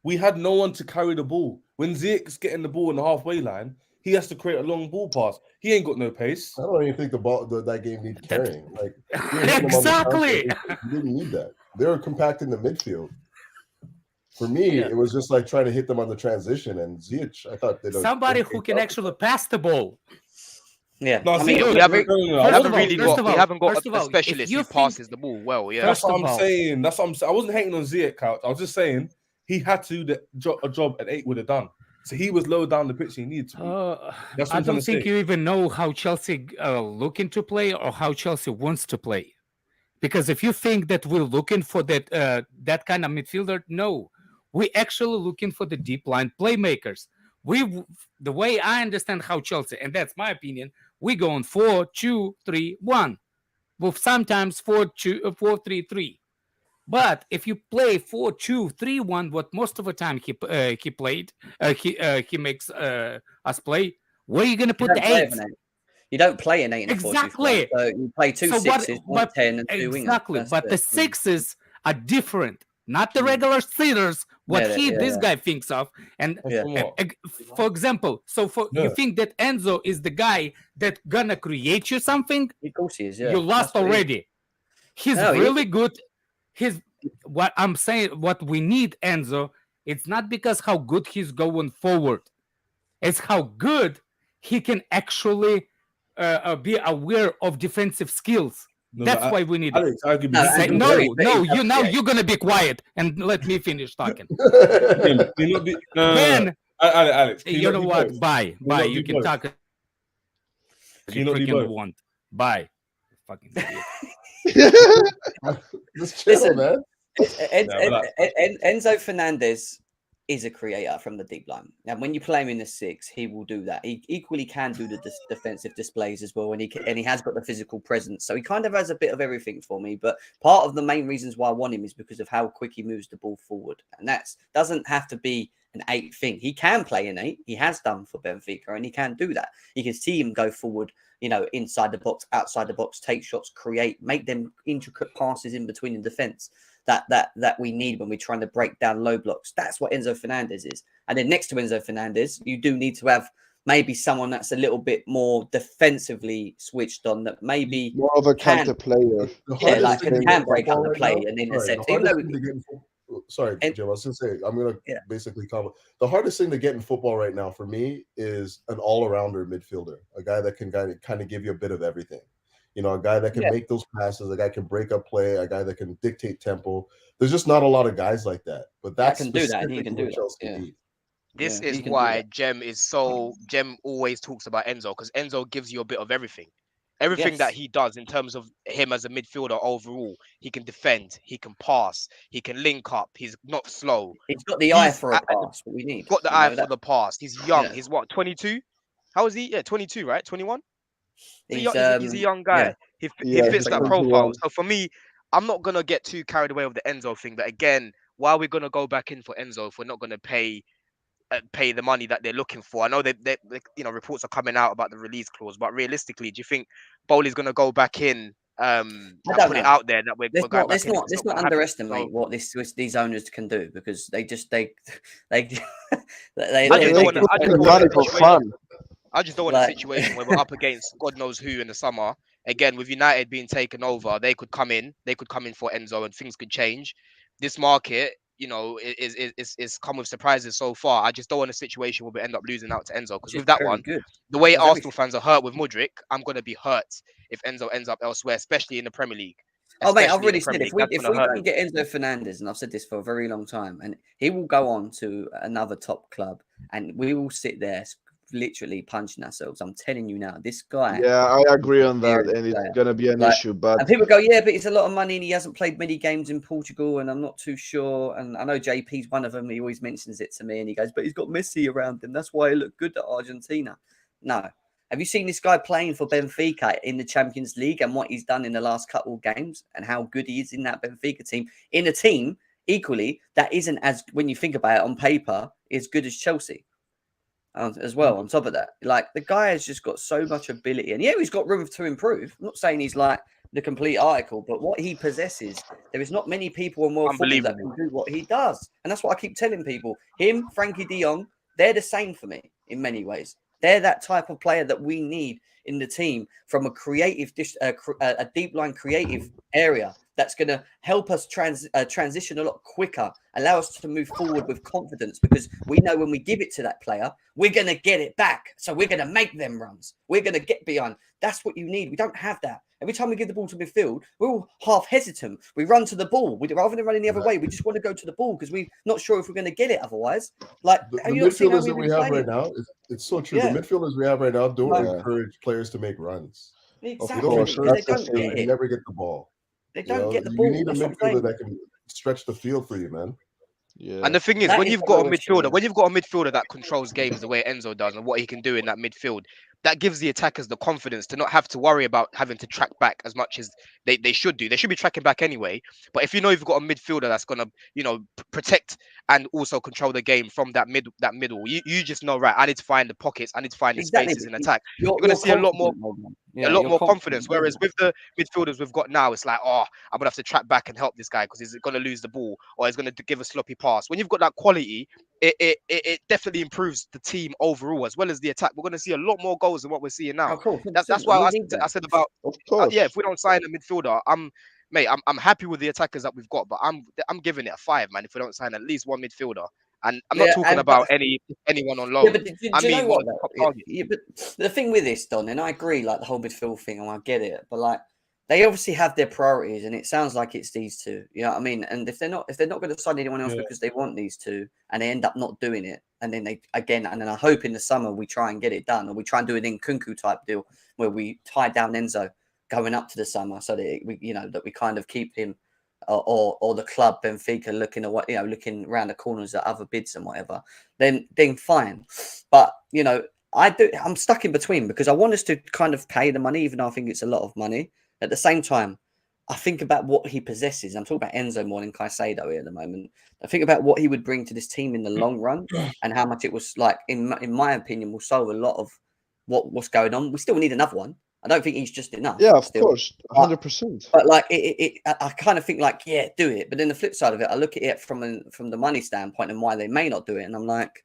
We had no one to carry the ball. When Ziyech's getting the ball in the halfway line, he has to create a long ball pass. He ain't got no pace. I don't even think that game needs carrying. Like exactly, you didn't need that. They were compacting the midfield. For me, it was just like trying to hit them on the transition. And Ziyech, I thought somebody who can actually pass the ball. Yeah, no, we haven't got a specialist who passes the ball well. Yeah, that's what I'm saying. That's what I'm saying. I wasn't hating on Ziyech, Couch. I was just saying he had to a job at 8 would have done. So he was low down the pitch he needed to. I don't think you even know how Chelsea looking to play or how Chelsea wants to play. Because if you think that we're looking for that kind of midfielder, no, we're actually looking for the deep line playmakers. The way I understand how Chelsea, and that's my opinion, we going 4-2-3-1, with sometimes 4-2-4-3-3. But if you play 4-2-3-1, what most of the time he played, he makes us play, where are you gonna You put don't the play 8? with an 8. You don't play an 8 and a 4-2-3. Exactly. So you play two So what? sixes, one But 10, and two wingers. exactly. That's But the it. 6s are different, not the Mm. regular sitters. What Yeah, this guy thinks of, and From what? for example, so you Yeah. think that Enzo is the guy that gonna create you something? Of course he is. Yeah, You lost That's what he is. already. He's No, he is. really good. What I'm saying, what we need, Enzo, it's not because how good he's going forward. It's how good he can actually be aware of defensive skills. No, That's but why we need Alex, I agree. No, but Say, you Alex, no, very- very no, tough you now create. you're gonna be quiet and let me finish talking. can you not be, no, Then Alex, can you not know be what? both? Bye, you bye. not You do can both? talk. Can You you not do freaking both? want. Bye. Fucking idiot. Just chill, Listen, man. Enzo Fernandez is a creator from the deep line. And when you play him in the 6, he will do that. He equally can do the defensive displays as well, and he has got the physical presence. So he kind of has a bit of everything for me. But part of the main reasons why I want him is because of how quick he moves the ball forward, and that doesn't have to be an 8 thing. He can play an 8. He has done for Benfica, and he can do that. You can see him go forward, inside the box, outside the box, take shots, create, make them intricate passes in between the defense that we need when we're trying to break down low blocks. That's what Enzo Fernandez is. And then next to Enzo Fernandez, you do need to have maybe someone that's a little bit more defensively switched on, that maybe More of a counter player. can break up the play and intercept. Sorry, Jim. I was going to say, I'm going to basically comment. The hardest thing to get in football right now for me is an all-arounder midfielder, a guy that can kind of give you a bit of everything. A guy that can make those passes, a guy can break up play, a guy that can dictate tempo. There's just not a lot of guys like that. But that's can do that, and he can do Chelsea that. need. This is why Jem always talks about Enzo, because Enzo gives you a bit of everything. Everything that he does in terms of him as a midfielder overall, he can defend, he can pass, he can link up, he's not slow. He's got the eye for a pass, what we need. Got the eye for the pass. He's young. He's what, 22? How is he? Yeah, 22, right? 21? He's a young guy. Yeah. He fits that profile. So for me, I'm not gonna get too carried away with the Enzo thing. But again, why are we gonna go back in for Enzo if we're not gonna pay the money that they're looking for? I know that reports are coming out about the release clause, but realistically, do you think Bowley's gonna go back in and put it out there that we're going back in? Let's not underestimate what these owners can do, because they just I just don't want a situation where we're up against God knows who in the summer. Again, with United being taken over, they could come in for Enzo and things could change. This market, is come with surprises so far. I just don't want a situation where we end up losing out to Enzo, because with that one, the way Arsenal fans are hurt with Mudryk, I'm going to be hurt if Enzo ends up elsewhere, especially in the Premier League. Oh, mate, I've already said if we don't get Enzo Fernandez, and I've said this for a very long time, and he will go on to another top club, and we will sit there literally punching ourselves. I'm telling you now, this guy. Yeah, I agree on that, and it's going to be an issue. But and people go, yeah, but it's a lot of money, and he hasn't played many games in Portugal, and I'm not too sure. And I know JP's one of them. He always mentions it to me, and he goes, but he's got Messi around him. That's why he looked good at Argentina. No. Have you seen this guy playing for Benfica in the Champions League and what he's done in the last couple of games and how good he is in that Benfica team? In a team, equally, that isn't, as when you think about it on paper, as good as Chelsea as well. On top of that, like, the guy has just got so much ability. And he's got room to improve. I'm not saying he's like the complete article, but what he possesses, there is not many people in world football that can do what he does. And that's what I keep telling people. Him, Frankie de Jong, they're the same for me in many ways. They're that type of player that we need in the team from a creative, a deep line creative area that's going to help us transition a lot quicker, allow us to move forward with confidence, because we know when we give it to that player, we're going to get it back. So we're going to make them runs. We're going to get behind. That's what you need. We don't have that. Every time we give the ball to midfield, we're all half hesitant. We run to the ball. Rather than running the other way, we just want to go to the ball because we're not sure if we're going to get it otherwise. Like the midfielders that we have right now, it's so true. The midfielders we have right now don't encourage players to make runs. Exactly. They never get the ball. They don't get the ball. You need a midfielder that can stretch the field for you, man. Yeah. And the thing is, when you've got a midfielder that controls games the way Enzo does and what he can do in that midfield, that gives the attackers the confidence to not have to worry about having to track back as much as they should do. They should be tracking back anyway. But if you know you've got a midfielder that's gonna, protect and also control the game from that middle, you just know, right, I need to find the pockets, I need to find the Exactly. spaces in attack. You're You're gonna see a lot more confident, Roman. a Yeah, lot you're more confident, confidence. Whereas with the midfielders we've got now, it's like, oh, I'm gonna have to track back and help this guy because he's gonna lose the ball or he's gonna give a sloppy pass. When you've got that quality, it definitely improves the team overall as well as the attack. We're gonna see a lot more goals than what we're seeing now. Of course, That's why we I need that. said about Of course. yeah. If we don't sign a midfielder, I'm happy with the attackers that we've got, but I'm giving it a 5, man. If we don't sign at least one midfielder, and I'm not talking about anyone on loan. Yeah, but do I you mean know one what? of the top though? targets. Yeah, but the thing with this, Don, and I agree, like the whole midfield thing, and I get it, but like they obviously have their priorities, and it sounds like it's these two. You know what I mean? And if they're not going to sign anyone else because they want these two, and they end up not doing it, and then and then I hope in the summer we try and get it done, or we try and do an Nkunku type deal where we tie down Enzo going up to the summer, so that that we kind of keep him. Or the club Benfica looking at looking around the corners at other bids and whatever, then fine. But I'm stuck in between because I want us to kind of pay the money, even though I think it's a lot of money. At the same time, I think about what he possesses. I'm talking about Enzo more than Caicedo here at the moment. I think about what he would bring to this team in the long run and how much it was like, in my opinion, will solve a lot of what's going on. We still need another one. I don't think he's just enough. Yeah, of still. course, 100%. But like I kind of think like, yeah, do it. But then the flip side of it, I look at it from the money standpoint and why they may not do it, and I'm like,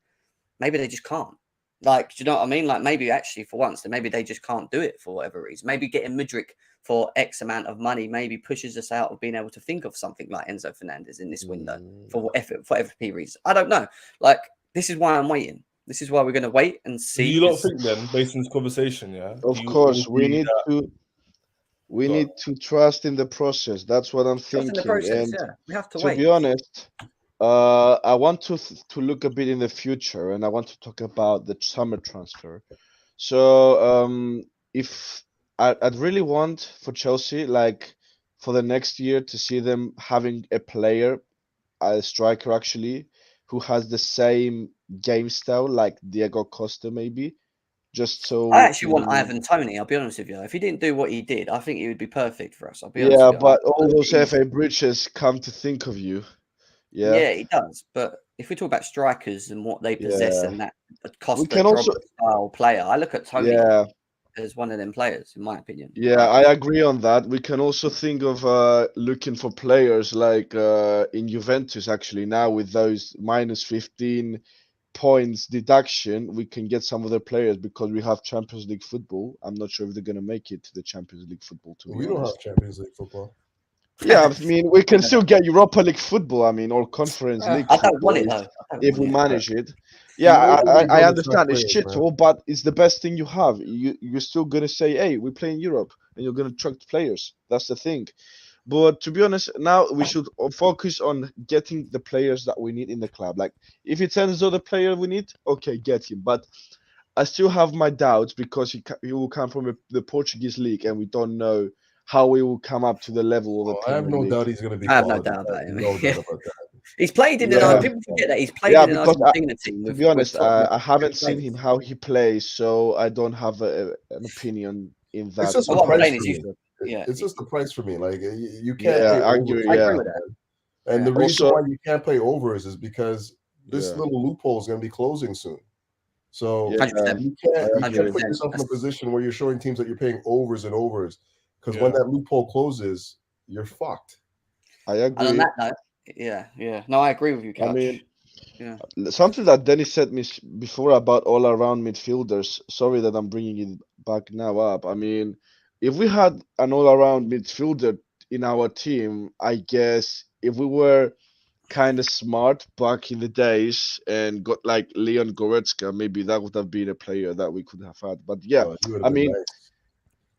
maybe they just can't. Like, do you know what I mean? Like maybe actually for once, maybe they just can't do it for whatever reason. Maybe getting Mudryk for X amount of money maybe pushes us out of being able to think of something like Enzo Fernandez in this window for FP reasons. I don't know. Like this is why I'm waiting. This is why we're going to wait and see. Do you not think then, based on this conversation, Of course, we need to trust in the process. That's what I'm thinking. In the process, and we have to to wait. be honest, I want to look a bit in the future, and I want to talk about the summer transfer. So, if I'd really want for Chelsea, like for the next year, to see them having a player, a striker actually, who has the same game style like Diego Costa, maybe. Just so I actually want Ivan Toney. I'll be honest with you. If he didn't do what he did, I think he would be perfect for us. I'll be honest with you. But all those FA bridges come to think of you. Yeah, he does. But if we talk about strikers and what they possess and that Costa style player, I look at Toney as one of them players, in my opinion. Yeah, I agree on that. We can also think of looking for players like in Juventus, actually, now with those minus 15 points deduction, we can get some other players because we have Champions League football. I'm not sure if they're going to make it to the Champions League football. We don't have Champions League football. Yeah, I mean, we can still get Europa League football. I mean, or Conference League. I don't want it though. If we manage it. Yeah, I understand it's shit all, but it's the best thing you have. You're still gonna say, hey, we play in Europe, and you're gonna attract players. That's the thing. But to be honest, now we should focus on getting the players that we need in the club. Like, if it's Enzo the player we need, okay, get him. But I still have my doubts because he will come from the Portuguese league, and we don't know how he will come up to the level of the Premier I have no League. doubt he's going to be. I have no doubt about him. No doubt about that. He's played in people forget that he's played in an Argentina team. To be honest, I haven't seen him how he plays, so I don't have an opinion in that. It's just the price for me. It's just the price for me. Like you can't. I agree. I agree with that. And the reason why you can't play overs is because this little loophole is going to be closing soon. So you can't put yourself in a position where you're showing teams that you're paying overs and overs, because when that loophole closes, you're fucked. I agree. And on that note, no, I agree with you, Couch. I mean, something that Dennis said me before about all-around midfielders. Sorry that I'm bringing it back now up. I mean, if we had an all-around midfielder in our team, I guess if we were kind of smart back in the days and got like Leon Goretzka, maybe that would have been a player that we could have had. But I mean,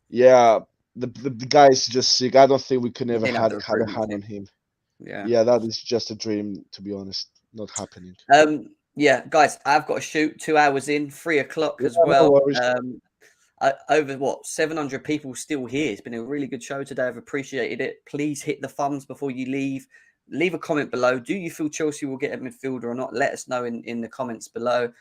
the guy is just sick. I don't think we could ever had a hand on him. Yeah, that is just a dream, to be honest. Not happening. Guys, I've got to shoot 2 hours in, 3 o'clock as well. Over 700 people still here. It's been a really good show today. I've appreciated it. Please hit the thumbs before you leave. Leave a comment below. Do you feel Chelsea will get a midfielder or not? Let us know in the comments below.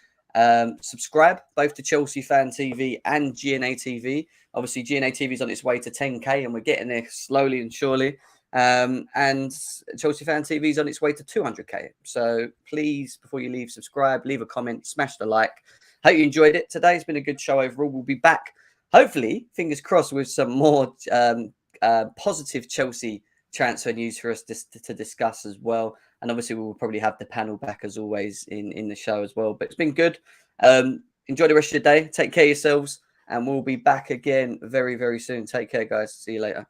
Subscribe both to Chelsea Fan TV and GNA TV. Obviously, GNA TV is on its way to 10K, and we're getting there slowly and surely. And Chelsea Fan TV is on its way to 200K. So please, before you leave, subscribe, leave a comment, smash the like. Hope you enjoyed it today. It's been a good show overall. We'll be back, hopefully, fingers crossed, with some more positive Chelsea transfer news for us to discuss as well. And obviously, we will probably have the panel back as always in the show as well. But it's been good. Enjoy the rest of your day. Take care of yourselves. And we'll be back again very, very soon. Take care, guys. See you later.